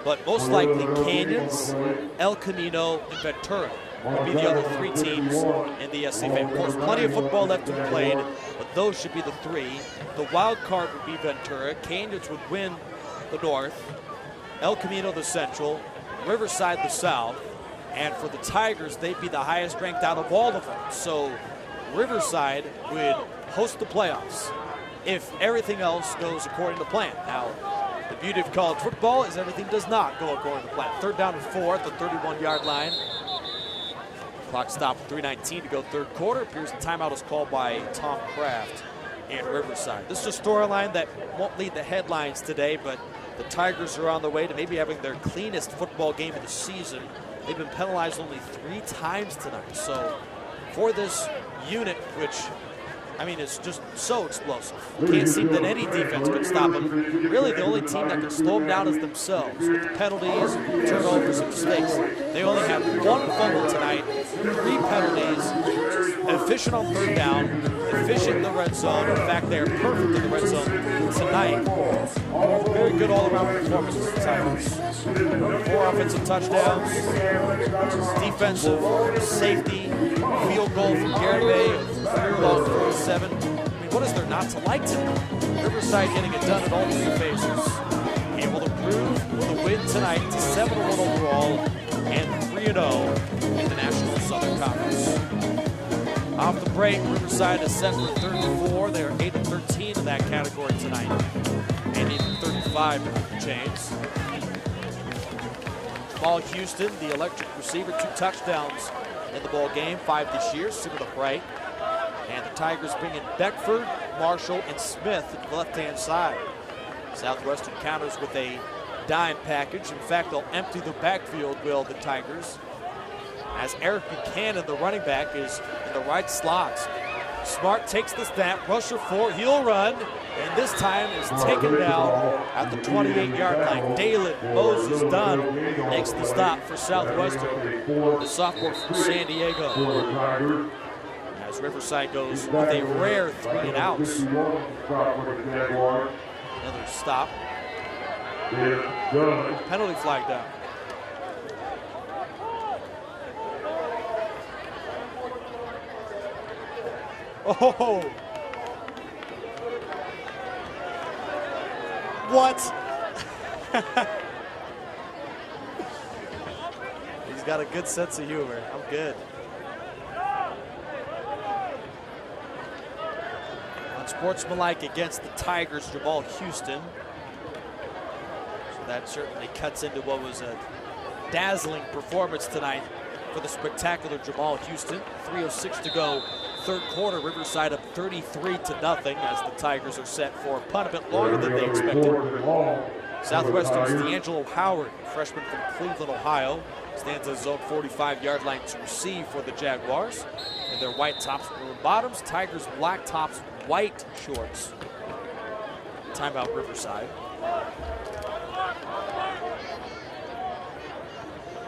but most likely Canyons, El Camino, and Ventura would be the other 3 teams in the SCFA. Of course, plenty of football left to be played, but those should be the 3. The wild card would be Ventura. Canyons would win the North, El Camino the Central, Riverside the South, and for the Tigers, they'd be the highest ranked out of all of them. So Riverside would host the playoffs if everything else goes according to plan. Now, the beauty of college football is everything does not go according to plan. Third down and 4 at the 31-yard line. Clock stopped, 3:19 to go third quarter. Appears the timeout is called by Tom Kraft in Riverside. This is a storyline that won't lead the headlines today, but the Tigers are on the way to maybe having their cleanest football game of the season. They've been penalized only 3 times tonight. So for this unit, which, I mean, it's just so explosive. Can't seem that any defense can stop them. Really, the only team that can slow them down is themselves. With the penalties, turnovers, and mistakes. They only have 1 fumble tonight, 3 penalties, efficient on third down, efficient in the red zone. In fact, they are perfect in the red zone tonight. Very good all-around performance for the Tigers. 4 offensive touchdowns, defensive, safety, field goal from Garrett Bay, career long 47. I mean, what is there not to like tonight? Riverside getting it done at all 3 phases. Able to improve with a win tonight to 7-1 overall and 3-0 in the National Southern Conference. Off the break, Riverside is set for 3rd and 4. They are 8-13 in that category tonight, and even 35 with the chains. Jamal Houston, the electric receiver, 2 touchdowns in the ball game, 5 this year, similar to Bright. And the Tigers bring in Beckford, Marshall, and Smith to the left-hand side. Southwestern counters with a dime package. In fact, they'll empty the backfield, will the Tigers, as Eric Buchanan, the running back, is in the right slot. Smart takes the snap, rusher 4, he'll run, and this time is taken down at the 28-yard line. Dalen Moses Dunn makes the stop for Southwestern, the sophomore from San Diego. As Riverside goes with a rare 3 and outs. Another stop. Penalty flag down. Oh! What? He's got a good sense of humor. I'm good. Unsportsmanlike against the Tigers, Jamal Houston. So that certainly cuts into what was a dazzling performance tonight for the spectacular Jamal Houston. 3:06 to go, third quarter. Riverside up 33-0 as the Tigers are set for a punt a bit longer than they expected. Southwestern's D'Angelo Howard, freshman from Cleveland, Ohio, stands at his own 45-yard line to receive for the Jaguars. In their white tops, maroon bottoms. Tigers black tops, white shorts. Timeout Riverside.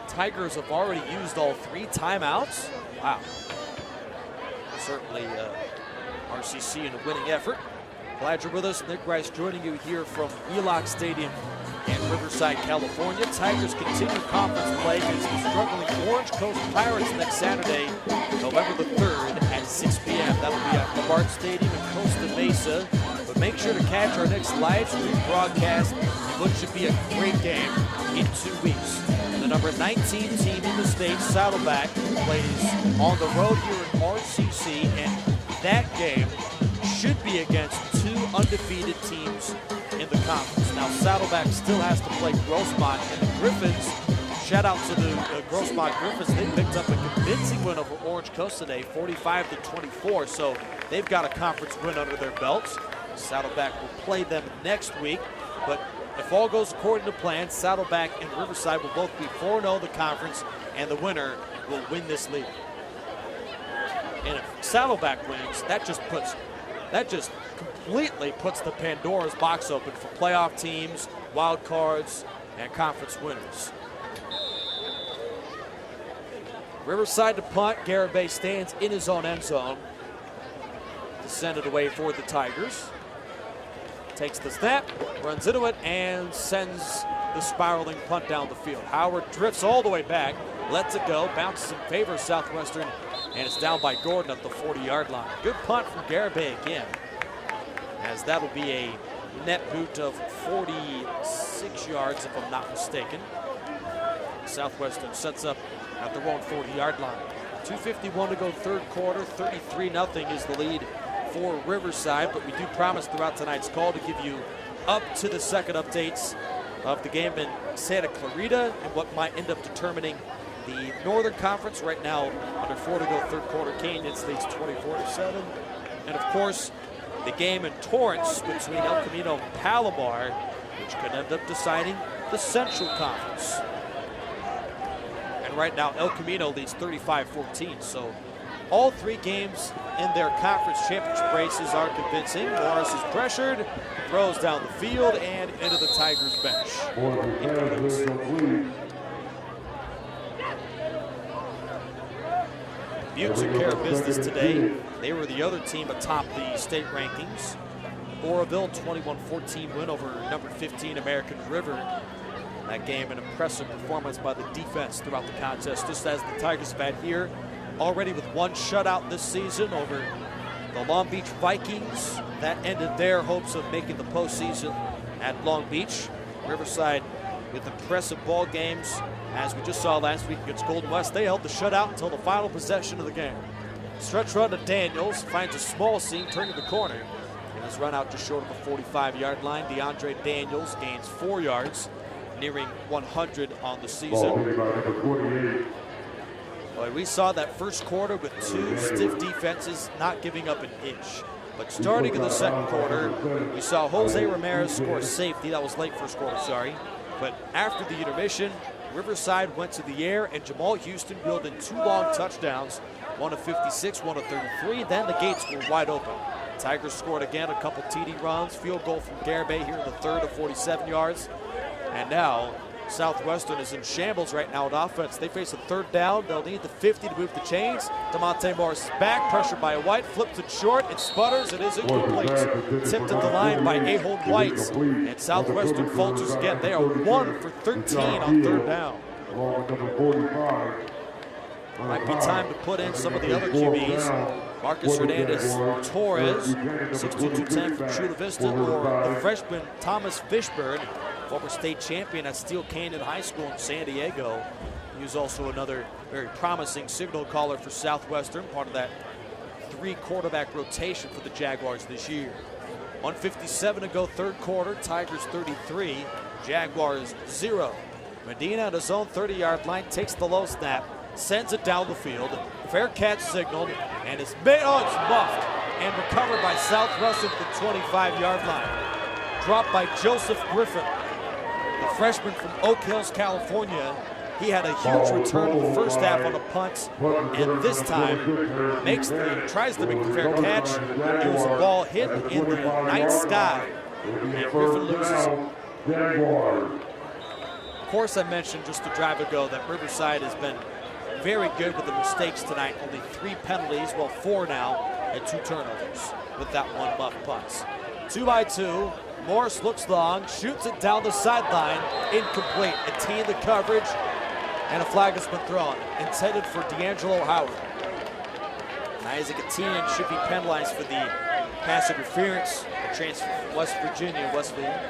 Tigers have already used all 3 timeouts. Wow. Certainly RCC in a winning effort. Glad you're with us. Nick Rice joining you here from Wheelock Stadium in Riverside, California. Tigers continue conference play against the struggling Orange Coast Pirates next Saturday, November the 3rd at 6 p.m. That'll be at Hubbard Stadium in Costa Mesa. But make sure to catch our next live stream broadcast, which should be a great game in 2 weeks. The number 19 team in the state, Saddleback, plays on the road here in RCC, and that game should be against 2 undefeated teams in the conference. Now, Saddleback still has to play Grossmont, and the Griffins shout out to the Grossmont Griffins. They picked up a convincing win over Orange Coast today, 45-24. So they've got a conference win under their belts. Saddleback will play them next week. But if all goes according to plan, Saddleback and Riverside will both be 4-0 the conference, and the winner will win this league. And if Saddleback wins, that just completely puts the Pandora's box open for playoff teams, wild cards, and conference winners. Riverside to punt. Garibay stands in his own end zone to send it away for the Tigers. Takes the snap, runs into it, and sends the spiraling punt down the field. Howard drifts all the way back, lets it go, bounces in favor of Southwestern, and it's down by Gordon at the 40-yard line. Good punt from Garibay again, as that'll be a net boot of 46 yards, if I'm not mistaken. Southwestern sets up at their own 40-yard line. 2:51 to go third quarter, 33-0 is the lead for Riverside, but we do promise throughout tonight's call to give you up to the second updates of the game in Santa Clarita and what might end up determining the Northern Conference. Right now, under 4 to go third quarter, Canyon leads 24-7. And of course, the game in Torrance between El Camino and Palomar, which could end up deciding the Central Conference. And right now, El Camino leads 35-14. So all three games in their conference championship races are convincing. Morris is pressured, throws down the field, and into the Tigers bench. Butte took care of business today. They were the other team atop the state rankings. Oroville, 21-14 win over number 15 American River. That game, an impressive performance by the defense throughout the contest, just as the Tigers have had here. Already with one shutout this season over the Long Beach Vikings. That ended their hopes of making the postseason at Long Beach. Riverside with impressive ball games, as we just saw last week against Golden West. They held the shutout until the final possession of the game. Stretch run to Daniels, finds a small seam, turning the corner. And his run out just short of the 45-yard line. DeAndre Daniels gains 4 yards, nearing 100 on the season. But we saw that first quarter with two stiff defenses not giving up an inch. But starting in the second quarter, we saw Jose Ramirez score a safety. That was late first quarter, sorry. But after the intermission, Riverside went to the air, and Jamal Houston wheeled in 2 long touchdowns, one of 56, one of 33. Then the gates were wide open. Tigers scored again, a couple TD runs, field goal from Garibay here in the third of 47 yards. And now Southwestern is in shambles right now on offense. They face a third down. They'll need the 50 to move the chains. DeMonte Morris is back, pressured by White, flips it short, it sputters, it is incomplete. Tipped at the line by Ahon White, and Southwestern falters again. They are 1 for 13 on third down. Might be time to put in some of the other QBs. Marcus Hernandez Torres, 6'2", 210 from Chula Vista, or the freshman Thomas Fishburne, former state champion at Steel Canyon High School in San Diego. He was also another very promising signal caller for Southwestern, part of that 3-quarterback rotation for the Jaguars this year. 1:57 to go third quarter, Tigers 33, Jaguars 0. Medina at his own 30-yard line takes the low snap, sends it down the field. Fair catch signaled, and it's made, oh, it's muffed and recovered by Southwestern at the 25-yard line. Dropped by Joseph Griffin, the freshman from Oak Hills, California. He had a huge return in the first half on a punt, and this time tries to make the fair catch. It was a ball hit in the night sky, and Griffin loses. Of course, I mentioned just a drive ago that Riverside has been very good with the mistakes tonight. Only 3 penalties, well 4 now, and 2 turnovers with that one muff punt. 2 by 2. Morris looks long, shoots it down the sideline, incomplete. Attain the coverage, and a flag has been thrown, intended for D'Angelo Howard. Isaac Etienne should be penalized for the pass interference, a transfer from West Virginia, Wesleyan.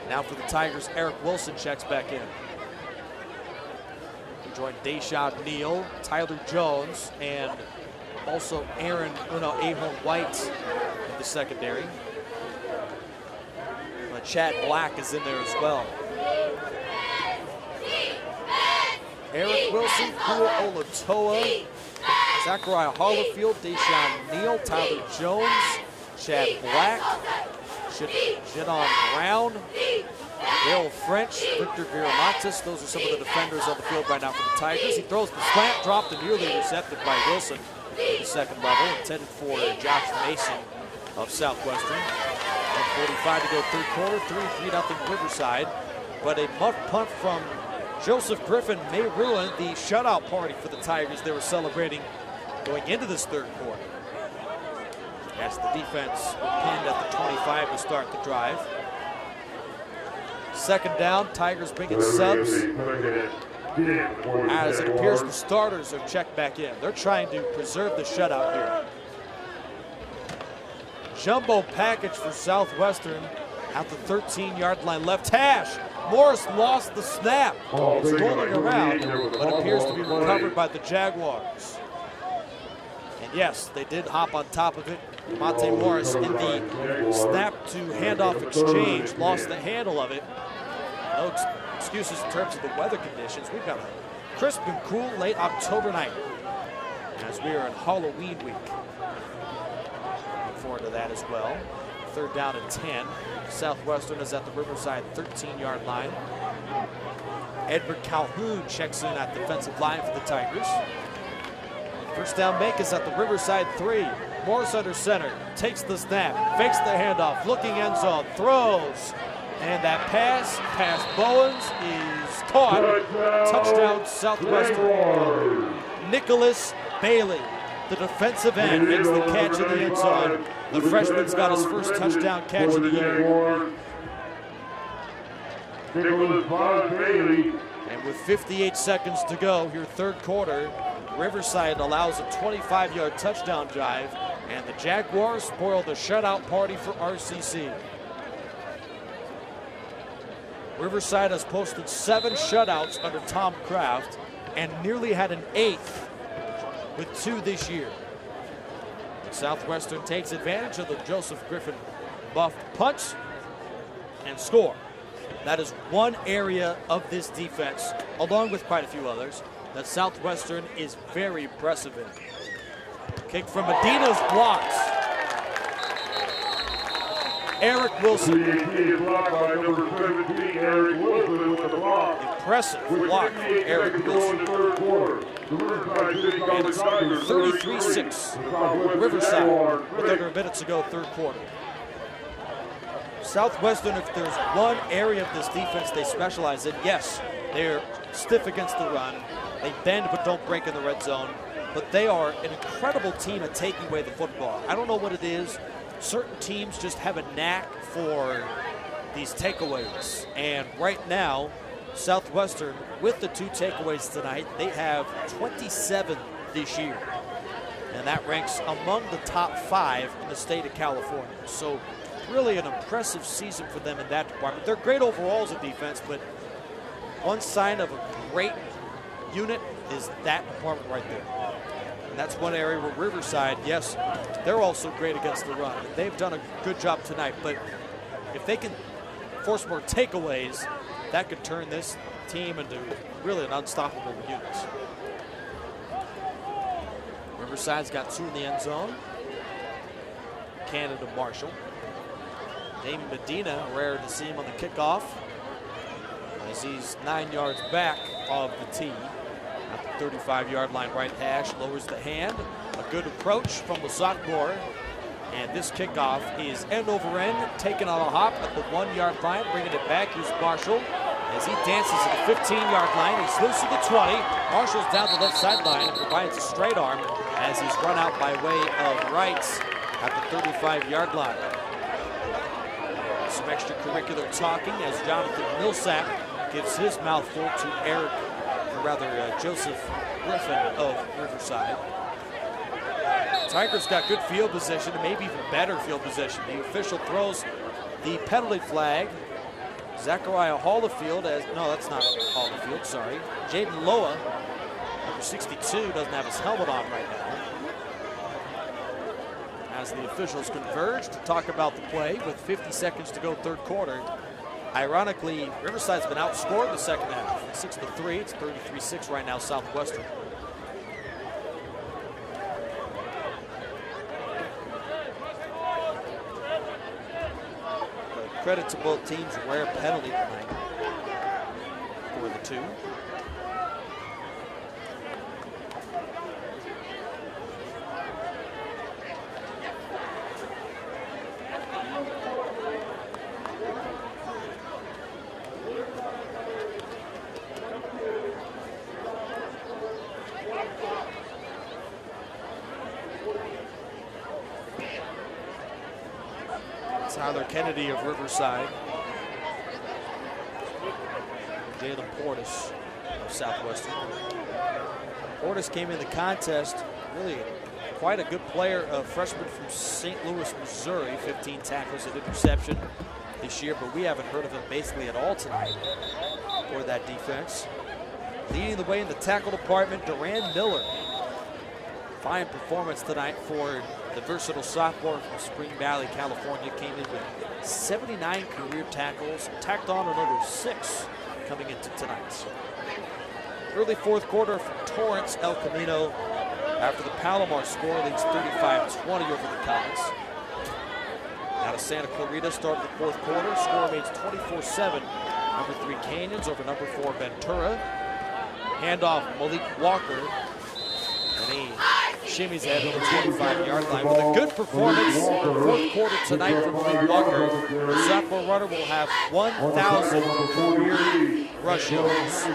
Now for the Tigers, Eric Wilson checks back in. He joined Deshaun Neal, Tyler Jones, and also Ahon White in the secondary. Chad Black is in there as well. Eric Wilson, Kua Olatoa, Zachariah Hollifield, Deshaun Neal, Tyler Jones, Chad Black, Jadon Brown, Dale French, Victor Viramontes. Those are some of the defenders on the field right now for the Tigers. He throws the slant, dropped and nearly intercepted by Wilson at the second level, intended for Josh Mason of Southwestern. 1:45 to go third quarter, 3-0 Riverside. But a muff punt from Joseph Griffin may ruin the shutout party for the Tigers they were celebrating going into this third quarter. As the defense pinned at the 25 to start the drive. Second down, Tigers bringing subs. As it appears the starters are checked back in. They're trying to preserve the shutout here. Jumbo package for Southwestern at the 13-yard line. Left hash. Morris lost the snap. It's rolling around, but appears to be recovered by the Jaguars. And yes, they did hop on top of it. Monte Morris in the snap to handoff exchange lost the handle of it. No excuses in terms of the weather conditions. We've got a crisp and cool late October night as we are in Halloween week. Looking forward to that as well. Third down and 10. Southwestern is at the Riverside 13-yard line. Edward Calhoun checks in at defensive line for the Tigers. First down make is at the Riverside 3. Morris under center, takes the snap, fakes the handoff, looking end zone, throws. And that pass past Bowens is caught. Touchdown Southwestern. Nicholas Bailey, the defensive end, makes the catch in the end zone. The freshman's got his first touchdown catch of the year. And with 58 seconds to go here, third quarter, Riverside allows a 25-yard touchdown drive, and the Jaguars spoil the shutout party for RCC. Riverside has posted 7 shutouts under Tom Kraft and nearly had an 8th with 2 this year. Southwestern takes advantage of the Joseph Griffin buff punch and score. That is one area of this defense, along with quite a few others, that Southwestern is very impressive in. Kick from Medina's blocks. Eric Wilson. Impressive block from Eric Wilson. And it's 33-6. Riverside with under a minute to go, third quarter. Southwestern, if there's one area of this defense they specialize in, yes, they're stiff against the run. They bend but don't break in the red zone. But they are an incredible team at taking away the football. I don't know what it is. Certain teams just have a knack for these takeaways. And right now, Southwestern, with the 2 takeaways tonight, they have 27 this year. And that ranks among the top 5 in the state of California. So really an impressive season for them in that department. They're great overall as a defense, but one sign of a great unit is that department right there. And that's one area where Riverside, yes, they're also great against the run. They've done a good job tonight, but if they can force more takeaways, that could turn this team into really an unstoppable unit. Riverside's got 2 in the end zone. Canada Marshall. Damon Medina, rare to see him on the kickoff, as he's 9 yards back of the tee. At the 35-yard line, right hash, lowers the hand. A good approach from the sophomore. And this kickoff is end over end, taken on a hop at the 1-yard line, bringing it back. Here's Marshall as he dances at the 15-yard line. He's loose to the 20. Marshall's down the left sideline and provides a straight arm as he's run out by way of rights at the 35-yard line. Some extracurricular talking as Jonathan Millsap gives his mouthful to Joseph Griffin of Riverside. Tigers got good field position and maybe even better field position. The official throws the penalty flag. Zachariah Hollifield, no, that's not Hollifield, sorry. Jaden Loa, number 62, doesn't have his helmet on right now. As the officials converge to talk about the play with 50 seconds to go third quarter. Ironically, Riverside's been outscored in the second half. 6-3, it's 33-6 right now, Southwestern. But credit to both teams, rare penalty tonight for the two. Tyler Kennedy of Riverside. Jalen Portis of Southwestern. Portis came in the contest, really quite a good player, a freshman from St. Louis, Missouri. 15 tackles and interception this year, but we haven't heard of him basically at all tonight for that defense. Leading the way in the tackle department, Duran Miller. Fine performance tonight for the versatile sophomore from Spring Valley, California. Came in with 79 career tackles, tacked on another 6 coming into tonight. Early fourth quarter from Torrance, El Camino. After the Palomar score, leads 35-20 over the Comets. Out of Santa Clarita, started the fourth quarter. Score remains 24-7. Number 3 Canyons over number 4 Ventura. Handoff Malik Walker. And he shimmies ahead of the 25-yard line with a good performance in the fourth quarter tonight from Malik Walker. The sophomore runner will have 1,000 career rush yards.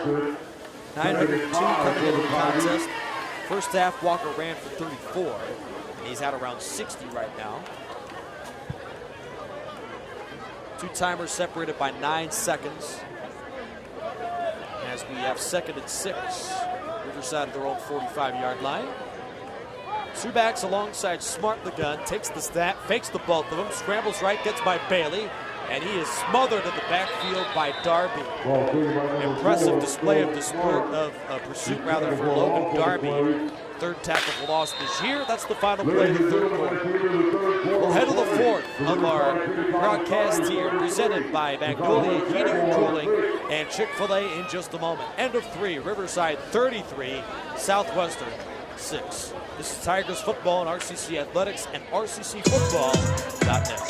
902 coming into the contest. First half, Walker ran for 34. And he's at around 60 right now. Two-timers separated by 9 seconds. As we have 2nd and 6. Riverside at their own 45-yard line. Two backs alongside Smart the gun, takes the snap, fakes the both of them, scrambles right, gets by Bailey, and he is smothered in the backfield by Darby. Impressive display of pursuit for Logan Darby. 3rd tackle for loss this year. That's the final play of the 3rd quarter. We'll head to the 4th of our broadcast here, presented by Magnolia Heating and Cooling and Chick-fil-A in just a moment. End of 3, Riverside 33, Southwestern 6. This is Tigers football and RCC athletics and rccfootball.net.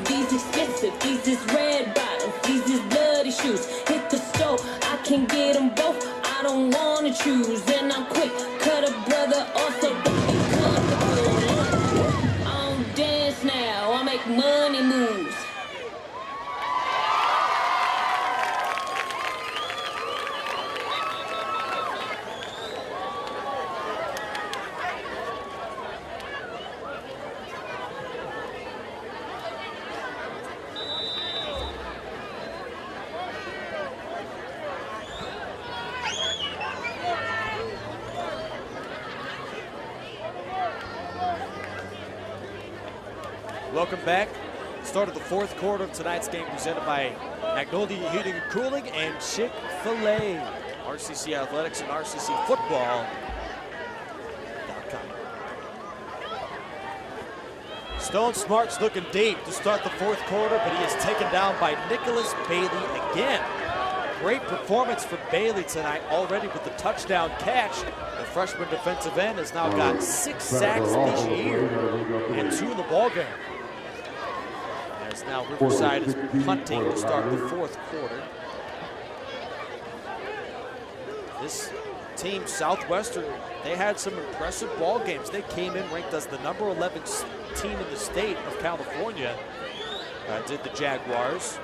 These expensive, these is red bottoms, these is bloody shoes. Hit the stove, I can get them both. I don't wanna choose, and I'm quick. Cut a brother off, so don't be comfortable. I don't dance now, I make money moves. Welcome back. Start of the 4th quarter of tonight's game presented by Magnolia Heating and Cooling and Chick-fil-A. RCC Athletics and rccfootball.com. Stone Smart's looking deep to start the 4th quarter, but he is taken down by Nicholas Bailey again. Great performance for Bailey tonight, already with the touchdown catch. The freshman defensive end has now got 6 sacks this year and 2 in the ballgame. As now Riverside is punting to start the 4th quarter. This team, Southwestern, they had some impressive ball games. They came in ranked as the number 11 team in the state of California. Did the Jaguars.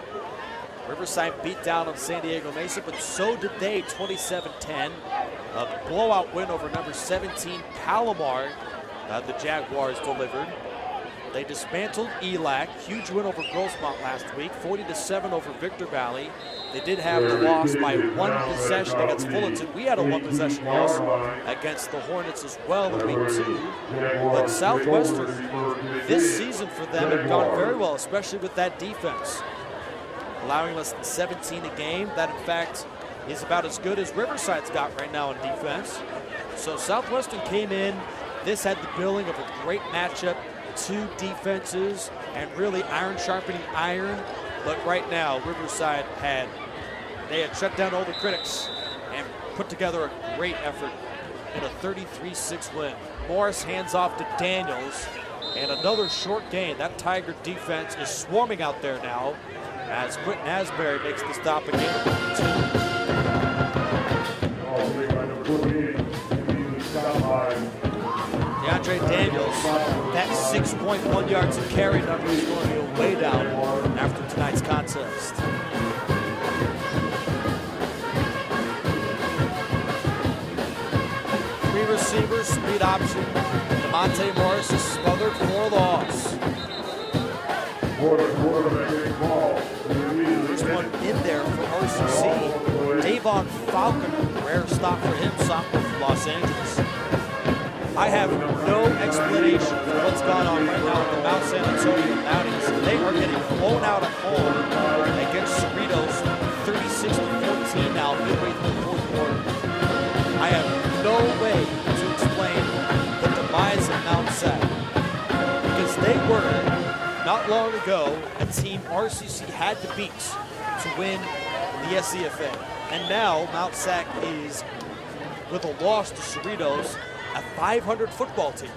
Riverside beat down on San Diego Mesa, but so did they, 27-10. A blowout win over number 17 Palomar. The Jaguars delivered. They dismantled ELAC. Huge win over Grossmont last week, 40-7 over Victor Valley. They did have the loss by 1 possession against Fullerton. We had a 1-possession loss against the Hornets as well in week 2. But Southwestern, this season for them, had gone very well, especially with that defense. Allowing less than 17 a game. That, in fact, is about as good as Riverside's got right now in defense. So Southwestern came in. This had the billing of a great matchup, 2 defenses, and really iron sharpening iron. But right now, Riverside had shut down all the critics and put together a great effort in a 33-6 win. Morris hands off to Daniels, and another short gain. That Tiger defense is swarming out there now as Quentin Asbury makes the stop again. DeAndre Daniels, that 6.1 yards of carry number is going to go way down after tonight's contest. 3 receivers, speed option. DeMonte Morris is smothered for a loss. There's one in there for RCC. Davon Falconer, rare stop for him, sophomore from Los Angeles. I have no explanation for what's gone on right now with the Mount San Antonio Mounties. They are getting blown out at home against Cerritos, 36-14 now, midway through the 4th quarter. I have no way to explain the demise of Mount Sac, because they were, not long ago, a team RCC had to beat to win the SCFA. And now Mount Sac is, with a loss to Cerritos, a 500 football team.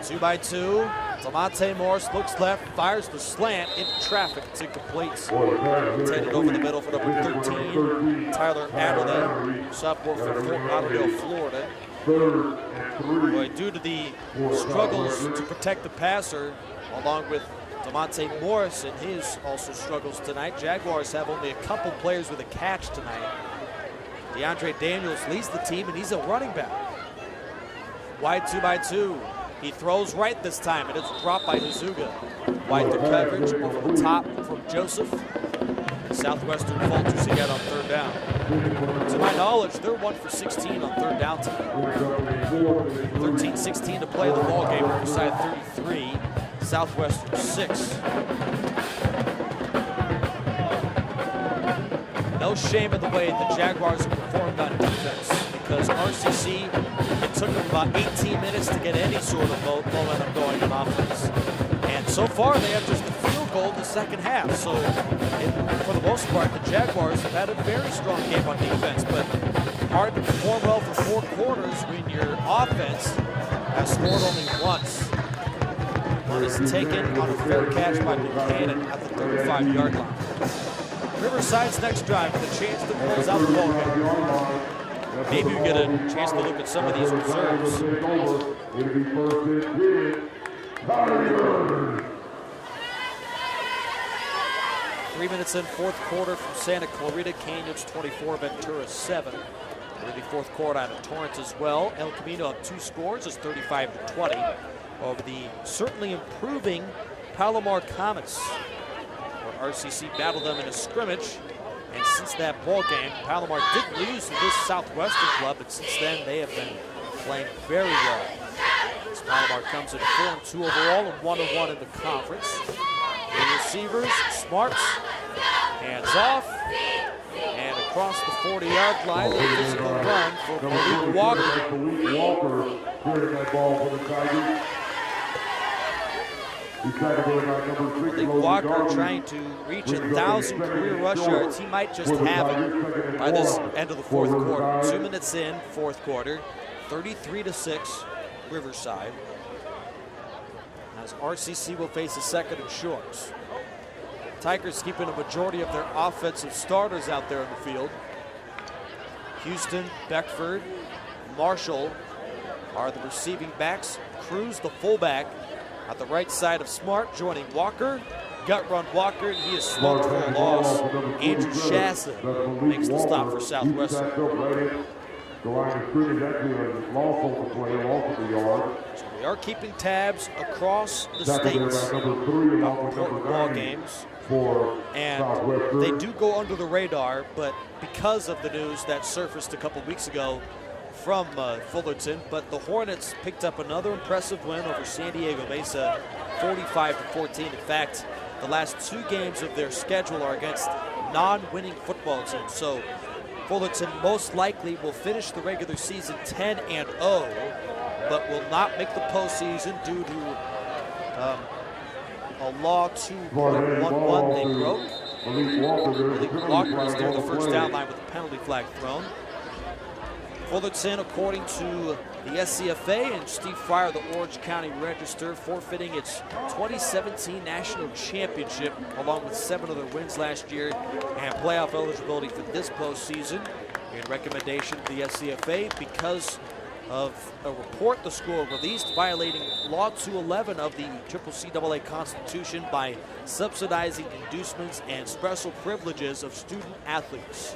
2-by-2. DeMonte Morris looks left, fires the slant into traffic. It's incomplete. Intended over the middle for number 13, Tyler Adderley, sophomore from Fort Lauderdale, Florida. Boy, due to the struggles to protect the passer, along with DeMonte Morris and his also struggles tonight, Jaguars have only a couple players with a catch tonight. DeAndre Daniels leads the team, and he's a running back. Wide 2-by-2. He throws right this time, and it's dropped by Hazuga. Wide to coverage over the top from Joseph. Southwestern falters again on 3rd down. To my knowledge, they're 1 for 16 on 3rd down tonight. 13-16 to play the ball game. Riverside 33, Southwestern 6. No shame in the way the Jaguars have performed on defense, because RCC, it took them about 18 minutes to get any sort of momentum going on offense. And so far, they have just a field goal in the second half. So, for the most part, the Jaguars have had a very strong game on defense, but hard to perform well for 4 quarters when your offense has scored only once. One is taken on a fair catch by Buchanan at the 35-yard line. Riverside's next drive with a chance to close out the ball game. Maybe we get a chance to look at some of these reserves. 3 minutes in, 4th quarter from Santa Clarita. Canyons 24, Ventura 7. In the 4th quarter out of Torrance as well. El Camino up 2 scores. It's 35-20 over the certainly improving Palomar Comets. RCC battled them in a scrimmage, and since that ball game, Palomar did lose to this Southwestern club, but since then they have been playing very well. As Palomar comes in 4-2 overall and 1-1 in the conference. The receivers, Smarts, hands off, and across the 40-yard line, the physical run for Malik Walker. Clearing that ball for the Tigers. Malik Walker trying to reach 1,000 career rush yards. He might just have it by this end of the 4th quarter. 2 minutes in, 4th quarter, 33-6, Riverside. As RCC will face a 2nd and shorts. Tigers keeping a majority of their offensive starters out there in the field. Houston, Beckford, Marshall are the receiving backs. Cruz, the fullback, at the right side of Smart, joining Walker. Gut run Walker, and he is smoked for a loss. Andrew Shasta makes the stop for Southwestern. The line of scrimmage actually a lawful to play off of the yard. So we are keeping tabs across the Tackled there states by number 3 along with important number ball 9 games. for And Southwestern. they do go under the radar, but because of the news that surfaced a couple weeks ago from Fullerton, but the Hornets picked up another impressive win over San Diego Mesa, 45-14. In fact, the last 2 games of their schedule are against non-winning football teams. So Fullerton most likely will finish the regular season 10-0, but will not make the postseason due to a law 2.11 they broke. Malik Walker was near the first down line with a penalty flag thrown. Fullerton, according to the SCFA and Steve Fryer, the Orange County Register, forfeiting its 2017 national championship along with 7 other wins last year and playoff eligibility for this postseason. In recommendation to the SCFA because of a report the school released violating Law 211 of the CCAA Constitution by subsidizing inducements and special privileges of student athletes.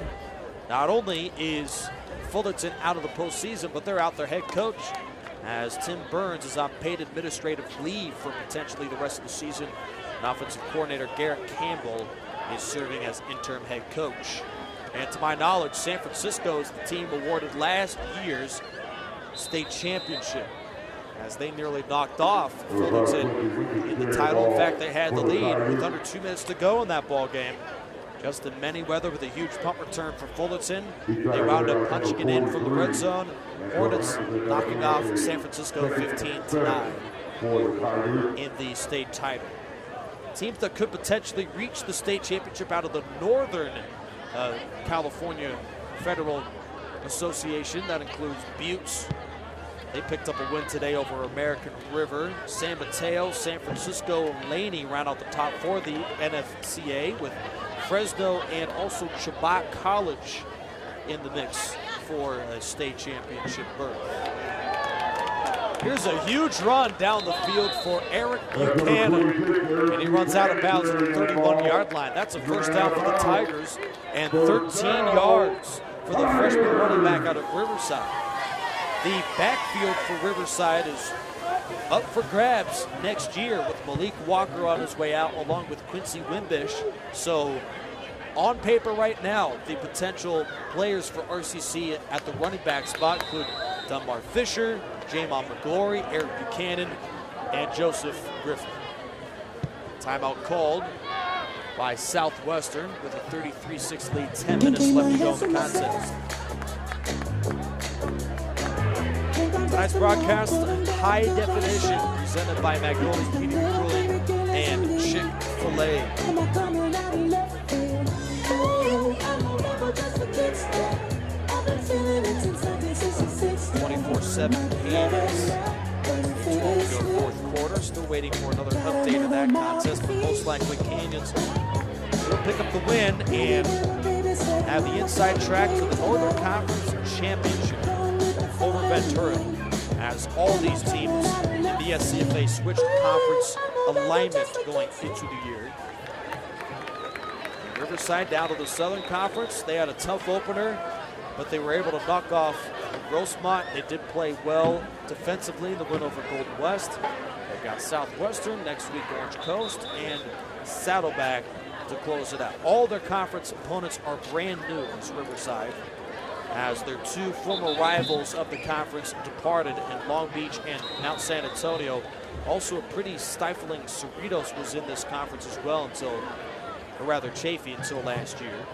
Not only is Fullerton out of the postseason, but they're out their head coach as Tim Burns is on paid administrative leave for potentially the rest of the season. And offensive coordinator Garrett Campbell is serving as interim head coach. And to my knowledge, San Francisco is the team awarded last year's state championship as they nearly knocked off Fullerton in the title. In fact, they had the lead with under 2 minutes to go in that ball game. Justin Manyweather with a huge punt return for Fullerton. They wound up punching it in from the red zone. Hornets knocking off San Francisco 15-9 in the state title. Teams that could potentially reach the state championship out of the Northern California Federal Association, that includes Buttes. They picked up a win today over American River. San Mateo, San Francisco, and Laney round out the top 4 of the NFCA, with Fresno and also Chabot College in the mix for a state championship berth. Here's a huge run down the field for Eric Buchanan, and he runs out of bounds at the 31-yard line. That's a first down for the Tigers and 13 yards for the freshman running back out of Riverside. The backfield for Riverside is up for grabs next year with Malik Walker on his way out along with Quincy Wimbish. So on paper right now, the potential players for RCC at the running back spot include Dunbar Fisher, Jamon McGlory, Eric Buchanan, and Joseph Griffin. Timeout called by Southwestern with a 33-6 lead, 10 minutes left to go in the contest. Tonight's broadcast, high definition, presented by Magnolia's Heating and Cooling and Chick-fil-A. 24/7 games into the fourth quarter. Still waiting for another update of that contest, but most likely Canyons will pick up the win and have the inside track to the Northern Conference Championship over Ventura, as all these teams in the SCFA switched conference alignment going into the year. And Riverside down to the Southern Conference. They had a tough opener, but they were able to knock off Rosemont. They did play well defensively in the win over Golden West. They've got Southwestern, next week Orange Coast, and Saddleback to close it out. All their conference opponents are brand new as Riverside, as their 2 former rivals of the conference departed in Long Beach and Mount San Antonio. Also a pretty stifling Cerritos was in this conference as well until, or rather chafy until last year.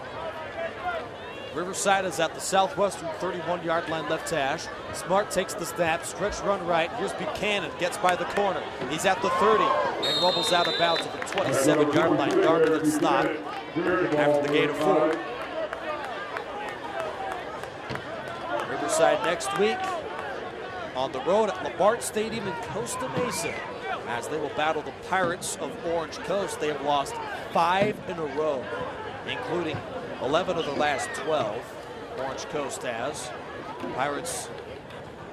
Riverside is at the Southwestern 31-yard line left hash. Smart takes the snap, stretch run right. Here's Buchanan, gets by the corner. He's at the 30 and rumbles out of bounds at the 27-yard line. Darker than snot after the gain of 4. Riverside next week on the road at Labart Stadium in Costa Mesa, as they will battle the Pirates of Orange Coast. They have lost 5 in a row, including 11 of the last 12. Orange Coast has. Pirates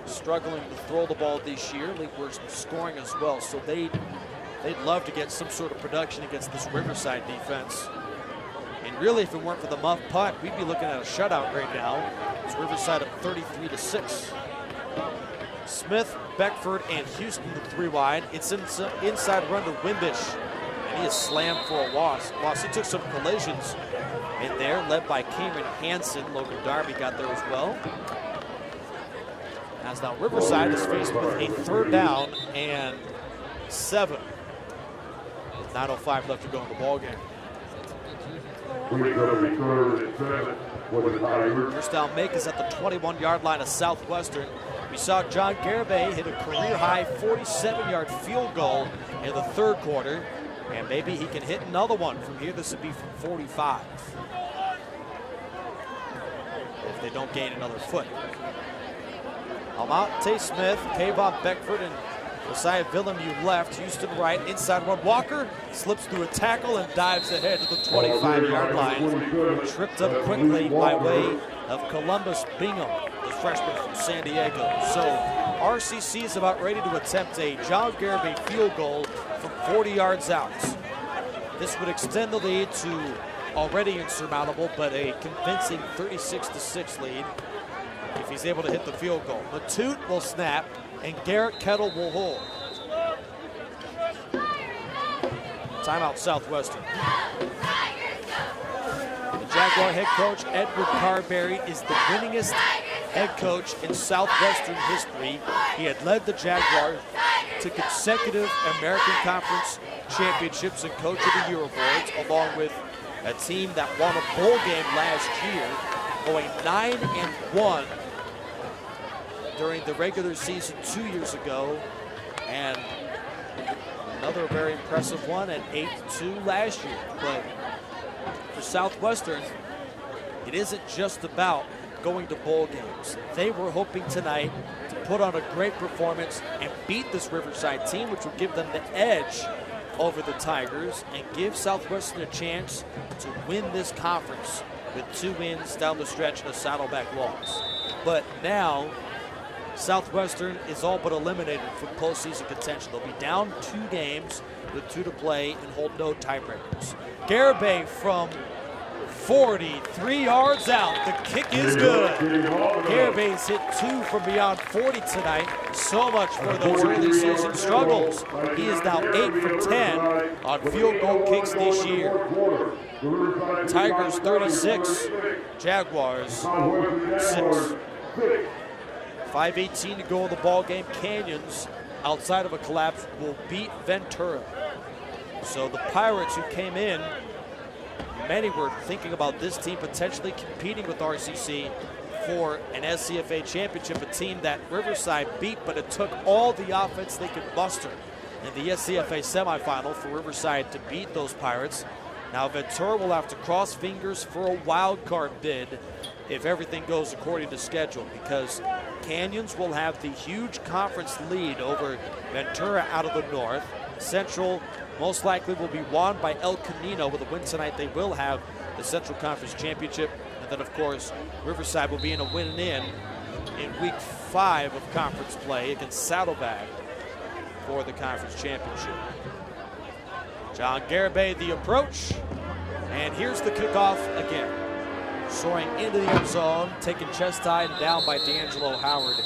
struggling to throw the ball this year. We're scoring as well, so they'd love to get some sort of production against this Riverside defense. In Really, if it weren't for the muff punt, we'd be looking at a shutout right now. It's Riverside up 33-6. Smith, Beckford, and Houston the 3 wide. It's inside run to Wimbish, and he is slammed for a loss. He took some collisions in there, led by Cameron Hansen. Logan Darby got there as well. As now Riverside is faced with a 3rd down and 7. With 9:05 left to go in the ball game. First down make is at the 21-yard line of Southwestern. We saw John Garibay hit a career-high 47-yard field goal in the 3rd quarter, and maybe he can hit another one from here. This would be from 45 if they don't gain another foot. Almonte Smith, Kayvon Beckford, and Josiah Villeneuve left. Houston right, inside run. Walker slips through a tackle and dives ahead to the 25-yard line. Tripped up quickly by way of Columbus Bingham, the freshman from San Diego. So RCC is about ready to attempt a John Garibay field goal from 40 yards out. This would extend the lead to already insurmountable, but a convincing 36-6 lead if he's able to hit the field goal. Matute will snap, and Garrett Kettle will hold. Timeout Southwestern. The Jaguar head coach, Edward Carberry, is the winningest head coach in Southwestern history. He had led the Jaguars to consecutive American Conference championships and Coach of the Year awards, along with a team that won a bowl game last year, going 9-1 during the regular season 2 years ago, and another very impressive one at 8-2 last year. But for Southwestern, it isn't just about going to bowl games. They were hoping tonight to put on a great performance and beat this Riverside team, which would give them the edge over the Tigers and give Southwestern a chance to win this conference with 2 wins down the stretch and a Saddleback loss. But now, Southwestern is all but eliminated from postseason contention. They'll be down 2 games with 2 to play and hold no tiebreakers. Garibay from 43 yards out. The kick is good. Garibay's hit 2 from beyond 40 tonight. So much for those early season struggles. He is now 8 for 10 on field goal kicks this year. Tigers 36, Jaguars 6. 5:18 to go in the ball game. Canyons, outside of a collapse, will beat Ventura. So the Pirates, who came in, many were thinking about this team potentially competing with RCC for an SCFA championship, a team that Riverside beat, but it took all the offense they could muster in the SCFA semifinal for Riverside to beat those Pirates. Now Ventura will have to cross fingers for a wild card bid if everything goes according to schedule, because Canyons will have the huge conference lead over Ventura out of the north. Central most likely will be won by El Camino. With a win tonight, they will have the Central Conference Championship. And then, of course, Riverside will be in a win-in week 5 of conference play against Saddleback for the conference championship. John Garibay, the approach. And here's the kickoff again. Soaring into the end zone, taken chest high and down by D'Angelo Howard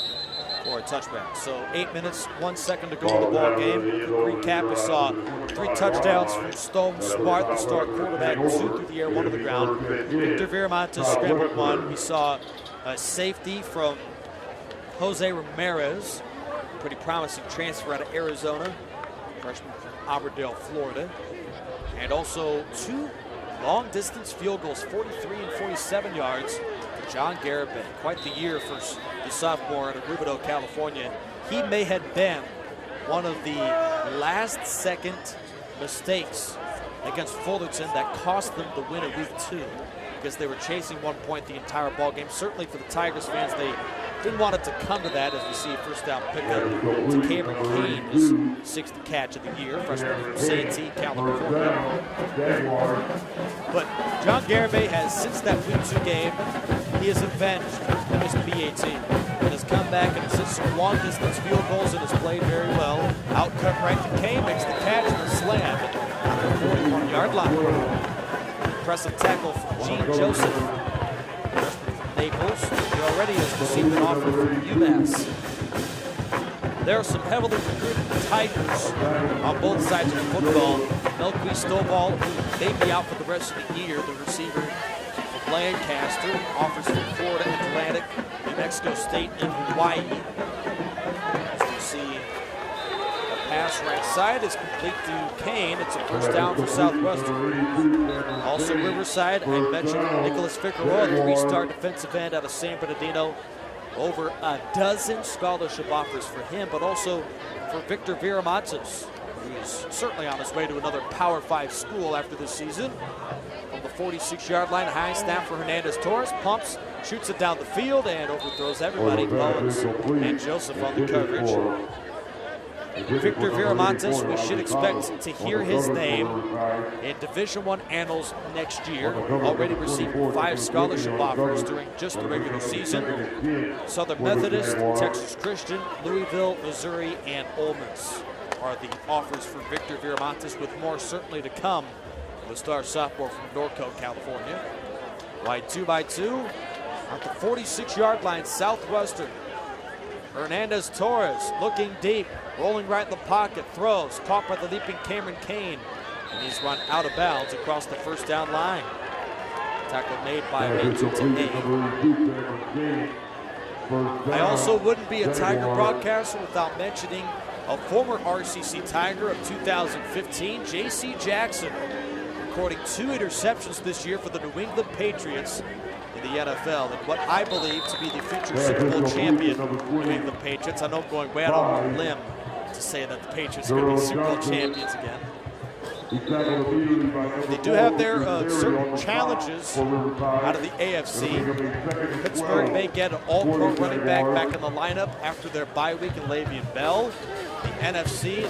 for a touchback. So 8 minutes, 1 second to go in the ball game. Quick recap, we saw 3 touchdowns from Stone Smart, the star quarterback, 2 through the air, 1 on the ground. Victor Viramontes scrambled 1. We saw a safety from Jose Ramirez, pretty promising transfer out of Arizona, freshman from Auburndale, Florida. And also 2 long-distance field goals, 43 and 47 yards for John Garibay. Quite the year for the sophomore out of Rubidoux, California. He may have been one of the last-second mistakes against Fullerton that cost them the win in week 2, because they were chasing 1 point the entire ball game. Certainly for the Tigers fans, they didn't want it to come to that, as we see a first down pickup to Cameron Kane, his 6th catch of the year, freshman from Santee, California. But John Garibay has, since that week 2 game, he has avenged his PAT and has come back and has hit some long-distance field goals and has played very well. Outcut right to Kane, makes the catch and a slam at the 41-yard line. Impressive tackle from Gene Joseph. Freshman from Naples. He already has received an offer from UMass. There are some heavily recruited Tigers on both sides of the football. Melqui Stovall, who may be out for the rest of the year, the receiver from Lancaster, offers from Florida Atlantic, New Mexico State, and Hawaii. As we see, a pass right side is complete to Kane. It's a first down for Southwestern. Also Riverside, I mentioned Nicholas Figueroa, three-star defensive end out of San Bernardino. Over a dozen scholarship offers for him, but also for Victor Viramontes, who's certainly on his way to another Power 5 school after this season. From the 46-yard line, a high snap for Hernandez-Torres, pumps, shoots it down the field, and overthrows everybody. Bowens and Joseph on the coverage. Victor Viramontes, we should expect to hear his name in Division I annals next year. Already received 5 scholarship offers during just the regular season. Southern Methodist, Texas Christian, Louisville, Missouri, and Ole Miss are the offers for Victor Viramontes, with more certainly to come. The star sophomore from Norco, California. Wide 2x2 at the 46-yard line, Southwestern. Hernandez-Torres looking deep, rolling right in the pocket, throws, caught by the leaping Cameron Kane, and he's run out of bounds across the first down line. Tackle made by Maitutene. I also wouldn't be a Tiger broadcaster without mentioning a former RCC Tiger of 2015, J.C. Jackson, recording 2 interceptions this year for the New England Patriots in the NFL, and what I believe to be the future Super Bowl champion New England Patriots. I know I'm going way out on a limb to say that the Patriots are going to be Super Bowl champions again. They do have their certain challenges out of the AFC. Pittsburgh may get an all-pro running back in the lineup after their bye week in Le'Veon Bell. The NFC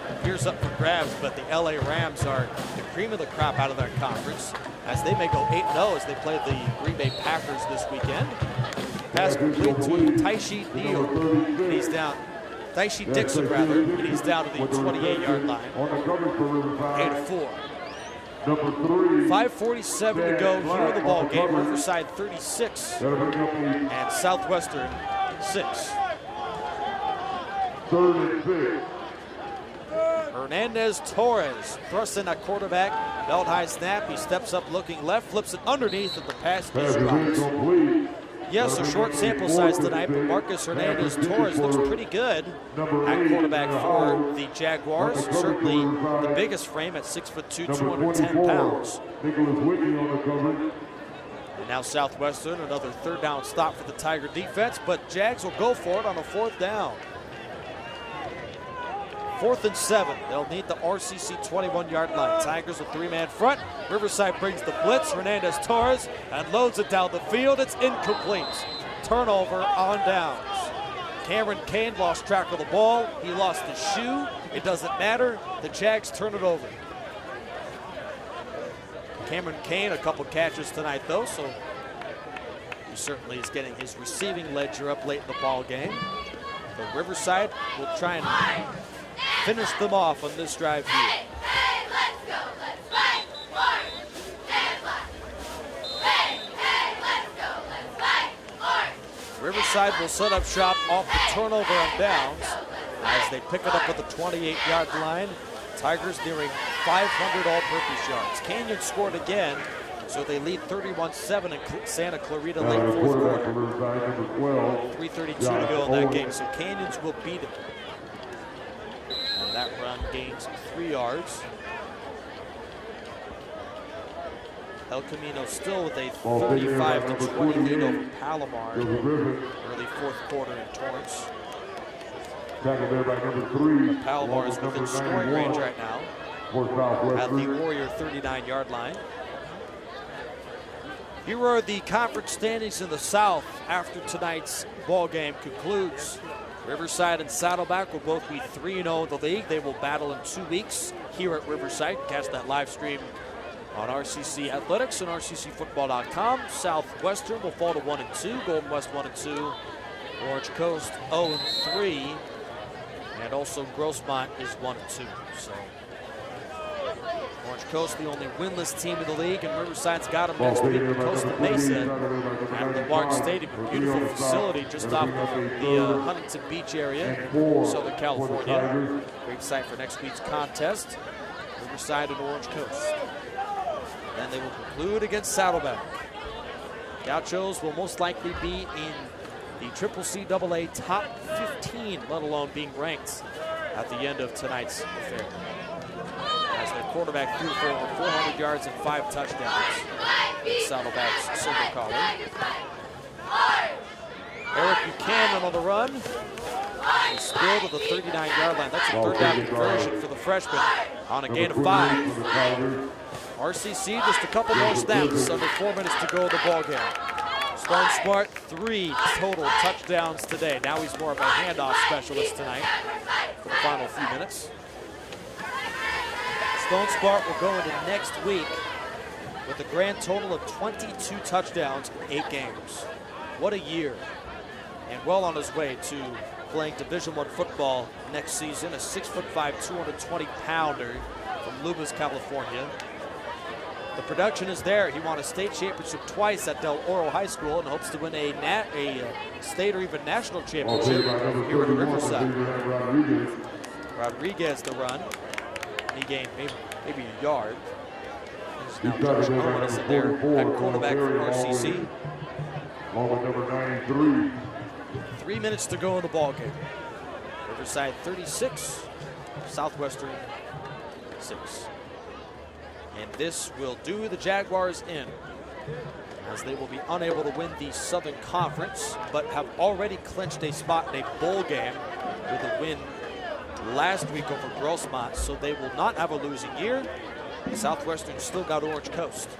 appears up for grabs, but the LA Rams are the cream of the crop out of their conference, as they may go 8-0 as they play the Green Bay Packers this weekend. Pass complete to Taishi Neal. He's down. Taishi Dixon, rather, and he's down to the 28-yard line. 8-4. 5:47 to go here in the ball game. Riverside 36 and Southwestern 6. Hernandez-Torres thrusts in a quarterback, belt high snap. He steps up looking left, flips it underneath, and the pass is dropped. Yes, a short sample size tonight, but Marcus Hernandez-Torres looks pretty good at quarterback for the Jaguars. Certainly the biggest frame at 6'2", 210 pounds. And now Southwestern, another third down stop for the Tiger defense, but Jags will go for it on a 4th down. 4th and 7. They'll need the RCC 21-yard line. Tigers a 3-man front. Riverside brings the blitz. Hernandez-Torres and loads it down the field. It's incomplete. Turnover on downs. Cameron Kane lost track of the ball. He lost his shoe. It doesn't matter. The Jags turn it over. Cameron Kane, a couple catches tonight, though, so he certainly is getting his receiving ledger up late in the ball game. But Riverside will try and finish them off on this drive here. Hey, let's go, let's fight orange and black. Hey, let's go, let's fight orange. Riverside will set up shop off the turnover on downs as they pick it up at the 28-yard line. Tigers nearing 500 all-purpose yards. Canyon scored again, so they lead 31-7 in Santa Clarita late 4th quarter. 3:32 to go in that game, so Canyons will beat it. And that run gains 3 yards. El Camino still with a 35-20 lead over Palomar early 4th quarter in Torrance. Palomar is within scoring range right now at the Warrior 39-yard line. Here are the conference standings in the South after tonight's ball game concludes. Riverside and Saddleback will both be 3-0 in the league. They will battle in 2 weeks here at Riverside. Catch that live stream on RCC Athletics and RCCFootball.com. Southwestern will fall to 1-2. Golden West 1-2. Orange Coast 0-3. And also Grossmont is 1-2. So Orange Coast, the only winless team in the league, and Riverside's got them next week at Costa Mesa at the Martin Stadium. A beautiful facility just off the Huntington Beach area, Southern California. Great site for next week's contest, Riverside and Orange Coast. Then they will conclude against Saddleback. Gauchos will most likely be in the CCCAA top 15, let alone being ranked at the end of tonight's affair. As their quarterback threw for over 400 yards and 5 touchdowns. Saddleback's silver collar. Eric Buchanan on the run. He spilled at the 39-yard line. That's a third down conversion for the freshman on a gain of 5. RCC just a couple more snaps, under 4 minutes to go in the ball game. Stone Smart, 3 total touchdowns today. Now he's more of a handoff specialist tonight for the final few minutes. Stone Smart will go into next week with a grand total of 22 touchdowns in 8 games. What a year. And well on his way to playing Division I football next season. A 6'5", 220-pounder from Lubbock, California. The production is there. He won a state championship twice at Del Oro High School and hopes to win a state or even national championship here at Riverside. Rodriguez the run. He gained maybe a yard. There's now Josh Owens in there at quarterback for RCC. 3 minutes to go in the ball game. Riverside 36, Southwestern 6. And this will do the Jaguars in, as they will be unable to win the Southern Conference, but have already clinched a spot in a bowl game with a win last week over Grossmont, so they will not have a losing year. Southwestern still got Orange Coast.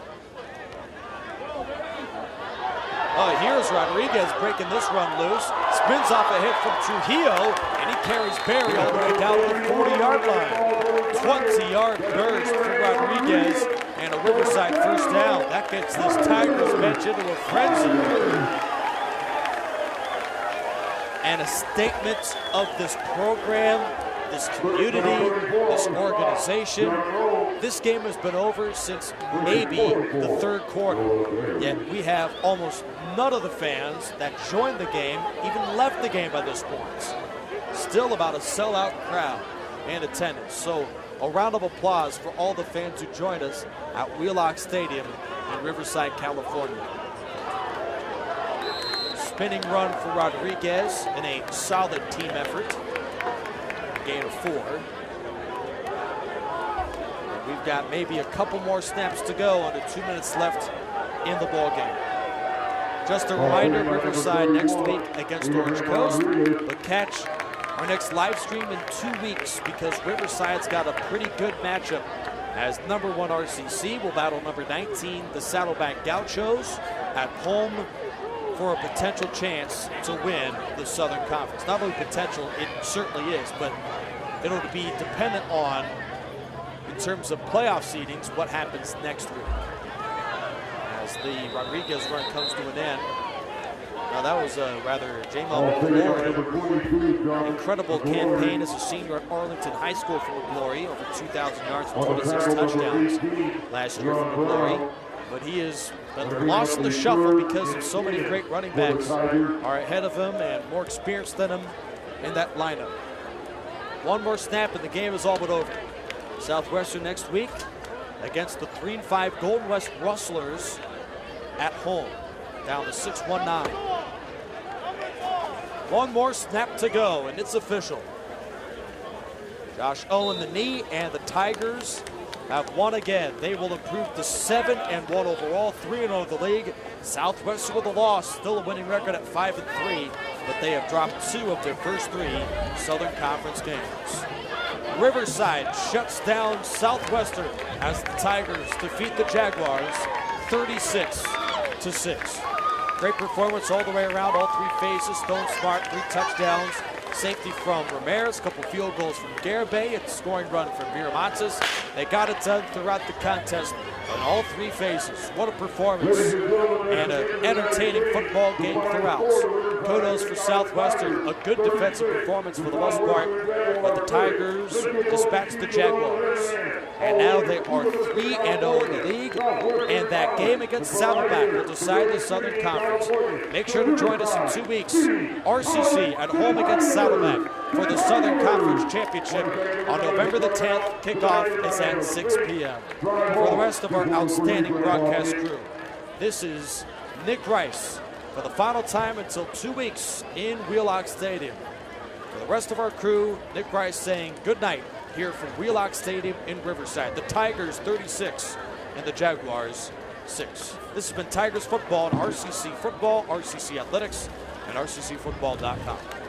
Here's Rodriguez breaking this run loose. Spins off a hit from Trujillo, and he carries Barry all the way down to the 40-yard line. 20-yard burst for Rodriguez, and a Riverside first down. That gets this Tigers bench into a frenzy. And a statement of this program, this community, this organization. This game has been over since maybe the third quarter. Yet we have almost none of the fans that joined the game even left the game by this point. Still about a sellout crowd in attendance. So a round of applause for all the fans who joined us at Wheelock Stadium in Riverside, California. Spinning run for Rodriguez in a solid team effort. Gain of 4. And we've got maybe a couple more snaps to go, under 2 minutes left in the ball game. Just a reminder, Riverside next week against Orange Coast, but catch our next live stream in 2 weeks, because Riverside's got a pretty good matchup, as number 1 RCC will battle number 19, the Saddleback Gauchos, at home for a potential chance to win the Southern Conference. Not only potential, it certainly is, but it'll be dependent on, in terms of playoff seedings, what happens next week. As the Rodriguez run comes to an end. Now that was rather Jamal McGlory. Incredible campaign as a senior at Arlington High School for McGlory. Over 2,000 yards and 26 touchdowns last year for McGlory. But he has been lost in the shuffle because of so many great running backs are ahead of him and more experienced than him in that lineup. One more snap and the game is all but over. Southwestern next week against the 3-5 Golden West Rustlers at home, down to 6-19. One more snap to go, and it's official. Josh Owen the knee, and the Tigers have won again. They will improve to 7-1 overall, 3-0 the league. Southwestern with a loss, still a winning record at 5-3, but they have dropped 2 of their first 3 Southern Conference games. Riverside shuts down Southwestern as the Tigers defeat the Jaguars 36-6. Great performance all the way around, all 3 phases. Stone Smart, 3 touchdowns. Safety from Ramirez, a couple field goals from Garibay, and scoring run from Miramontes. They got it done throughout the contest on all 3 phases. What a performance, and an entertaining football game throughout. Kudos for Southwestern, a good defensive performance for the most part, but the Tigers dispatched the Jaguars. and now they are 3-0 in the league, and that game against Saddleback will decide the Southern Conference. Make sure to join us in 2 weeks. RCC at home against Saddleback for the Southern Conference Championship on November the 10th. Kickoff is at 6 p.m. For the rest of our outstanding broadcast crew, this is Nick Rice for the final time until 2 weeks in Wheelock Stadium. For the rest of our crew, Nick Rice saying good night here from Wheelock Stadium in Riverside. The Tigers 36 and the Jaguars 6. This has been Tigers football and RCC football, RCC athletics, and RCCfootball.com.